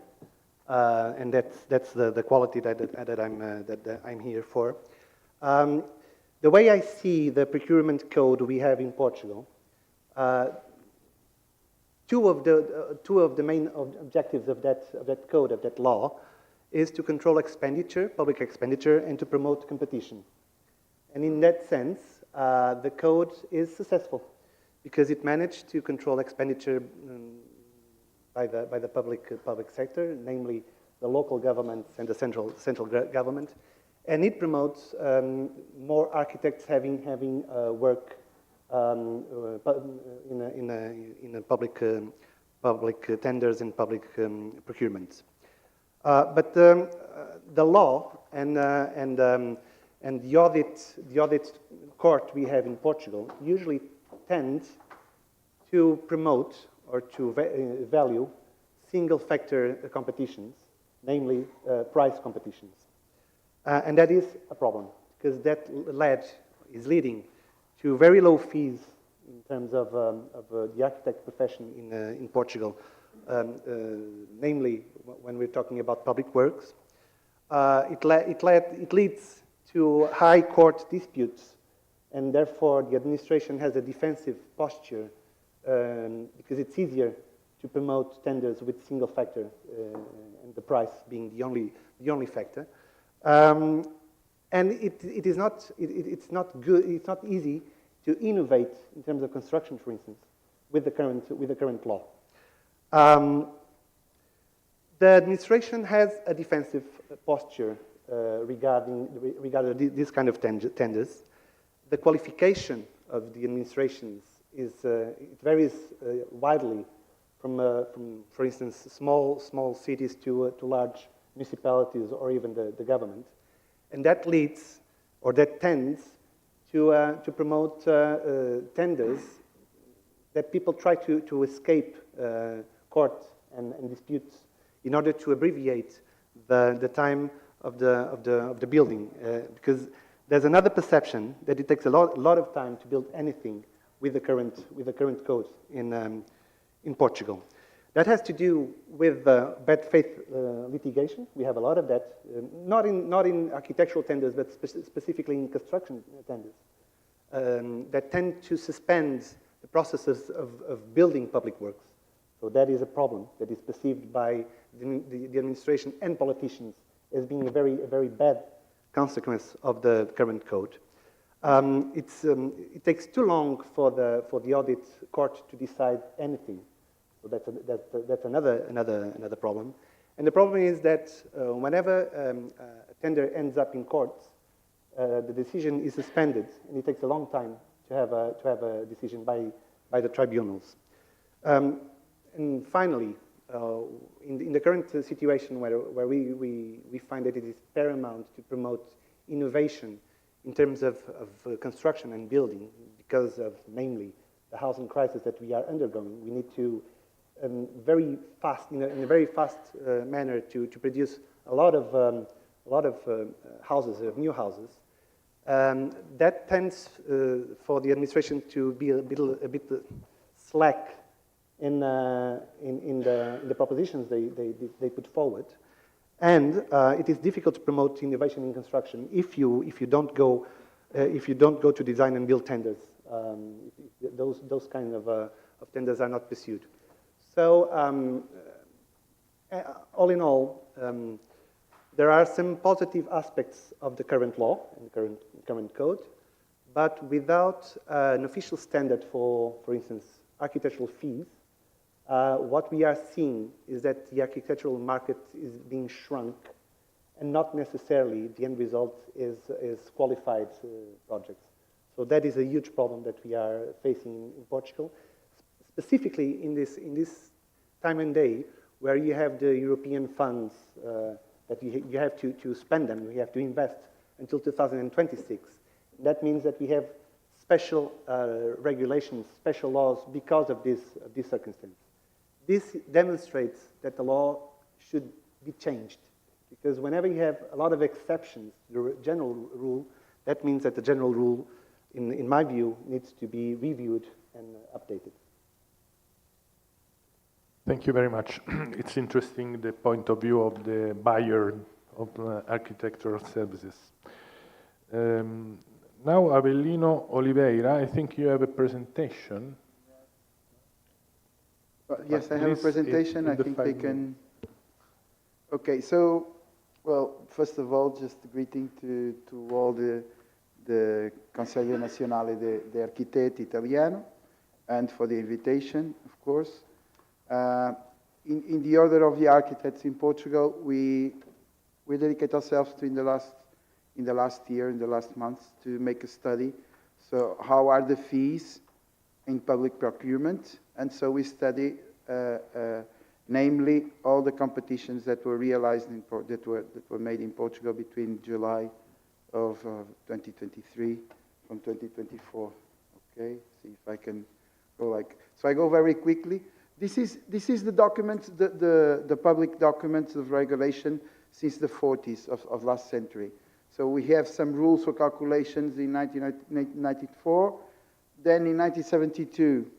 Speaker 12: and that's the quality that I'm here for. The way I see the procurement code we have in Portugal, two of the main objectives of that code, of that law, is to control expenditure, public expenditure, and to promote competition. And in that sense, the code is successful because it managed to control expenditure by the public sector, namely the local governments and the central government, and it promotes more architects having work in a public tenders and public procurements. But the law and the audit court we have in Portugal usually tend to promote or to value single factor competitions, namely price competitions. And that is a problem because that is leading to very low fees in terms of the architect profession in Portugal, namely when we're talking about public works. It leads to high court disputes, and therefore the administration has a defensive posture because it's easier to promote tenders with single factor and the price being the only factor. And it's not good. It's not easy to innovate in terms of construction, for instance, with the current law. The administration has a defensive posture regarding this kind of tenders. The qualification of the administrations it varies widely from, for instance, small cities to large municipalities or even the government, and that leads or that tends to promote tenders that people try to escape court and disputes in order to abbreviate the time of the building, because there's another perception that it takes a lot of time to build anything with the current code in Portugal. That has to do with bad faith litigation. We have a lot of that, not in architectural tenders, but specifically in construction tenders, that tend to suspend the processes of building public works. So that is a problem that is perceived by the administration and politicians as being a very bad consequence of the current code. It takes too long for the audit court to decide anything. So that's another problem. And the problem is that whenever a tender ends up in courts, the decision is suspended, and it takes a long time to have a decision by the tribunals. And finally, in the current situation where we find that it is paramount to promote innovation in terms of construction and building, because of namely the housing crisis that we are undergoing, we need to very fast, in a very fast manner, to produce a lot of houses, new houses. That tends for the administration to be a bit slack in the propositions they put forward. And it is difficult to promote innovation in construction if you don't go to design and build tenders. Those kind of tenders are not pursued. So all in all, there are some positive aspects of the current law and the current code, but without an official standard for instance, architectural fees, what we are seeing is that the architectural market is being shrunk, and not necessarily the end result is qualified projects. So that is a huge problem that we are facing in Portugal, specifically in this time and day where you have the European funds that you have to spend them, you have to invest until 2026. That means that we have special regulations, special laws because of this circumstance. This demonstrates that the law should be changed, because whenever you have a lot of exceptions to the general rule, that means that the general rule, in my view, needs to be reviewed and updated.
Speaker 1: Thank you very much. It's interesting, the point of view of the buyer of architectural services. Now, Avellino Oliveira, I think you have a presentation.
Speaker 13: Yes, I have a presentation. I think they can... Okay, so, well, first of all, just a greeting to all the Consiglio Nazionale de Architetti Italiano, and for the invitation, of course. In the order of the architects in Portugal, we dedicate ourselves to in the last months, to make a study. So how are the fees in public procurement? And so we study, namely, all the competitions that were realized that were made in Portugal between July of 2023 from 2024. Okay, see if I can go like so. I go very quickly. This is the documents, the public documents of regulation since the 40s of last century. So we have some rules for calculations in 1994. Then in 1972,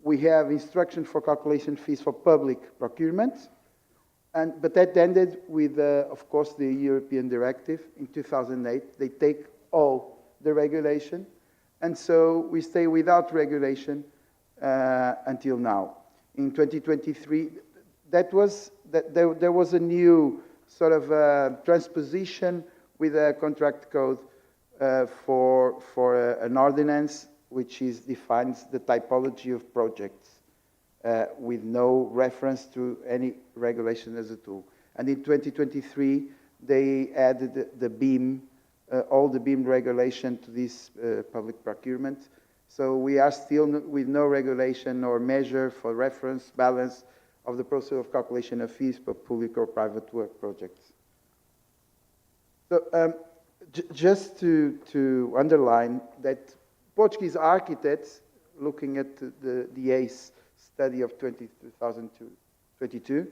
Speaker 13: we have instruction for calculation fees for public procurement. But that ended with, of course, the European directive in 2008. They take all the regulation. And so we stay without regulation until now. In 2023, there was a new sort of transposition with a contract code for an ordinance which defines the typology of projects with no reference to any regulation as a tool. And in 2023, they added the BIM, all the BIM regulation to this public procurement. So we are still with no regulation or measure for reference balance of the process of calculation of fees for public or private work projects. So just to underline that Portuguese architects, looking at the ACE study of 2022,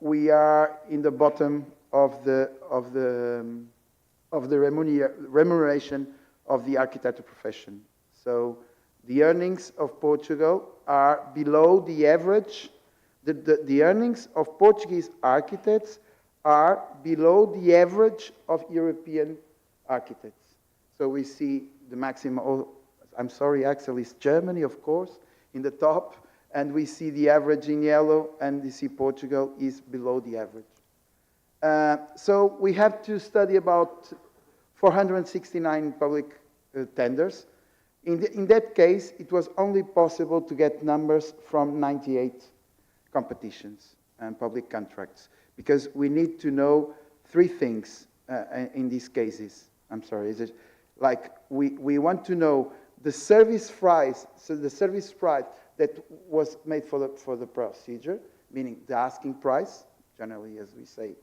Speaker 13: we are in the bottom of the remuneration of the architecture profession. So the earnings of Portugal are below the average. The earnings of Portuguese architects are below the average of European architects. So we see the maximum, I'm sorry, Axel, is Germany, of course, in the top, and we see the average in yellow, and we see Portugal is below the average. So we have to study about 469 public tenders. In that case, it was only possible to get numbers from 98 competitions and public contracts, because we need to know three things in these cases. I'm sorry, is it like we want to know the service price, so the service price that was made for the procedure, meaning the asking price, generally as we say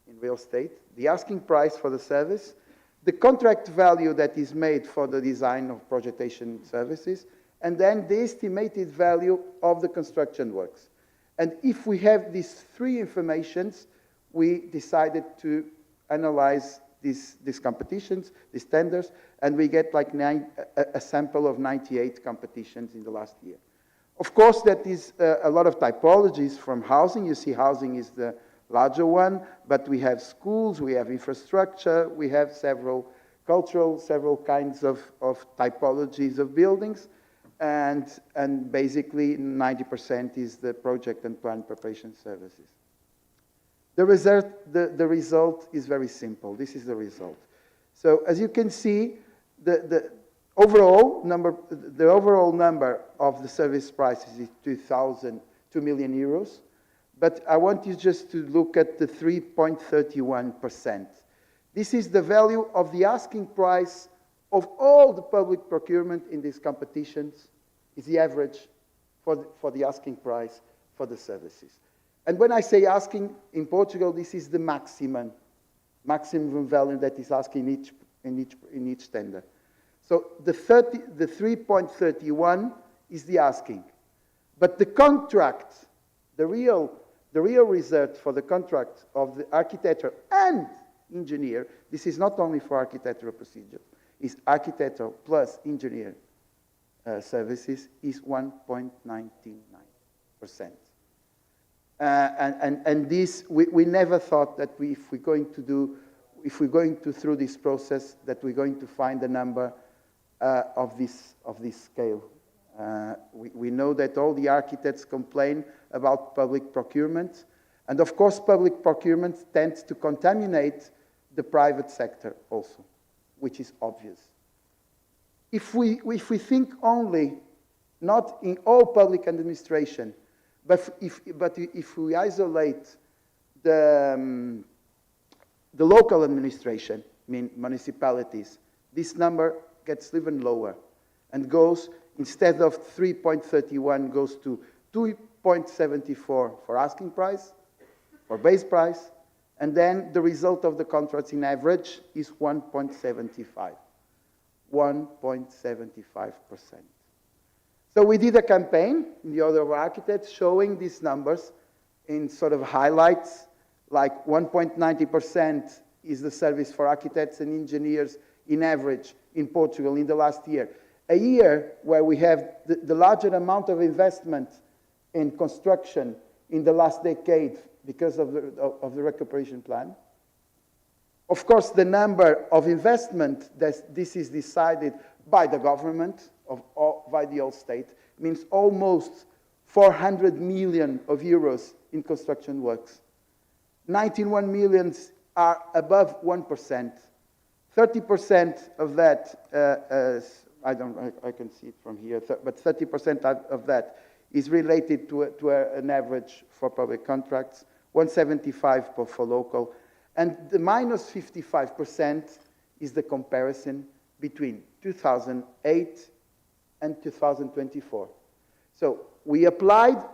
Speaker 13: in real estate, the asking price for the service, the contract value that is made for the design of projection services, and then the estimated value of the construction works. And if we have these three informations, we decided to analyze these competitions, these tenders, and we get like a sample of 98 competitions in the last year. Of course, that is a lot of typologies from housing. You see housing is the larger one, but we have schools, we have infrastructure, we have several cultural, several kinds of typologies of buildings, and basically 90% is the project and plan preparation services. The result is very simple. This is the result. So as you can see, the overall number of the service prices is 2 million euros. But I want you just to look at the 3.31%. This is the value of the asking price of all the public procurement in these competitions, is the average for the asking price for the services. And when I say asking, in Portugal, this is the maximum value that is asked in each tender. So the 3.31 is the asking. But the contract, the real result for the contract of the architecture and engineer, this is not only for architectural procedure, is architectural plus engineer services, is 1.99%. And this, we never thought that if we're going through this process, that we're going to find a number of this scale. We know that all the architects complain about public procurement, and of course public procurement tends to contaminate the private sector also, which is obvious. If we think only, not in all public administration, but if we isolate the local administration, I mean municipalities, this number gets even lower and goes, instead of 3.31, goes to 2.74 for asking price, for base price, and then the result of the contracts in average is 1.75. 1.75%. So we did a campaign in the Order of Architects showing these numbers in sort of highlights, like 1.90% is the service for architects and engineers in average in Portugal in the last year. A year where we have the larger amount of investment in construction in the last decade because of the recuperation plan. Of course, the number of investment, this is decided by the government, by the whole state, means almost 400 million of euros in construction works. 91 millions are above 1%. 30% of that, I can see it from here, but 30% of that is related to an average for public contracts, 175 for local, and the minus 55% is the comparison between 2008 and 2024. So we applied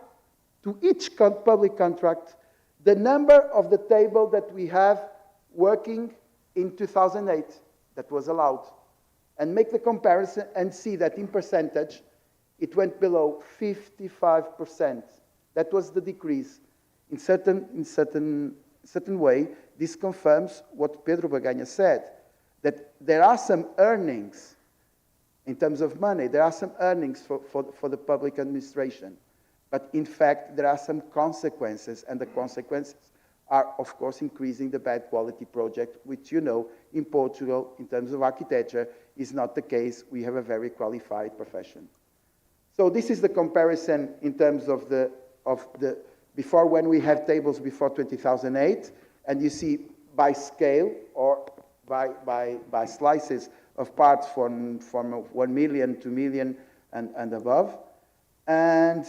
Speaker 13: to each public contract the number of the table that we have working in 2008 that was allowed, and make the comparison and see that in percentage it went below 55%. That was the decrease. In certain way, this confirms what Pedro Bagagna said, that there are some earnings in terms of money, there are some earnings for the public administration. But in fact, there are some consequences, and the consequences are, of course, increasing the bad quality project, which, you know, in Portugal, in terms of architecture, is not the case. We have a very qualified profession. So this is the comparison in terms of the before, when we have tables before 2008, and you see by scale or by slices of parts from 1 million, 2 million, and above. And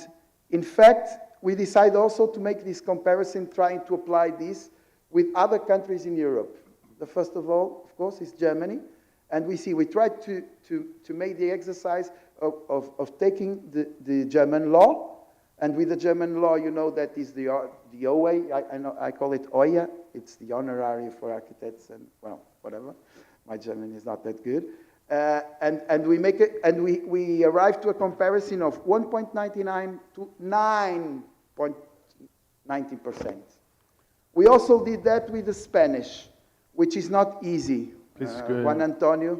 Speaker 13: in fact, we decide also to make this comparison, trying to apply this with other countries in Europe. The first of all, of course, is Germany. And we tried to make the exercise of taking the German law. And with the German law, you know, that is the OA, I call it OIA. It's the honorary for architects and, well, whatever. My German is not that good. And we make it, and we arrive to a comparison of 1.99 to 9.90%. We also did that with the Spanish, which is not easy.
Speaker 1: Please,
Speaker 13: Juan Antonio.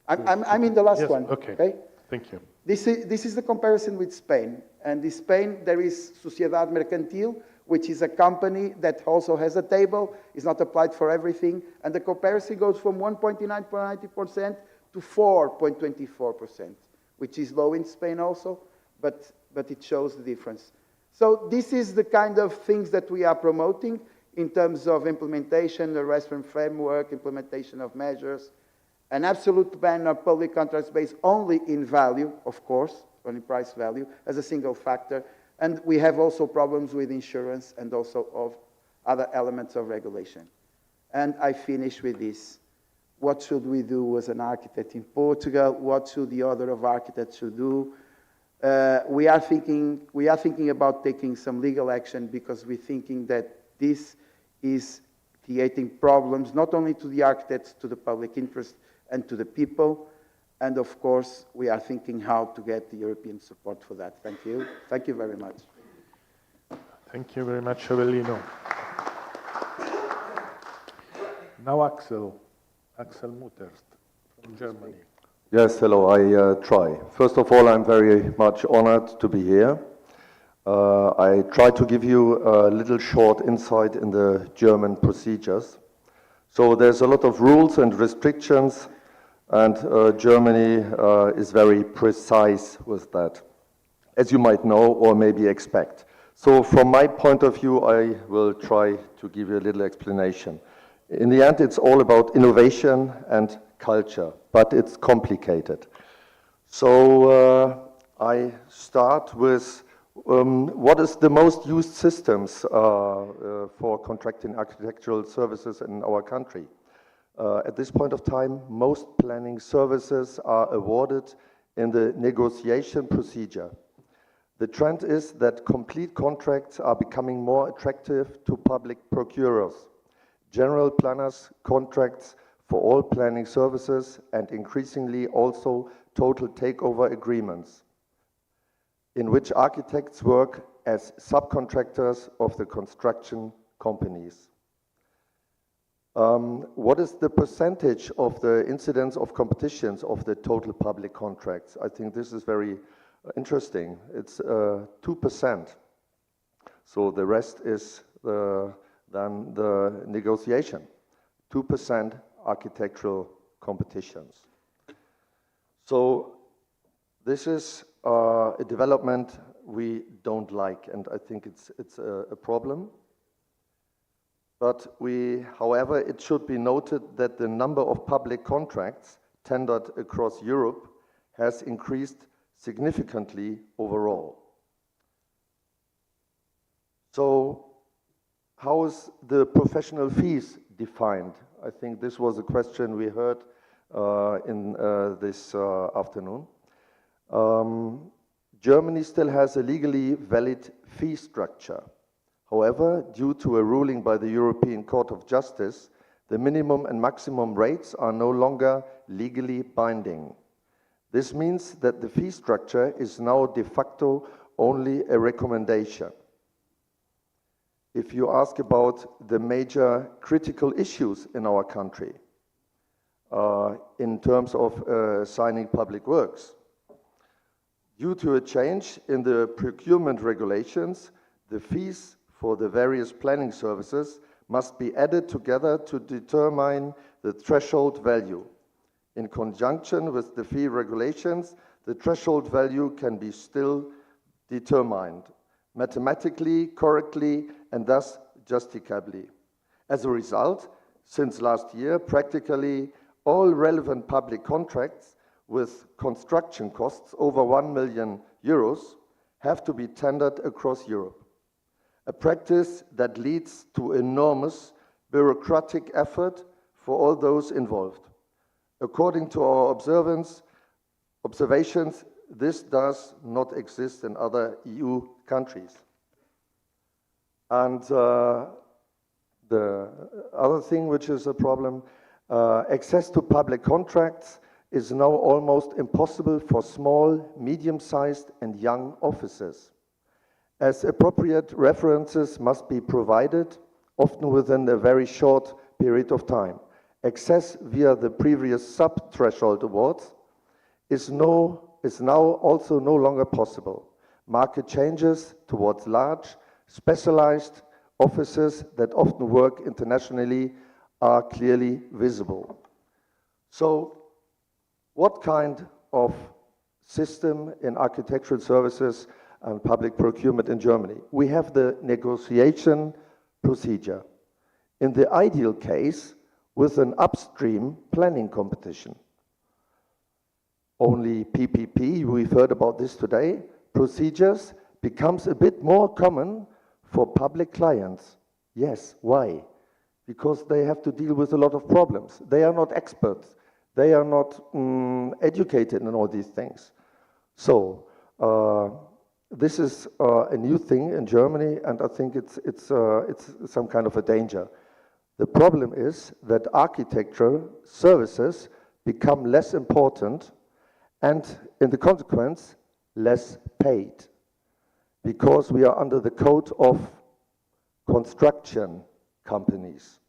Speaker 13: I'm in the last one.
Speaker 1: Okay.
Speaker 13: Okay.
Speaker 1: Thank you.
Speaker 13: This is the comparison with Spain. And in Spain, there is Sociedad Mercantil, which is a company that also has a table, is not applied for everything, and the comparison goes from 1.90% to 4.24%, which is low in Spain also, but it shows the difference. So this is the kind of things that we are promoting in terms of implementation, the restaurant framework, implementation of measures, an absolute ban on public contracts based only in value, of course, only price value, as a single factor. And we have also problems with insurance and also of other elements of regulation. And I finish with this. What should we do as an architect in Portugal? What should the order of architects should do? We are thinking about taking some legal action because we're thinking that this is creating problems not only to the architects, to the public interest, and to the people. And of course, we are thinking how to get the European support for that. Thank you. Thank you very much.
Speaker 1: Thank you very much, Avellino. Now Axel Muterst from Germany.
Speaker 14: Yes, hello, I try. First of all, I'm very much honored to be here. I try to give you a little short insight in the German procedures. So there's a lot of rules and restrictions, and Germany is very precise with that, as you might know or maybe expect. So from my point of view, I will try to give you a little explanation. In the end, it's all about innovation and culture, but it's complicated. So I start with what is the most used systems for contracting architectural services in our country. At this point of time, most planning services are awarded in the negotiation procedure. The trend is that complete contracts are becoming more attractive to public procurers. General planners contracts for all planning services and increasingly also total takeover agreements, in which architects work as subcontractors of the construction companies. What is the percentage of the incidence of competitions of the total public contracts? I think this is very interesting. It's 2%. So the rest is then the negotiation. 2% architectural competitions. So this is a development we don't like, and I think it's a problem. But however, it should be noted that the number of public contracts tendered across Europe has increased significantly overall. So how is the professional fees defined? I think this was a question we heard in this afternoon. Germany still has a legally valid fee structure. However, due to a ruling by the European Court of Justice, the minimum and maximum rates are no longer legally binding. This means that the fee structure is now de facto only a recommendation. If you ask about the major critical issues in our country in terms of signing public works, due to a change in the procurement regulations, the fees for the various planning services must be added together to determine the threshold value. In conjunction with the fee regulations, the threshold value can be still determined mathematically, correctly, and thus justifiably. As a result, since last year, practically all relevant public contracts with construction costs over 1 million euros have to be tendered across Europe. A practice that leads to enormous bureaucratic effort for all those involved. According to our observations, this does not exist in other EU countries. And the other thing which is a problem, access to public contracts is now almost impossible for small, medium-sized and young offices, as appropriate references must be provided, often within a very short period of time. Access via the previous sub-threshold awards is no is now also no longer possible. Market changes towards large, specialized offices that often work internationally are clearly visible. So, what kind of system in architectural services and public procurement in Germany? We have the negotiation procedure. In the ideal case, with an upstream planning competition. Only PPP, we've heard about this today, procedures becomes a bit more common for public clients. Yes, why? Because they have to deal with a lot of problems. They are not experts. They are not educated in all these things. So, this is a new thing in Germany, and I think it's some kind of a danger. The problem is that architecture services become less important and, in the consequence, less paid, because we are under the code of construction companies.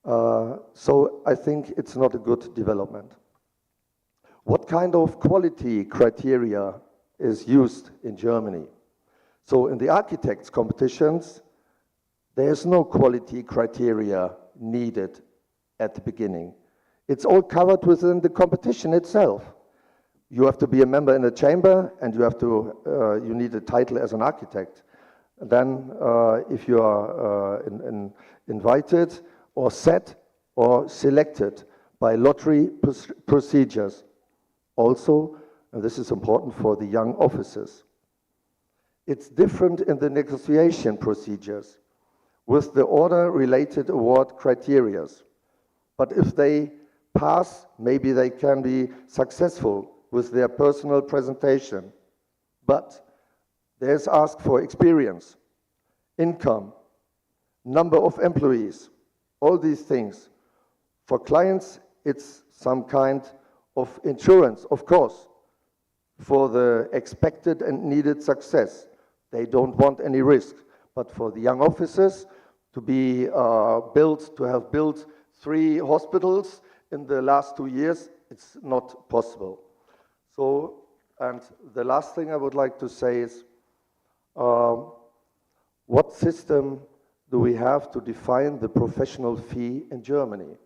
Speaker 14: So I think it's not a good development. What kind of quality criteria is used in Germany? So in the architects' competitions, there's no quality criteria needed at the beginning. It's all covered within the competition itself. You have to be a member in the chamber, and you have to, you need a title as an architect. Then, if you are invited or set or selected by lottery procedures. Also, and this is important for the young officers, it's different in the negotiation procedures with the order-related award criteria. But if they pass, maybe they can be successful with their personal presentation. But there's asked for experience, income, number of employees, all these things. For clients, it's some kind of insurance, of course, for the expected and needed success. They don't want any risk. But for the young officers, to be to have built 3 hospitals in the last 2 years, it's not possible. So, and the last thing I would like to say is, what system do we have to define the professional fee in Germany?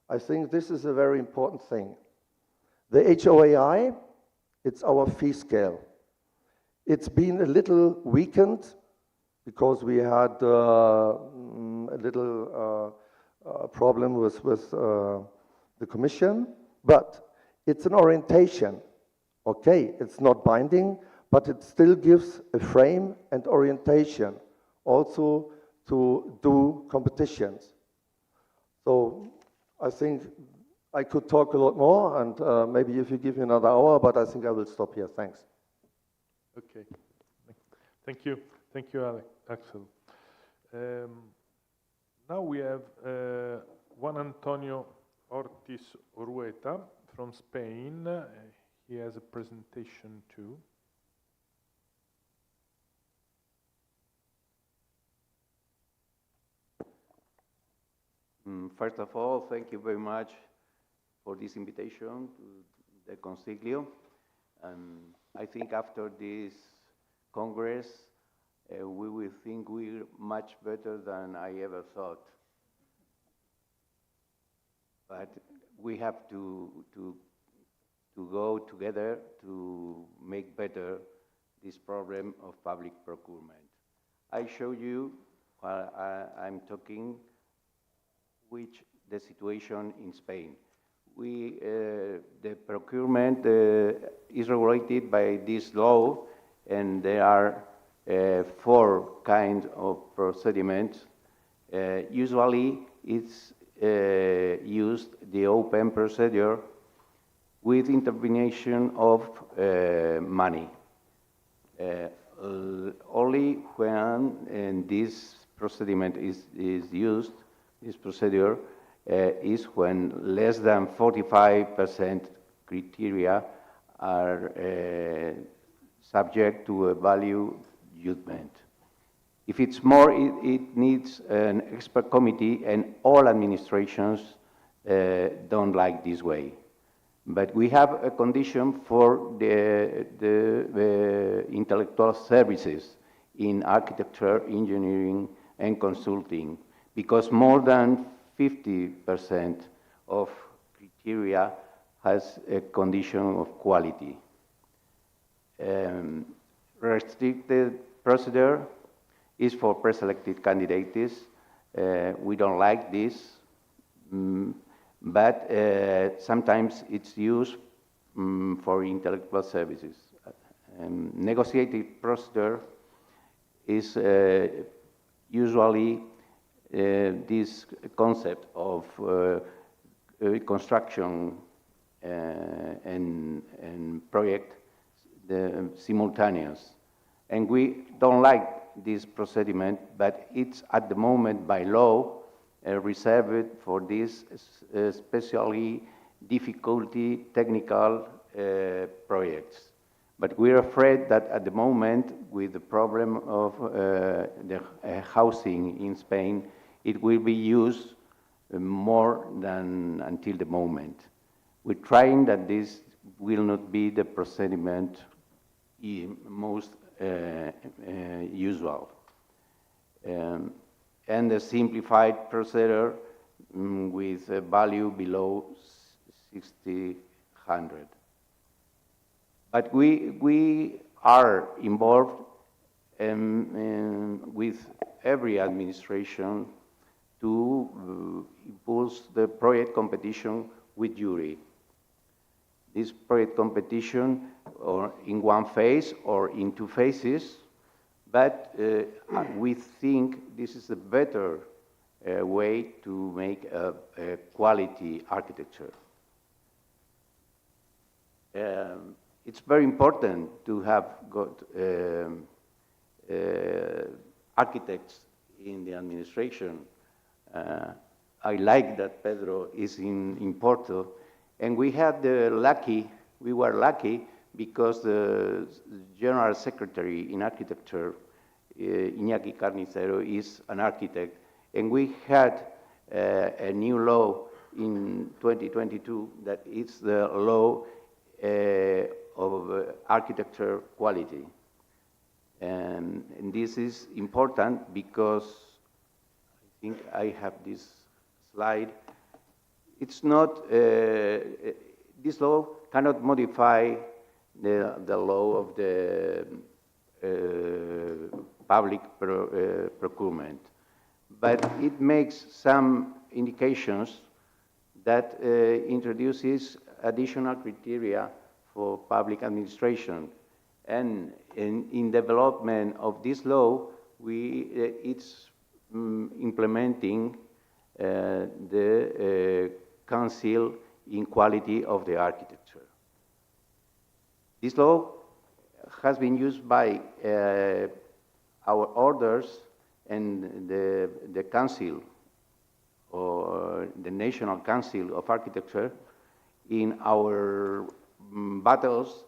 Speaker 14: I think this is a very important thing. The HOAI, it's our fee scale. It's been a little weakened because we had a little problem with the Commission, but it's an orientation. Okay, it's not binding, but it still gives a frame and orientation also to do competitions. So I think I could talk a lot more, and maybe if you give me another hour, but I think I will stop here. Thanks.
Speaker 1: Okay. Thank you. Thank you, Axel. Now we have Juan Antonio Ortiz Orueta from Spain. He has a presentation too.
Speaker 15: First of all, thank you very much for this invitation to the Consiglio. And I think after this Congress, we will think we're much better than I ever thought. But we have to go together to make better this problem of public procurement. I show you, while I'm talking, the situation in Spain. The procurement is regulated by this law, and there are 4 kinds of procediments. Usually, it's used the open procedure with intervention of money. Only when this procediment is used, this procedure is when less than 45% criteria are subject to a value judgment. If it's more, it needs an expert committee, and all administrations don't like this way. But we have a condition for the intellectual services in architecture, engineering, and consulting, because more than 50% of criteria has a condition of quality. Restricted procedure is for preselected candidates. We don't like this, but sometimes it's used for intellectual services. Negotiated procedure is usually this concept of construction and project simultaneous. And we don't like this procediment, but it's at the moment by law reserved for these especially difficulty technical projects. But we're afraid that at the moment, with the problem of the housing in Spain, it will be used more than until the moment. We're trying that this will not be the procediment most usual. And the simplified procedure with a value below 6,000. But we are involved with every administration to impulse the project competition with jury. This project competition or in one phase or in two phases, but we think this is a better way to make a quality architecture. It's very important to have got architects in the administration. I like that Pedro is in Porto, and we were lucky because the General Secretary in Architecture, Iñaki Carnicero, is an architect, and we had a new law in 2022 that is the law of architecture quality. And this is important because I think I have this slide. It's not, this law cannot modify the law of the public procurement, but it makes some indications that introduces additional criteria for public administration. And in development of this law, it's implementing the Council in Quality of the Architecture. This law has been used by our orders and the Council, or the National Council of Architecture, in our battles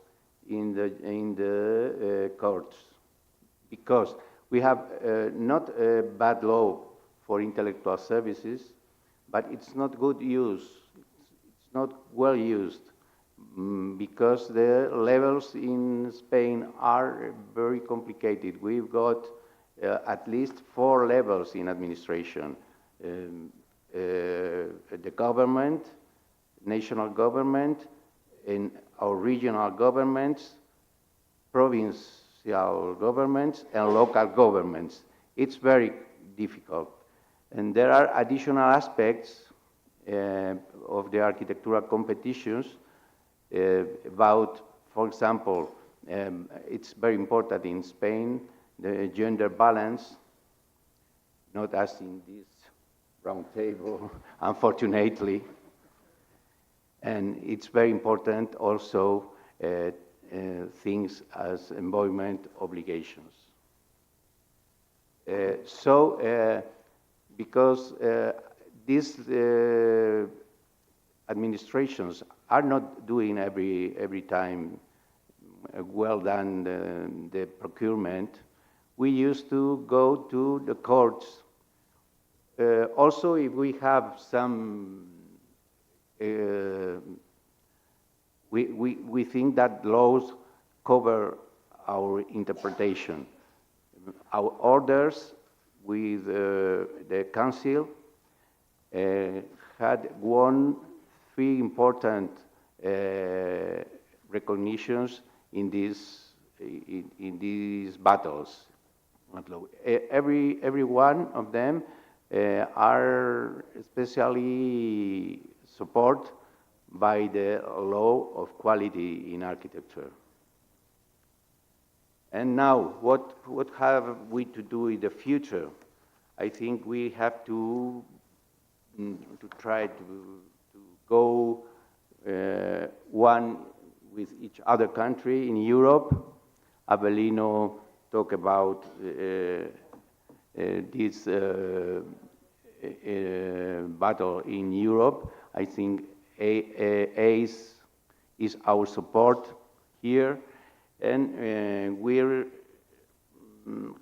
Speaker 15: in the courts, because we have not a bad law for intellectual services, but it's not good use. It's not well used because the levels in Spain are very complicated. We've got at least 4 levels in administration. The government, national government, and our regional governments, provincial governments, and local governments. It's very difficult. And there are additional aspects of the architectural competitions about, for example, it's very important in Spain, the gender balance, not as in this round table, unfortunately. And it's very important also things as employment obligations. Because these administrations are not doing every time well done the procurement, we used to go to the courts. Also, if we have some we think that laws cover our interpretation. Our orders with the Council had won 3 important recognitions in these battles. Every one of them are especially supported by the law of quality in architecture. And now, what have we to do in the future? I think we have to try to go one with each other country in Europe. Abelino talked about this battle in Europe. I think ACE is our support here, and we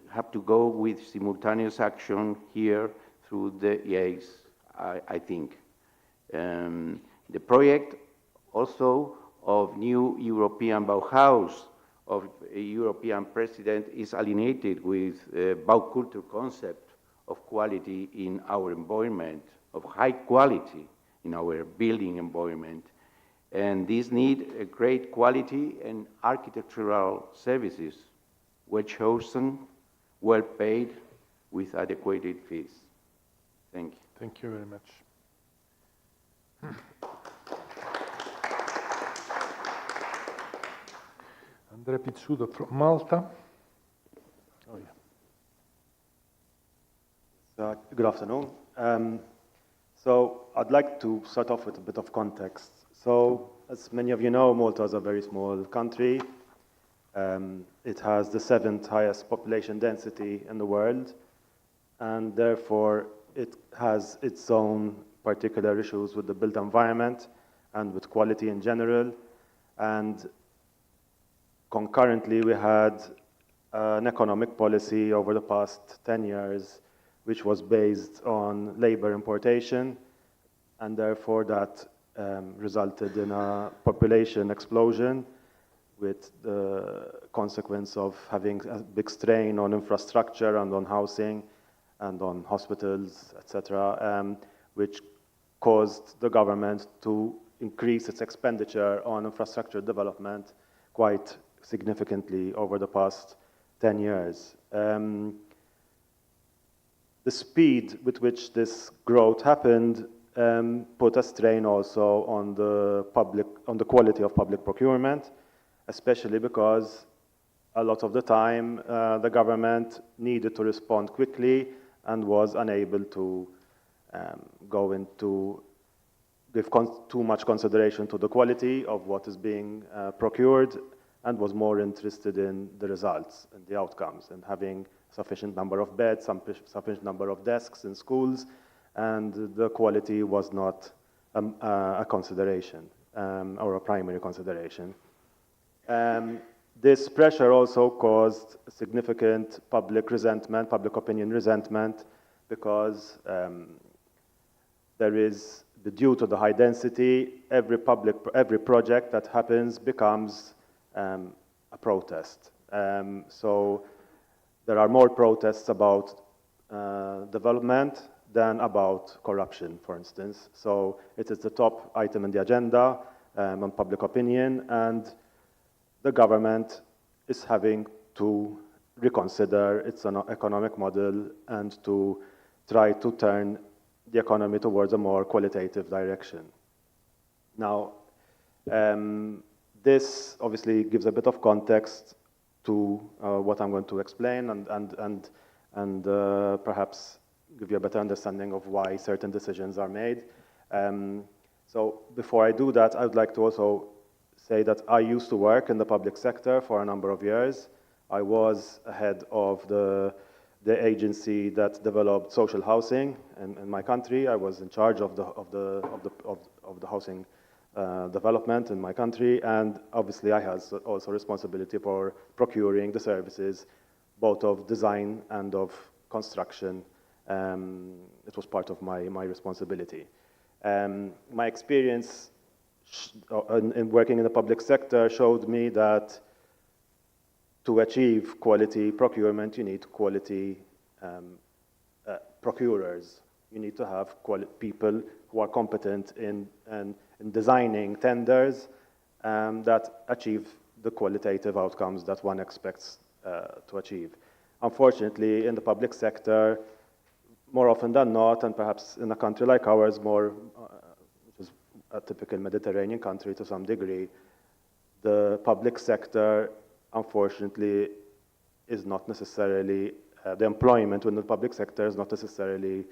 Speaker 15: have to go with simultaneous action here through the ACE, I think. The project also of new European Bauhaus of a European president is alienated with Baukultur concept of quality in our environment, of high quality in our building environment. And these need a great quality and architectural services, well chosen, well paid, with adequate fees. Thank you.
Speaker 1: Thank you very much. Andrea Pizzuto from Malta. Oh, yeah.
Speaker 16: Good afternoon. So I'd like to start off with a bit of context. So as many of you know, Malta is a very small country. It has the 7th highest population density in the world, and therefore it has its own particular issues with the built environment and with quality in general. And concurrently, we had an economic policy over the past 10 years which was based on labor importation, and therefore that resulted in a population explosion with the consequence of having a big strain on infrastructure and on housing and on hospitals, etc., which caused the government to increase its expenditure on infrastructure development quite significantly over the past 10 years. The speed with which this growth happened put a strain also on the quality of public procurement, especially because a lot of the time the government needed to respond quickly and was unable to give too much consideration to the quality of what is being procured, and was more interested in the results and the outcomes and having sufficient number of beds, sufficient number of desks in schools, and the quality was not a consideration or a primary consideration. This pressure also caused significant public resentment, public opinion resentment, because due to the high density, every project that happens becomes a protest. So there are more protests about development than about corruption, for instance. So it is the top item in the agenda on public opinion, and the government is having to reconsider its economic model and to try to turn the economy towards a more qualitative direction. Now, this obviously gives a bit of context to what I'm going to explain and perhaps give you a better understanding of why certain decisions are made. So before I do that, I would like to also say that I used to work in the public sector for a number of years. I was head of the agency that developed social housing in my country. I was in charge of the housing development in my country, and obviously I had also responsibility for procuring the services, both of design and of construction. It was part of my responsibility. My experience in working in the public sector showed me that to achieve quality procurement, you need quality procurers. You need to have people who are competent in designing tenders that achieve the qualitative outcomes that one expects to achieve. Unfortunately, in the public sector, more often than not, and perhaps in a country like ours, which is a typical Mediterranean country to some degree, the public sector, unfortunately, is not necessarily, the employment within the public sector is not necessarily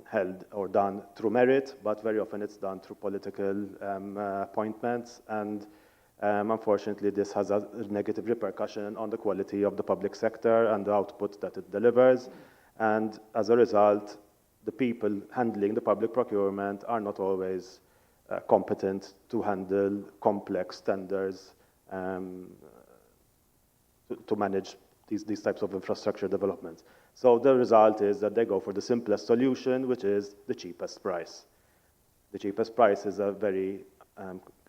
Speaker 16: held or done through merit, but very often it's done through political appointments, and unfortunately this has a negative repercussion on the quality of the public sector and the output that it delivers, and as a result, the people handling the public procurement are not always competent to handle complex tenders to manage these types of infrastructure developments. So the result is that they go for the simplest solution, which is the cheapest price. The cheapest price is a very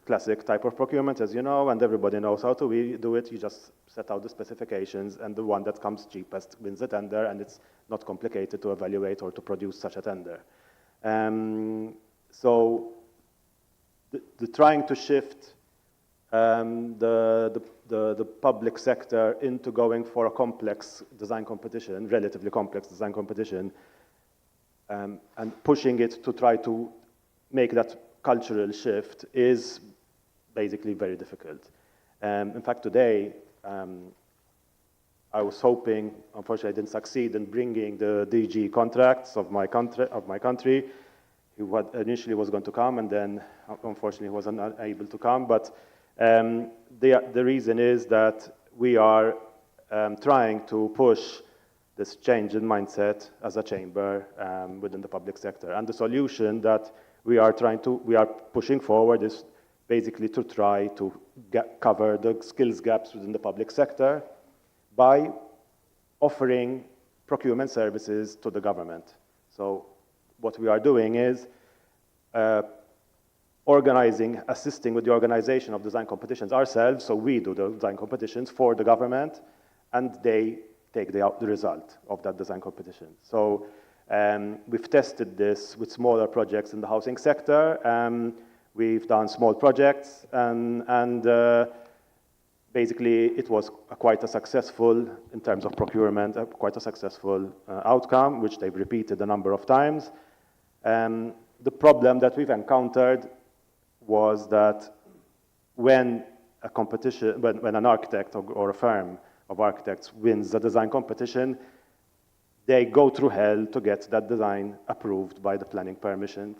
Speaker 16: classic type of procurement, as you know, and everybody knows how to do it. You just set out the specifications, and the one that comes cheapest wins the tender, and it's not complicated to evaluate or to produce such a tender. So the trying to shift the public sector into going for a complex design competition, relatively complex design competition, and pushing it to try to make that cultural shift is basically very difficult. In fact, today, I was hoping, unfortunately I didn't succeed in bringing the DG contracts of my country. He initially was going to come, and then unfortunately he was unable to come, but the reason is that we are trying to push this change in mindset as a chamber within the public sector. And the solution that we are pushing forward is basically to try to cover the skills gaps within the public sector by offering procurement services to the government. So what we are doing is assisting with the organization of design competitions ourselves. So we do the design competitions for the government, and they take the result of that design competition. So we've tested this with smaller projects in the housing sector. We've done small projects, and basically it was quite a successful, in terms of procurement, quite a successful outcome, which they've repeated a number of times. The problem that we've encountered was that when an architect or a firm of architects wins the design competition, they go through hell to get that design approved by the planning permission,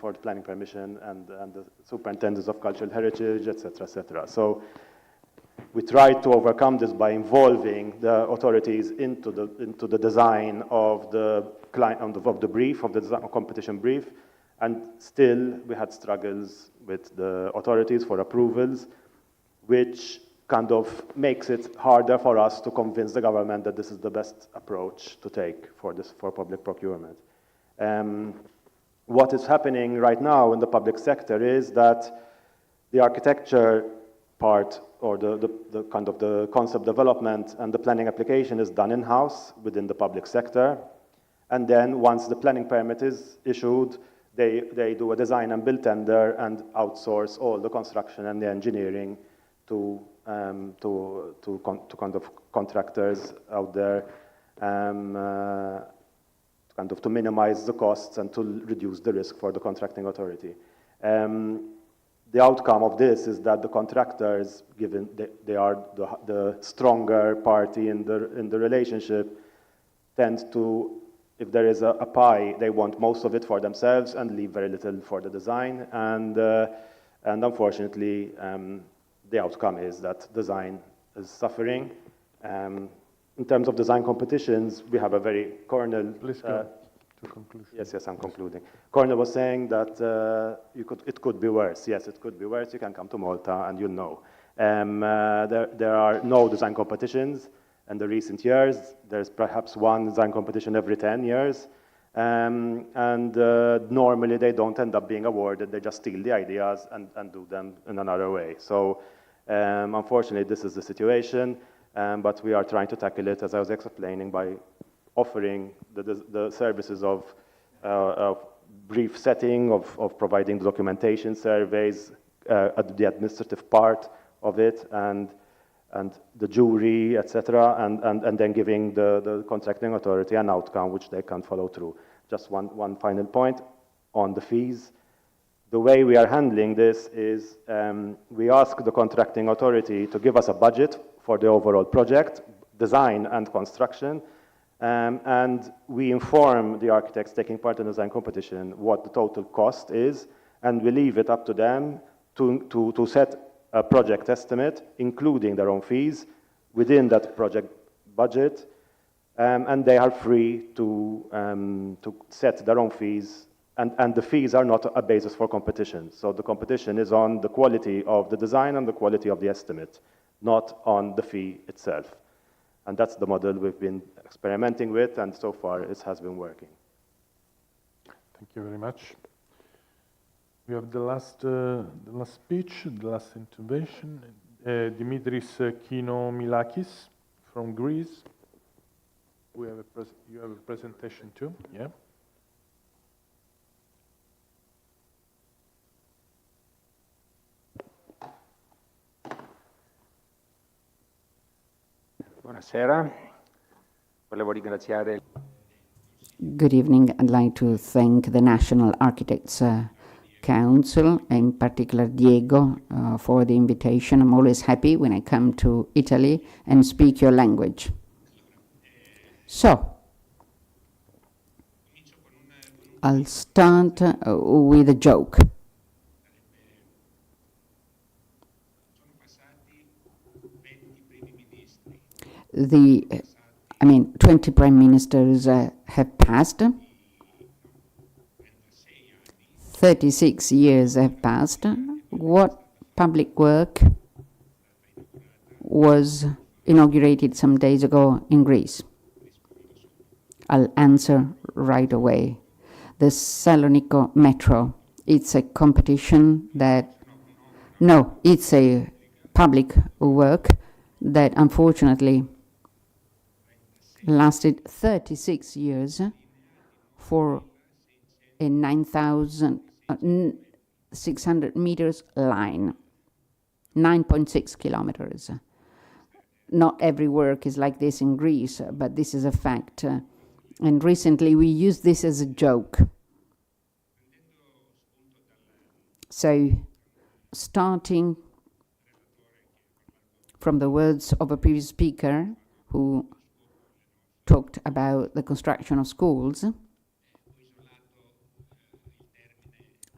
Speaker 16: and the superintendents of cultural heritage, etc., etc. So we tried to overcome this by involving the authorities into the design of the brief, of the design competition brief, and still we had struggles with the authorities for approvals, which kind of makes it harder for us to convince the government that this is the best approach to take for public procurement. What is happening right now in the public sector is that the architecture part, or the kind of the concept development and the planning application, is done in-house within the public sector. And then once the planning permit is issued, they do a design and build tender and outsource all the construction and the engineering to kind of contractors out there, kind of to minimize the costs and to reduce the risk for the contracting authority. The outcome of this is that the contractors, given they are the stronger party in the relationship, tend to, if there is a pie, they want most of it for themselves and leave very little for the design. And unfortunately, the outcome is that design is suffering. In terms of design competitions, we have a very Cornell.
Speaker 1: Please go to conclusion.
Speaker 16: Yes, I'm concluding. Cornell was saying that it could be worse. Yes, it could be worse. You can come to Malta and you'll know. There are no design competitions in the recent years. There's perhaps one design competition every 10 years. Normally they don't end up being awarded, they just steal the ideas and do them in another way. So unfortunately this is the situation, but we are trying to tackle it, as I was explaining, by offering the services of brief setting, of providing the documentation surveys, the administrative part of it, and the jury, etc., and then giving the contracting authority an outcome which they can follow through. Just one final point on the fees. The way we are handling this is we ask the contracting authority to give us a budget for the overall project, design and construction, and we inform the architects taking part in the design competition what the total cost is, and we leave it up to them to set a project estimate, including their own fees, within that project budget, and they are free to set their own fees, and the fees are not a basis for competition. So the competition is on the quality of the design and the quality of the estimate, not on the fee itself. And that's the model we've been experimenting with, and so far it has been working.
Speaker 1: Thank you very much. We have the last speech, the last intervention. Dimitris Kinomilakis from Greece. You have a presentation too, yeah?
Speaker 17: Buonasera. Volevo ringraziare.
Speaker 2: Good evening. I'd like to thank the National Architects Council, in particular Diego, for the invitation. I'm always happy when I come to Italy and speak your language. So, I'll start with a joke. The 20 prime ministers have passed. 36 years have passed. What public work was inaugurated some days ago in Greece? I'll answer right away. The Salonico Metro. It's a competition that... No, it's a public work that unfortunately lasted 36 years for a 9,600 meters line, 9.6 kilometers. Not every work is like this in Greece, but this is a fact. And recently we used this as a joke. So, starting from the words of a previous speaker who talked about the construction of schools,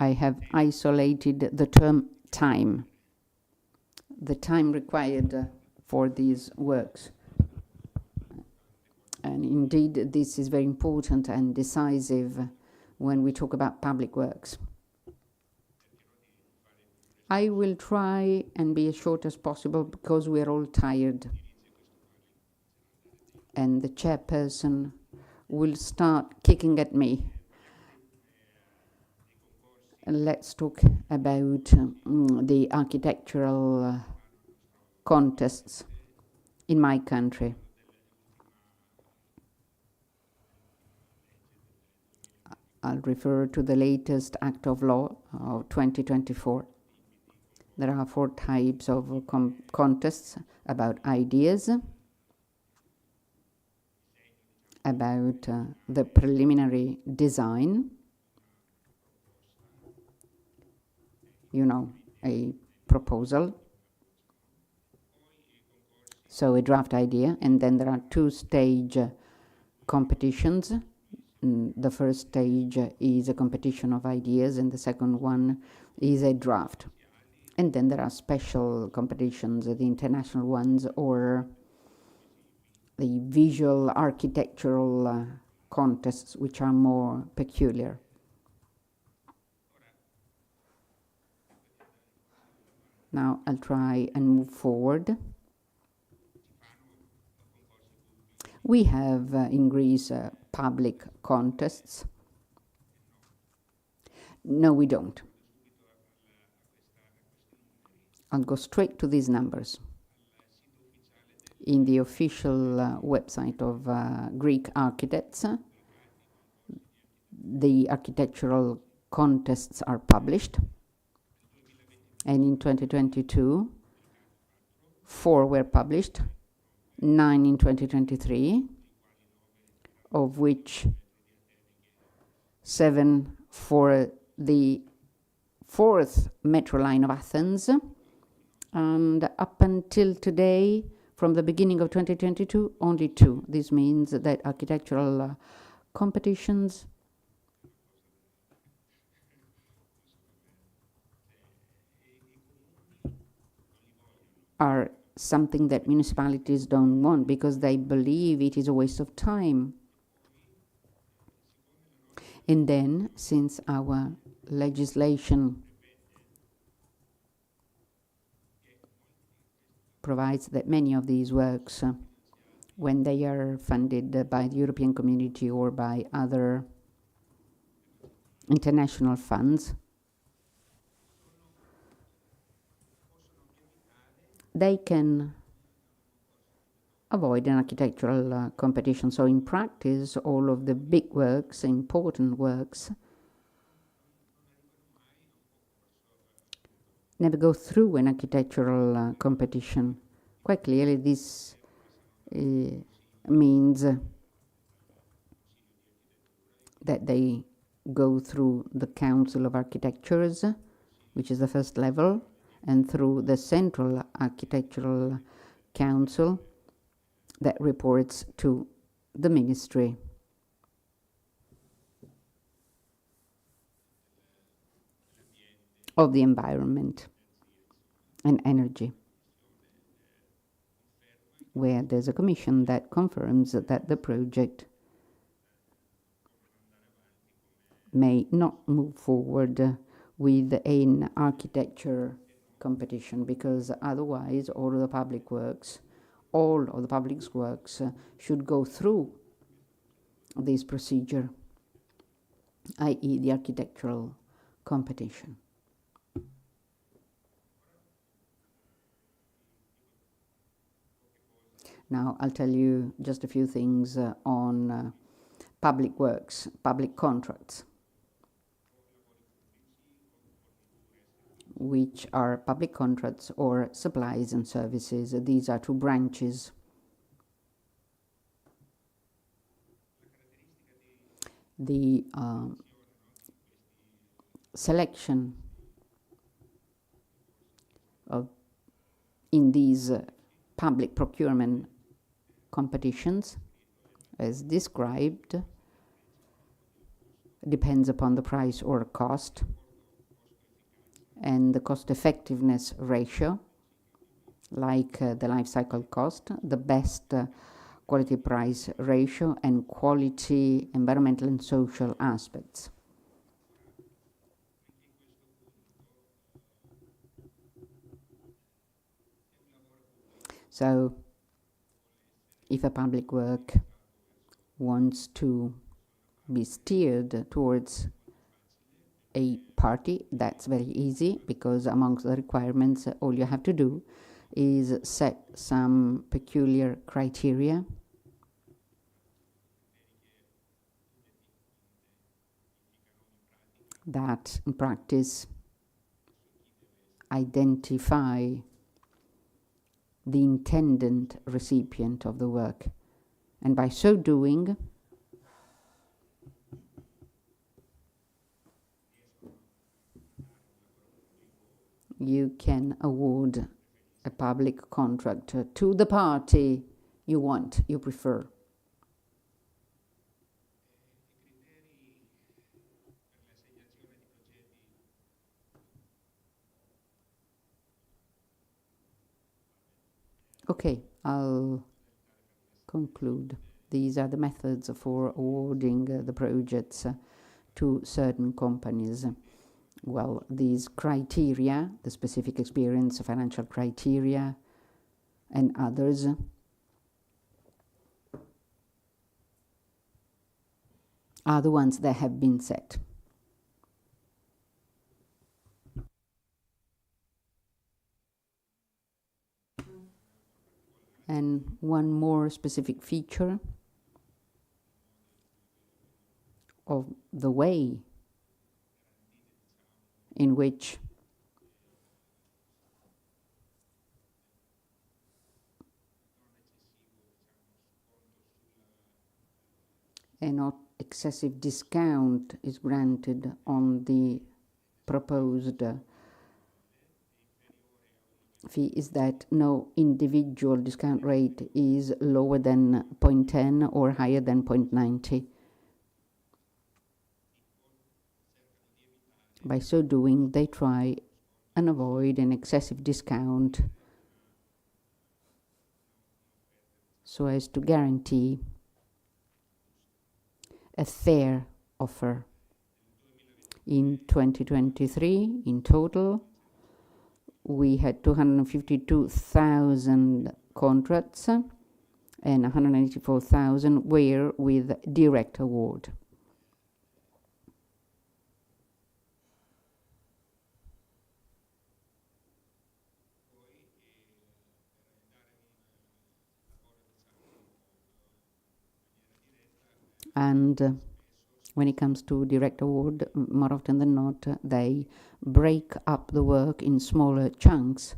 Speaker 2: I have isolated the term time, the time required for these works. And indeed, this is very important and decisive when we talk about public works. I will try and be as short as possible because we're all tired. And the chairperson will start kicking at me. Let's talk about the architectural contests in my country. I'll refer to the latest Act of Law of 2024. There are 4 types of contests: about ideas, about the preliminary design, a proposal, so a draft idea, and then there are 2-stage competitions. The first stage is a competition of ideas, and the second one is a draft. And then there are special competitions, the international ones, or the visual architectural contests, which are more peculiar. Now I'll try and move forward. We have in Greece public contests. No, we don't. I'll go straight to these numbers. In the official website of Greek architects, the architectural contests are published. And in 2022, 4 were published, 9 in 2023, of which 7 for the 4th metro line of Athens. And up until today, from the beginning of 2022, only 2. This means that architectural competitions are something that municipalities don't want because they believe it is a waste of time. And then, since our legislation provides that many of these works, when they are funded by the European Community or by other international funds, they can avoid an architectural competition. So in practice, all of the big works, important works, never go through an architectural competition. Quite clearly, this means that they go through the Council of Architectures, which is the first level, and through the Central Architectural Council that reports to the Ministry of the Environment and Energy, where there's a commission that confirms that the project may not move forward with an architecture competition, because otherwise all of the public works should go through this procedure, i.e. the architectural competition. Now I'll tell you just a few things on public works, public contracts, which are public contracts or supplies and services. These are 2 branches. The selection in these public procurement competitions, as described, depends upon the price or cost and the cost-effectiveness ratio, like the life cycle cost, the best quality-price ratio, and quality, environmental and social aspects. So, if a public work wants to be steered towards a party, that's very easy, because amongst the requirements, all you have to do is set some peculiar criteria that, in practice, identify the intended recipient of the work. And by so doing, you can award a public contract to the party you want, you prefer. Okay, I'll conclude. These are the methods for awarding the projects to certain companies. Well, these criteria, the specific experience, financial criteria, and others, are the ones that have been set. And one more specific feature of the way in which a not excessive discount is granted on the proposed fee is that no individual discount rate is lower than 0.10 or higher than 0.90. By so doing, they try and avoid an excessive discount so as to guarantee a fair offer. In 2023, in total, we had 252,000 contracts and 184,000 were with direct award. And when it comes to direct award, more often than not, they break up the work in smaller chunks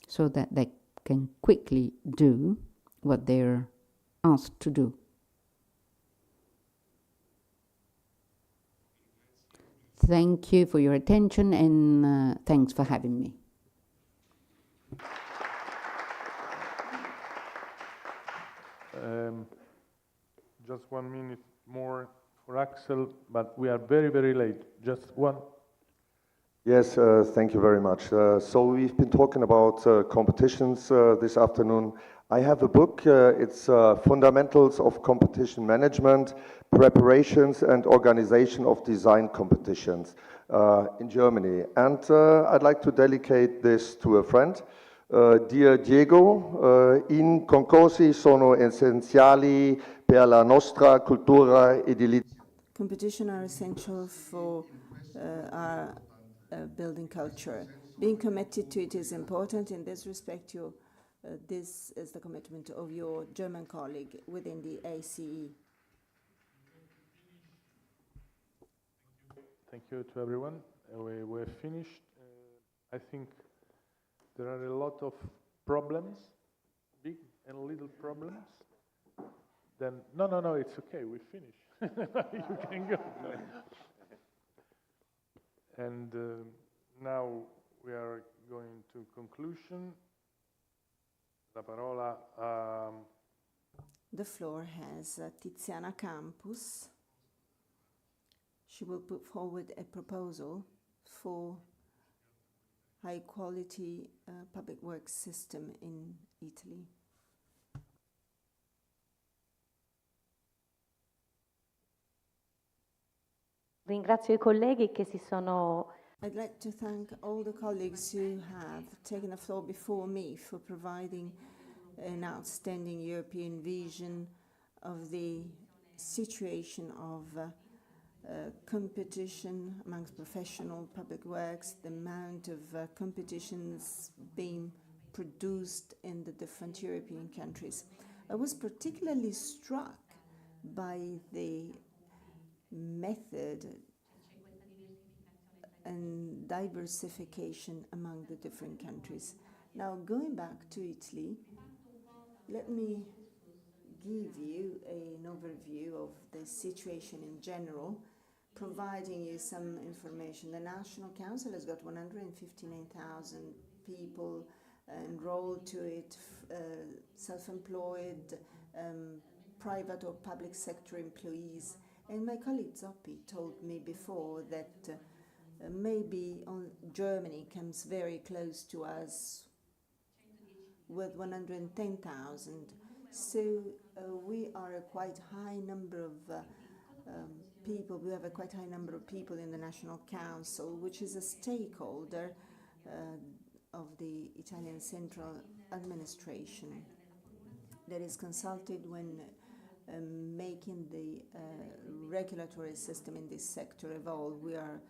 Speaker 2: so that they can quickly do what they're asked to do. Thank you for your attention and thanks for having me.
Speaker 1: Just 1 minute more for Axel, but we are very, very late. Just one.
Speaker 14: Yes, thank you very much. So we've been talking about competitions this afternoon. I have a book. It's Fundamentals of Competition Management, Preparations and Organization of Design Competitions in Germany. And I'd like to dedicate this to a friend. Dear Diego, in concorsi sono essenziali per la nostra cultura edilizia.
Speaker 4: Competition are essential for our building culture. Being committed to it is important. In this respect, this is the commitment of your German colleague within the ACE.
Speaker 1: Thank you to everyone. We're finished. I think there are a lot of problems, big and little problems. Then, no, it's okay, we finish. You can go. And now we are going to conclusion. La parola
Speaker 4: The floor has Tiziana Campus. She will put forward a proposal for high-quality public works system in Italy.
Speaker 6: Ringrazio I colleghi che si sono...
Speaker 4: I'd like to thank all the colleagues who have taken the floor before me for providing an outstanding European vision of the situation of competition amongst professional public works, the amount of competitions being produced in the different European countries. I was particularly struck by the method and diversification among the different countries. Now, going back to Italy, let me give you an overview of the situation in general, providing you some information. The National Council has got 159,000 people enrolled to it, self-employed, private or public sector employees. And my colleague Zoppi told me before that maybe Germany comes very close to us with 110,000. So we are a quite high number of people. We have a quite high number of people in the National Council, which is a stakeholder of the Italian central administration. that is consulted when making the regulatory system in this sector evolve. We are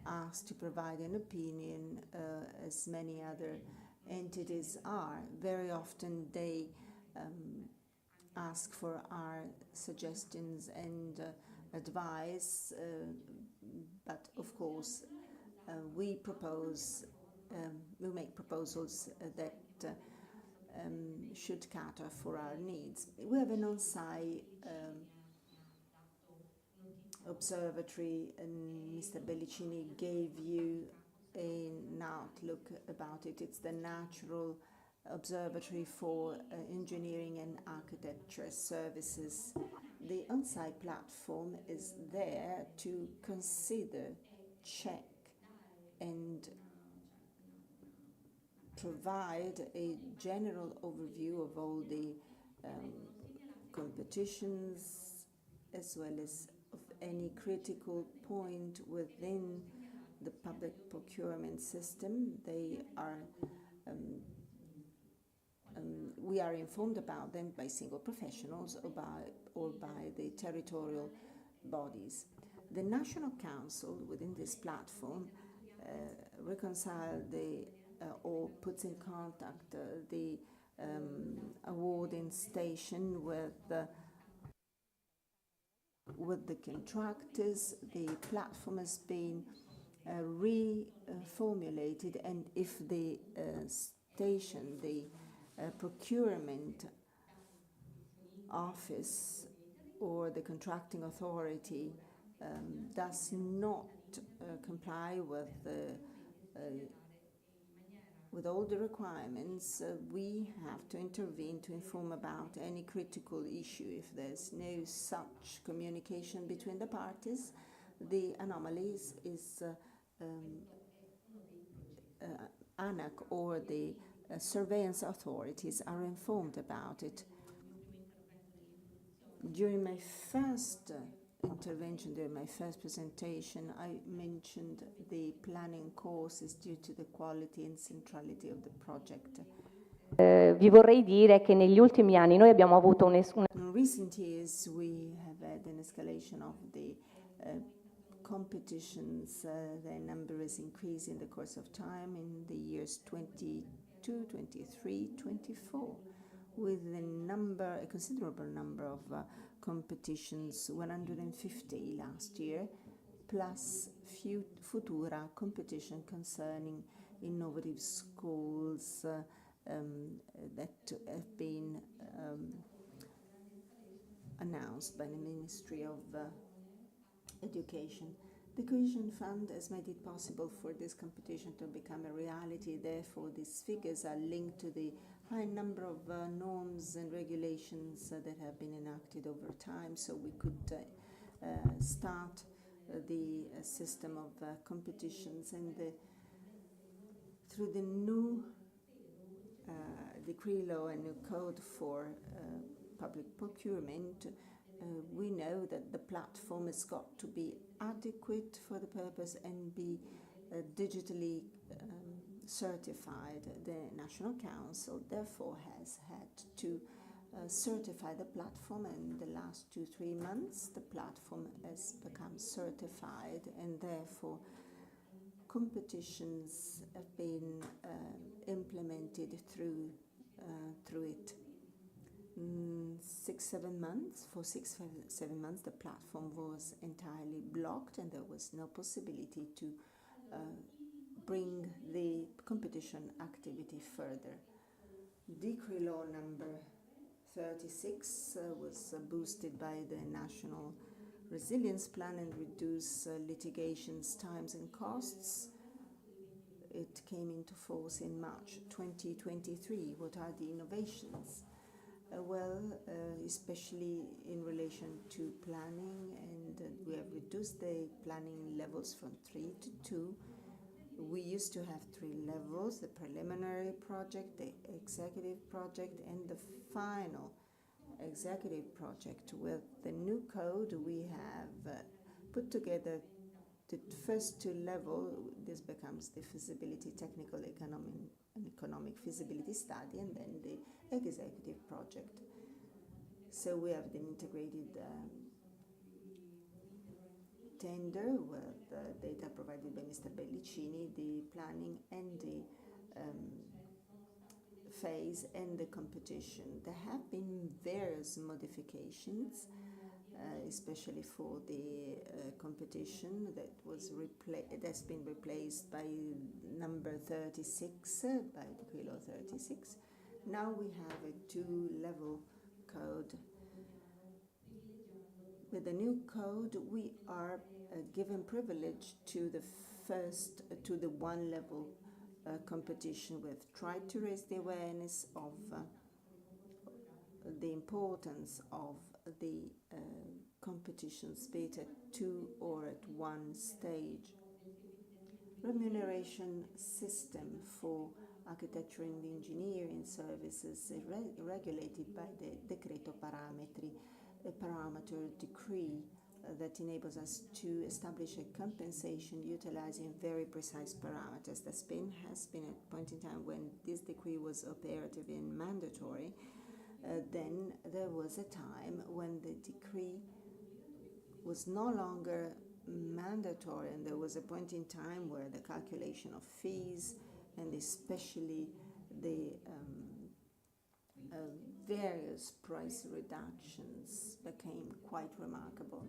Speaker 4: asked to provide an opinion, as many other entities are. Very often they ask for our suggestions and advice, but of course we make proposals that should cater for our needs. We have an on-site observatory, and Mr. Bellicini gave you an outlook about it. It's the Natural Observatory for Engineering and Architecture Services. The on-site platform is there to consider, check, and provide a general overview of all the competitions, as well as of any critical point within the public procurement system. They are we are informed about them by single professionals or by the territorial bodies. The National Council within this platform reconcile or puts in contact the awarding station with the contractors. The platform has been reformulated, and if the station, the procurement office or the contracting authority does not comply with all the requirements, we have to intervene to inform about any critical issue. If there's no such communication between the parties, the anomalies is ANAC or the surveillance authorities are informed about it. During my first intervention, during my first presentation, I mentioned the planning courses due to the quality and centrality of the project.
Speaker 6: Vi vorrei dire che negli ultimi anni noi abbiamo avuto
Speaker 4: In recent years, we have had an escalation of the competitions. Their number has increased in the course of time in the years 22, 23, 24, with a considerable number of competitions, 150 last year, plus Futura competition concerning innovative schools that have been announced by the Ministry of Education. The Cohesion Fund has made it possible for this competition to become a reality. Therefore, these figures are linked to the high number of norms and regulations that have been enacted over time, so we could start the system of competitions. And through the new decree law and new code for public procurement, we know that the platform has got to be adequate for the purpose and be digitally certified. The National Council therefore has had to certify the platform, and in the last 2-3 months the platform has become certified, and therefore competitions have been implemented through it. 6-7 months. For 6-7 months, the platform was entirely blocked, and there was no possibility to bring the competition activity further. Decree law number 36 was boosted by the National Resilience Plan and reduced litigations, times and costs. It came into force in March 2023. What are the innovations? Especially in relation to planning, and we have reduced the planning levels from 3 to 2. We used to have 3 levels: the preliminary project, the executive project, and the final executive project. With the new code, we have put together the first 2 levels. This becomes the feasibility, technical, economic feasibility study, and then the executive project. So we have an integrated tender with data provided by Mr. Bellicini, the planning and the phase and the competition. There have been various modifications, especially for the competition that's been replaced by number 36, by Decree Law 36. Now we have a two-level code. With the new code, we are given privilege to the one-level competition. We've tried to raise the awareness of the importance of the competitions, be it at 2 or at 1 stage. Remuneration system for architecture and engineering services is regulated by the Decreto Parametri, a parameter decree that enables us to establish a compensation utilizing very precise parameters. Has been a point in time when this decree was operative and mandatory. Then there was a time when the decree was no longer mandatory, and there was a point in time where the calculation of fees and especially the various price reductions became quite remarkable.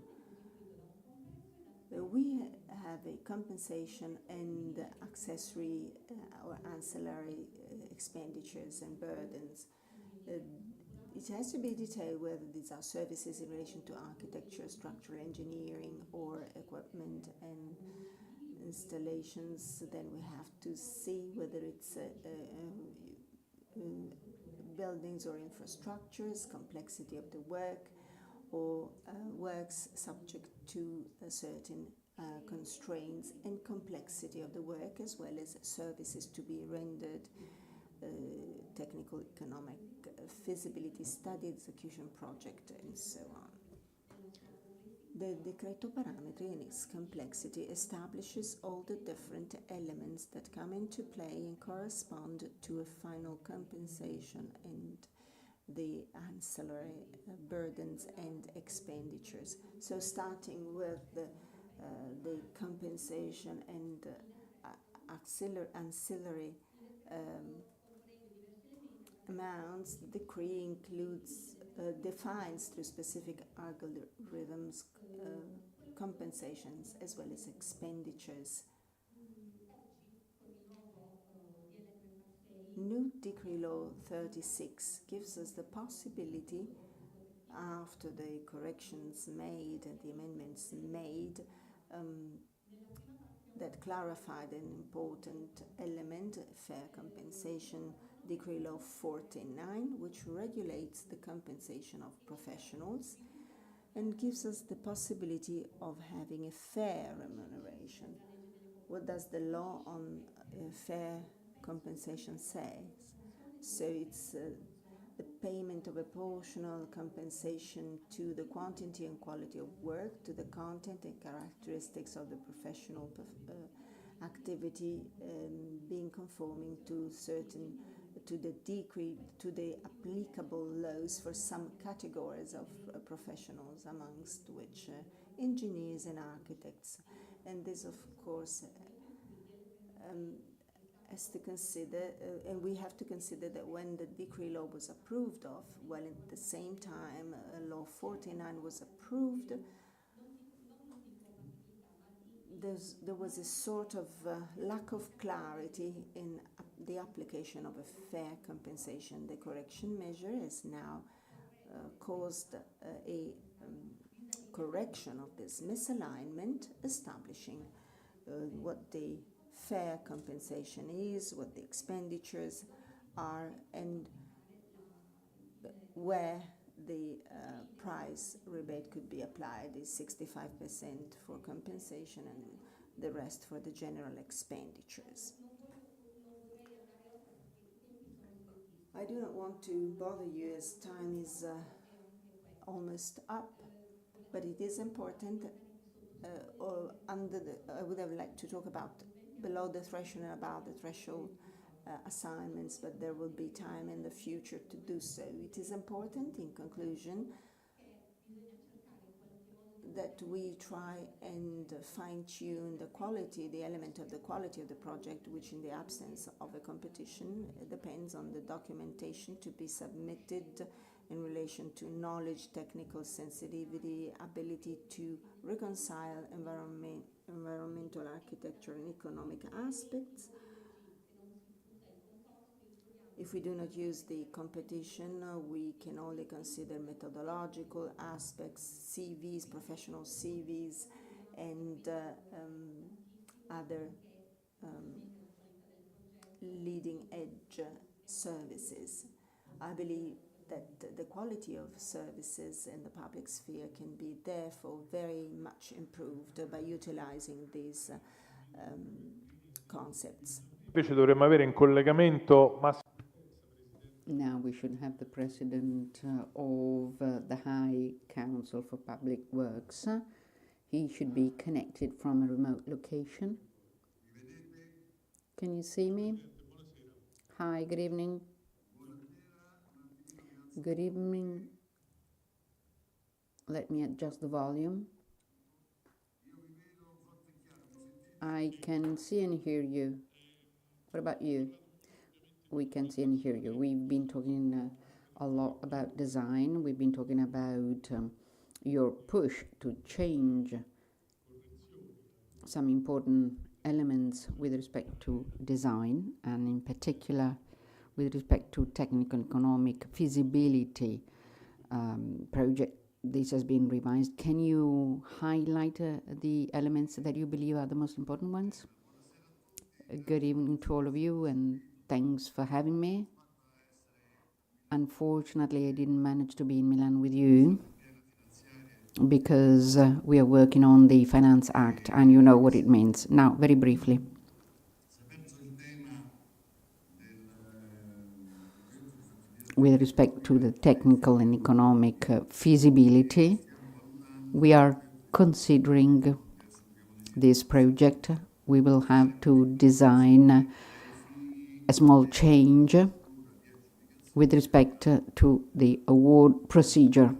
Speaker 4: We have a compensation and accessory or ancillary expenditures and burdens. It has to be detailed whether these are services in relation to architecture, structural engineering, or equipment and installations. Then we have to see whether it's buildings or infrastructures, complexity of the work, or works subject to certain constraints and complexity of the work, as well as services to be rendered, technical, economic, feasibility study, execution project, and so on. The Decreto Parametri in its complexity establishes all the different elements that come into play and correspond to a final compensation and the ancillary burdens and expenditures. So starting with the compensation and ancillary amounts, the decree includes, defines through specific algorithms compensations as well as expenditures. New Decree Law 36 gives us the possibility, after the corrections made and the amendments made, that clarified an important element, fair compensation, Decree Law 49, which regulates the compensation of professionals and gives us the possibility of having a fair remuneration. What does the law on fair compensation say? So it's the payment of a proportional compensation to the quantity and quality of work, to the content and characteristics of the professional activity, being conforming to the applicable laws for some categories of professionals, amongst which engineers and architects. And this, of course, has to consider, and we have to consider that when the decree law was approved of, while at the same time Law 49 was approved, there was a sort of lack of clarity in the application of a fair compensation. The correction measure has now caused a correction of this misalignment, establishing what the fair compensation is, what the expenditures are, and where the price rebate could be applied is 65% for compensation and the rest for the general expenditures. I do not want to bother you as time is almost up, but it is important. I would have liked to talk about below the threshold and above the threshold assignments, but there will be time in the future to do so. It is important, in conclusion, that we try and fine-tune the quality, the element of the quality of the project, which in the absence of a competition depends on the documentation to be submitted in relation to knowledge, technical sensitivity, ability to reconcile environmental, architecture and economic aspects. If we do not use the competition, we can only consider methodological aspects, CVs, professional CVs, and other leading-edge services. I believe that the quality of services in the public sphere can be therefore very much improved by utilizing these concepts.
Speaker 1: Invece dovremmo avere in collegamento
Speaker 2: Now we should have the president of the High Council for Public Works. He should be connected from a remote location. Can you see me? Hi, good evening. Good evening. Let me adjust the volume. I can see and hear you. What about you? We can see and hear you. We've been talking a lot about design. We've been talking about your push to change some important elements with respect to design, and in particular with respect to technical economic feasibility project. This has been revised. Can you highlight the elements that you believe are the most important ones? Good evening to all of you, and thanks for having me. Unfortunately, I didn't manage to be in Milan with you because we are working on the Finance Act, and you know what it means. Now, very briefly. With respect to the technical and economic feasibility, we are considering this project. We will have to design a small change with respect to the award procedure.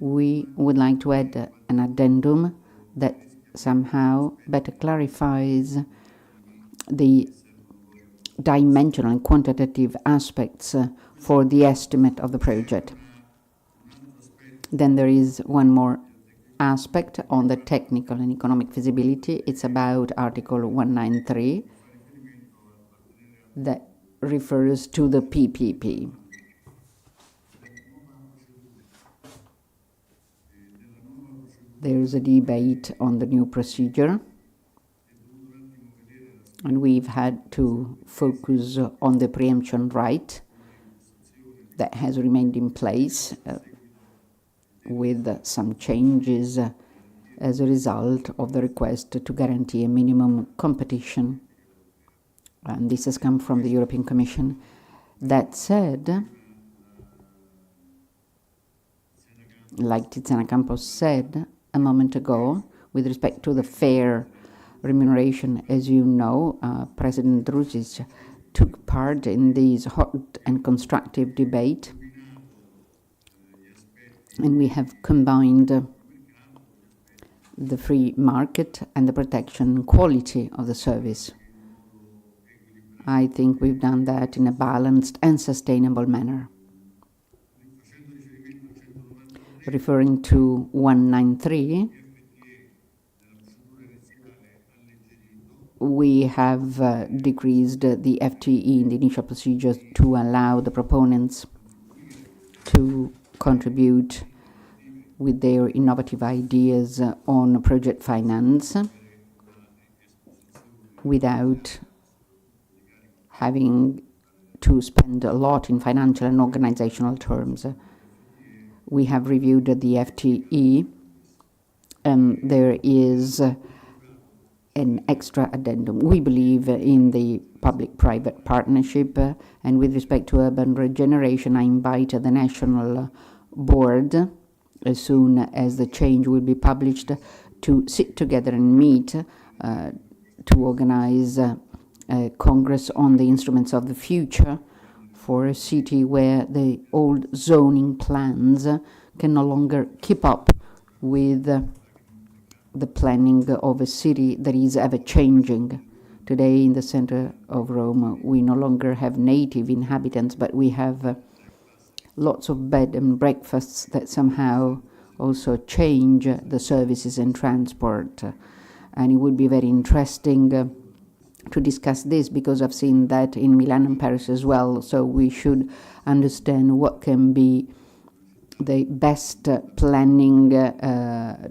Speaker 2: We would like to add an addendum that somehow better clarifies the dimensional and quantitative aspects for the estimate of the project. Then there is one more aspect on the technical and economic feasibility. It's about Article 193 that refers to the PPP. There is a debate on the new procedure, and we've had to focus on the preemption right that has remained in place with some changes as a result of the request to guarantee a minimum competition. And this has come from the European Commission. That said, like Tiziana Campos said a moment ago, with respect to the fair remuneration, as you know, President Drusic took part in this hot and constructive debate, and we have combined the free market and the protection quality of the service. I think we've done that in a balanced and sustainable manner. Referring to 193, we have decreased the FTE in the initial procedures to allow the proponents to contribute with their innovative ideas on project finance without having to spend a lot in financial and organizational terms. We have reviewed the FTE, and there is an extra addendum. We believe in the public-private partnership, and with respect to urban regeneration, I invite the National Board, as soon as the change will be published, to sit together and meet to organize Congress on the Instruments of the Future for a city where the old zoning plans can no longer keep up with the planning of a city that is ever-changing. Today, in the center of Rome, we no longer have native inhabitants, but we have lots of bed and breakfasts that somehow also change the services and transport. And it would be very interesting to discuss this, because I've seen that in Milan and Paris as well. So we should understand what can be the best planning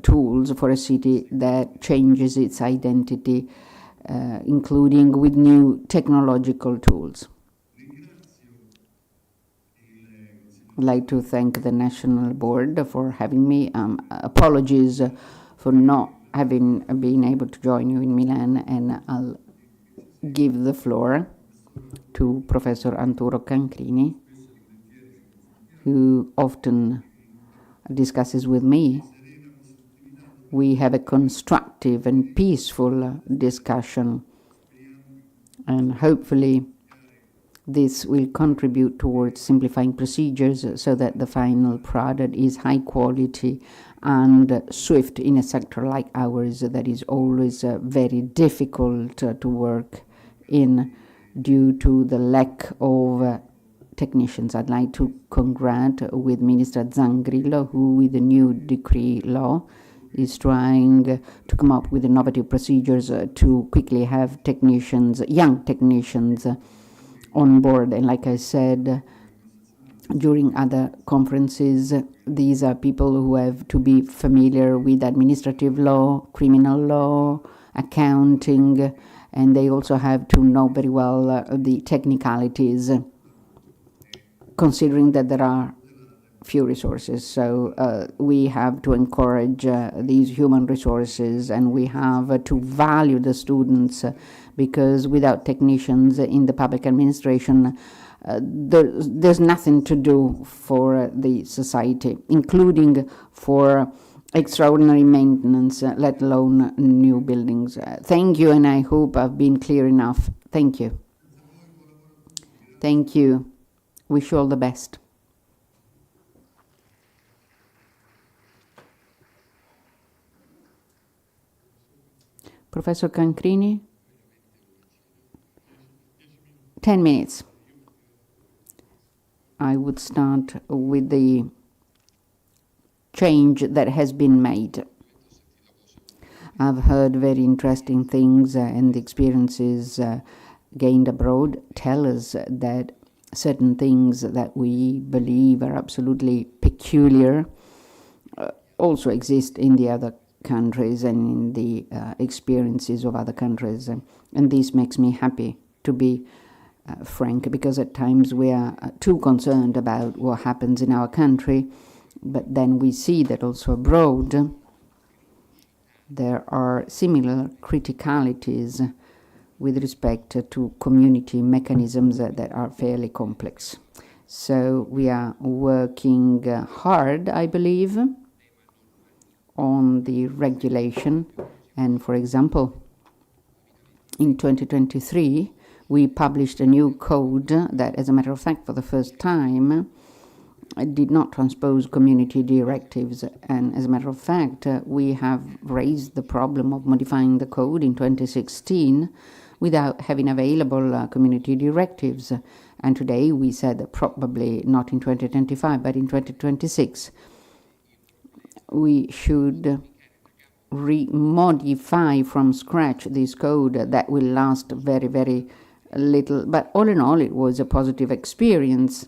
Speaker 2: tools for a city that changes its identity, including with new technological tools. I'd like to thank the National Board for having me. Apologies for not having been able to join you in Milan, and I'll give the floor to Professor Arturo Cancrini, who often discusses with me. We have a constructive and peaceful discussion, and hopefully this will contribute towards simplifying procedures so that the final product is high quality and swift in a sector like ours that is always very difficult to work in due to the lack of technicians. I'd like to congratulate with Minister Zangrillo, who with the new decree law is trying to come up with innovative procedures to quickly have technicians, young technicians, on board. And like I said during other conferences, these are people who have to be familiar with administrative law, criminal law, accounting, and they also have to know very well the technicalities, considering that there are few resources. So we have to encourage these human resources, and we have to value the students, because without technicians in the public administration, there's nothing to do for the society, including for extraordinary maintenance, let alone new buildings. Thank you, and I hope I've been clear enough. Thank you. Thank you. Wish you all the best. Professor Cancrini? 10 minutes. I would start with the change that has been made. I've heard very interesting things, and the experiences gained abroad tell us that certain things that we believe are absolutely peculiar also exist in the other countries and in the experiences of other countries. And this makes me happy, to be frank, because at times we are too concerned about what happens in our country, but then we see that also abroad there are similar criticalities with respect to community mechanisms that are fairly complex. So we are working hard, I believe, on the regulation. And for example, in 2023, we published a new code that, as a matter of fact, for the first time, did not transpose community directives. And as a matter of fact, we have raised the problem of modifying the code in 2016 without having available community directives. And today we said that probably not in 2025, but in 2026, we should modify from scratch this code that will last very, very little. But all in all, it was a positive experience,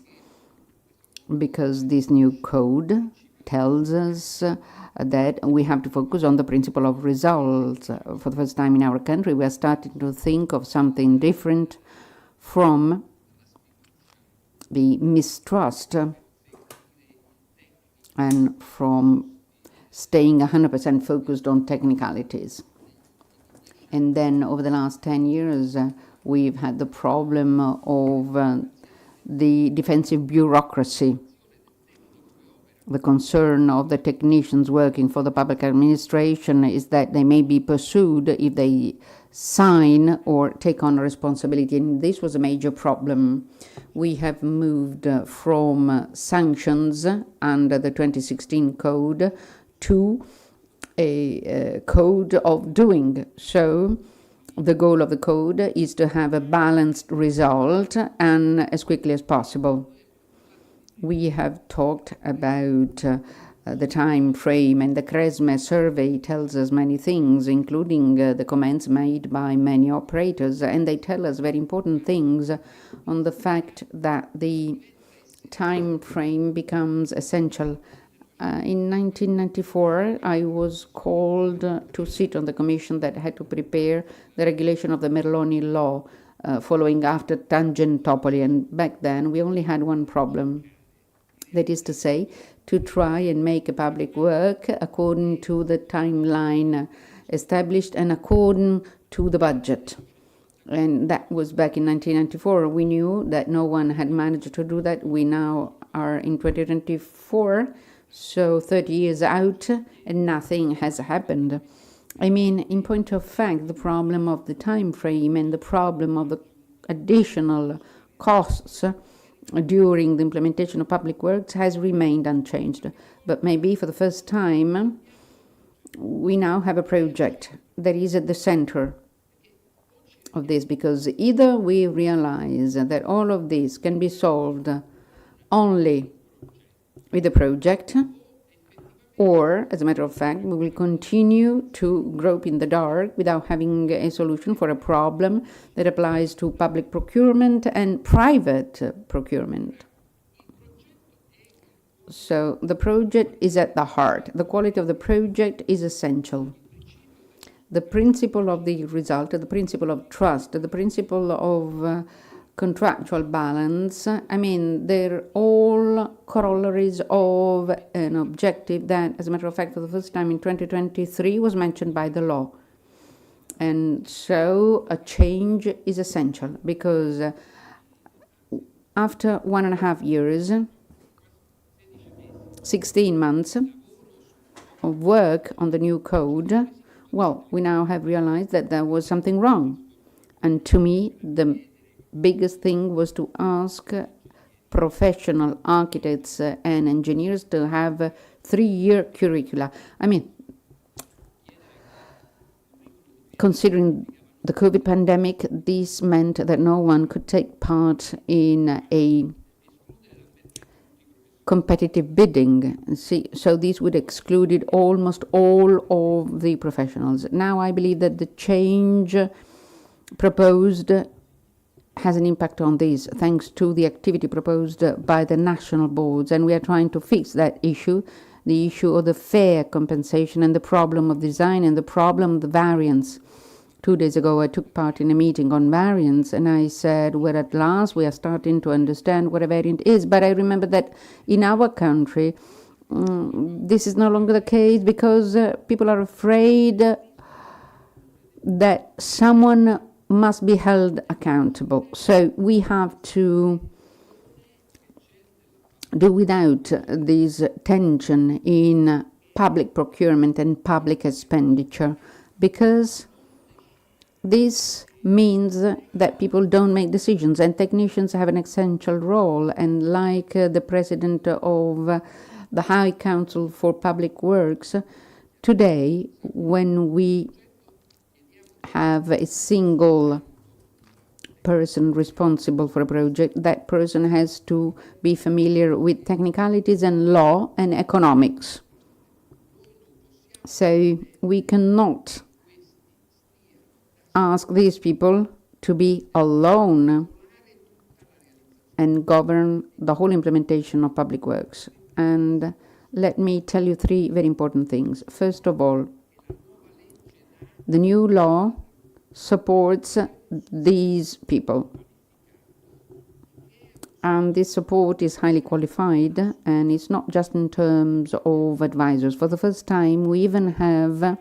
Speaker 2: because this new code tells us that we have to focus on the principle of results. For the first time in our country, we are starting to think of something different from the mistrust and from staying 100% focused on technicalities. And then over the last 10 years, we've had the problem of the defensive bureaucracy. The concern of the technicians working for the public administration is that they may be pursued if they sign or take on a responsibility, and this was a major problem. We have moved from sanctions under the 2016 code to a code of doing. So the goal of the code is to have a balanced result and as quickly as possible. We have talked about the time frame, and the CRESME survey tells us many things, including the comments made by many operators, and they tell us very important things on the fact that the time frame becomes essential. In 1994, I was called to sit on the commission that had to prepare the regulation of the Merloni law, following after Tangentopoli, and back then we only had one problem. That is to say, to try and make a public work according to the timeline established and according to the budget. And that was back in 1994. We knew that no one had managed to do that. We now are in 2024, so 30 years out, and nothing has happened. I mean, in point of fact, the problem of the time frame and the problem of the additional costs during the implementation of public works has remained unchanged. But maybe for the first time, we now have a project that is at the center of this, because either we realize that all of this can be solved only with a project, or, as a matter of fact, we will continue to grope in the dark without having a solution for a problem that applies to public procurement and private procurement. So the project is at the heart. The quality of the project is essential. The principle of the result, the principle of trust, the principle of contractual balance, I mean, they're all corollaries of an objective that, as a matter of fact, for the first time in 2023 was mentioned by the law. And so a change is essential, because after 1.5 years, 16 months of work on the new code, well, we now have realized that there was something wrong. And to me, the biggest thing was to ask professional architects and engineers to have a 3-year curricula. I mean, considering the COVID pandemic, this meant that no one could take part in a competitive bidding. So this would excluded almost all of the professionals. Now I believe that the change proposed has an impact on this, thanks to the activity proposed by the national boards, and we are trying to fix that issue, the issue of the fair compensation and the problem of design and the problem of the variance. 2 days ago, I took part in a meeting on variance, and I said, well, at last we are starting to understand what a variant is. But I remember that in our country, this is no longer the case, because people are afraid that someone must be held accountable. So we have to do without this tension in public procurement and public expenditure, because this means that people don't make decisions, and technicians have an essential role. And like the president of the High Council for Public Works, today, when we have a single person responsible for a project, that person has to be familiar with technicalities and law and economics. So we cannot ask these people to be alone and govern the whole implementation of public works. And let me tell you 3 very important things. First of all, the new law supports these people. And this support is highly qualified, and it's not just in terms of advisors. For the first time, we even have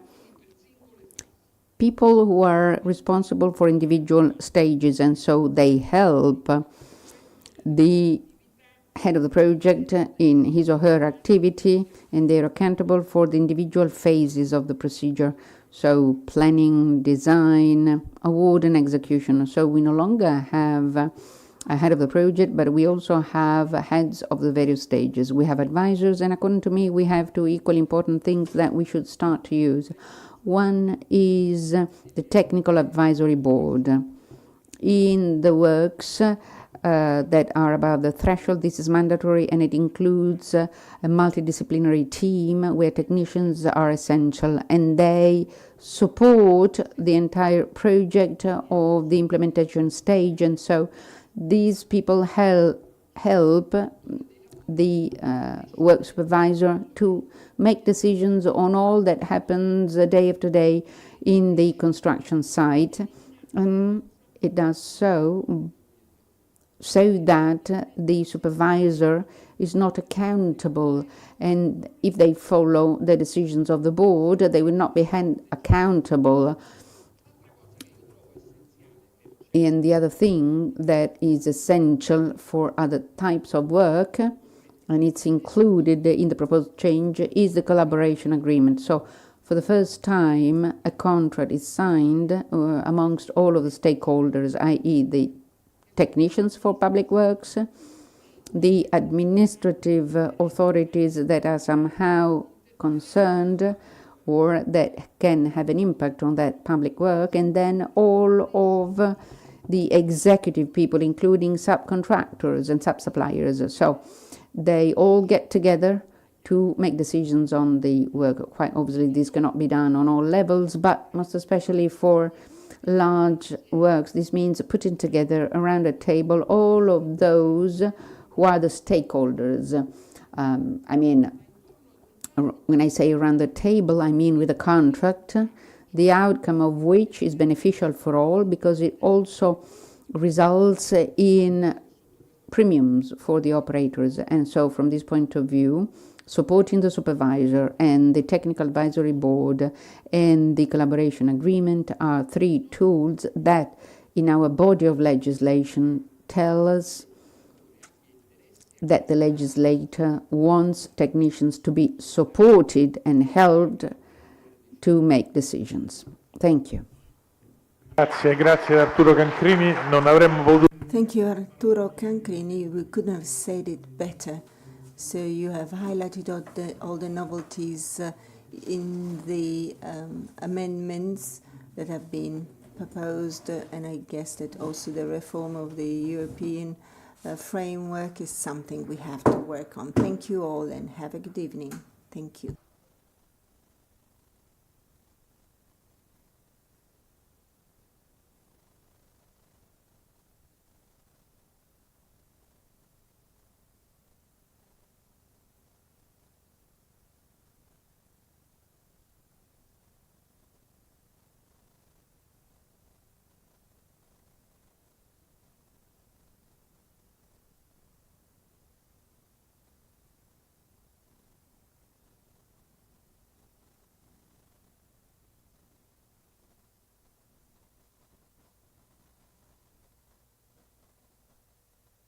Speaker 2: people who are responsible for individual stages, and so they help the head of the project in his or her activity, and they're accountable for the individual phases of the procedure. So planning, design, award and execution. So we no longer have a head of the project, but we also have heads of the various stages. We have advisors, and according to me, we have two equally important things that we should start to use. One is the technical advisory board. In the works that are above the threshold, this is mandatory, and it includes a multidisciplinary team where technicians are essential, and they support the entire project of the implementation stage. And so these people help the work supervisor to make decisions on all that happens day after day in the construction site. It does so that the supervisor is not accountable, and if they follow the decisions of the board, they will not be held accountable. And the other thing that is essential for other types of work, and it's included in the proposed change, is the collaboration agreement. So for the first time, a contract is signed amongst all of the stakeholders, i.e. the technicians for public works, the administrative authorities that are somehow concerned or that can have an impact on that public work, and then all of the executive people, including subcontractors and sub-suppliers. So they all get together to make decisions on the work. Quite obviously, this cannot be done on all levels, but most especially for large works. This means putting together around a table all of those who are the stakeholders. When I say around the table, I mean with a contract, the outcome of which is beneficial for all, because it also results in premiums for the operators. And so from this point of view, supporting the supervisor and the technical advisory board and the collaboration agreement are three tools that in our body of legislation tell us that the legislator wants technicians to be supported and helped to make decisions. Thank you.
Speaker 1: Grazie Arturo Cancrini. Non avremmo potuto...
Speaker 4: Thank you, Arturo Cancrini. We couldn't have said it better. So you have highlighted all the novelties in the amendments that have been proposed, and I guess that also the reform of the European framework is something we have to work on. Thank you all, and have a good evening. Thank you.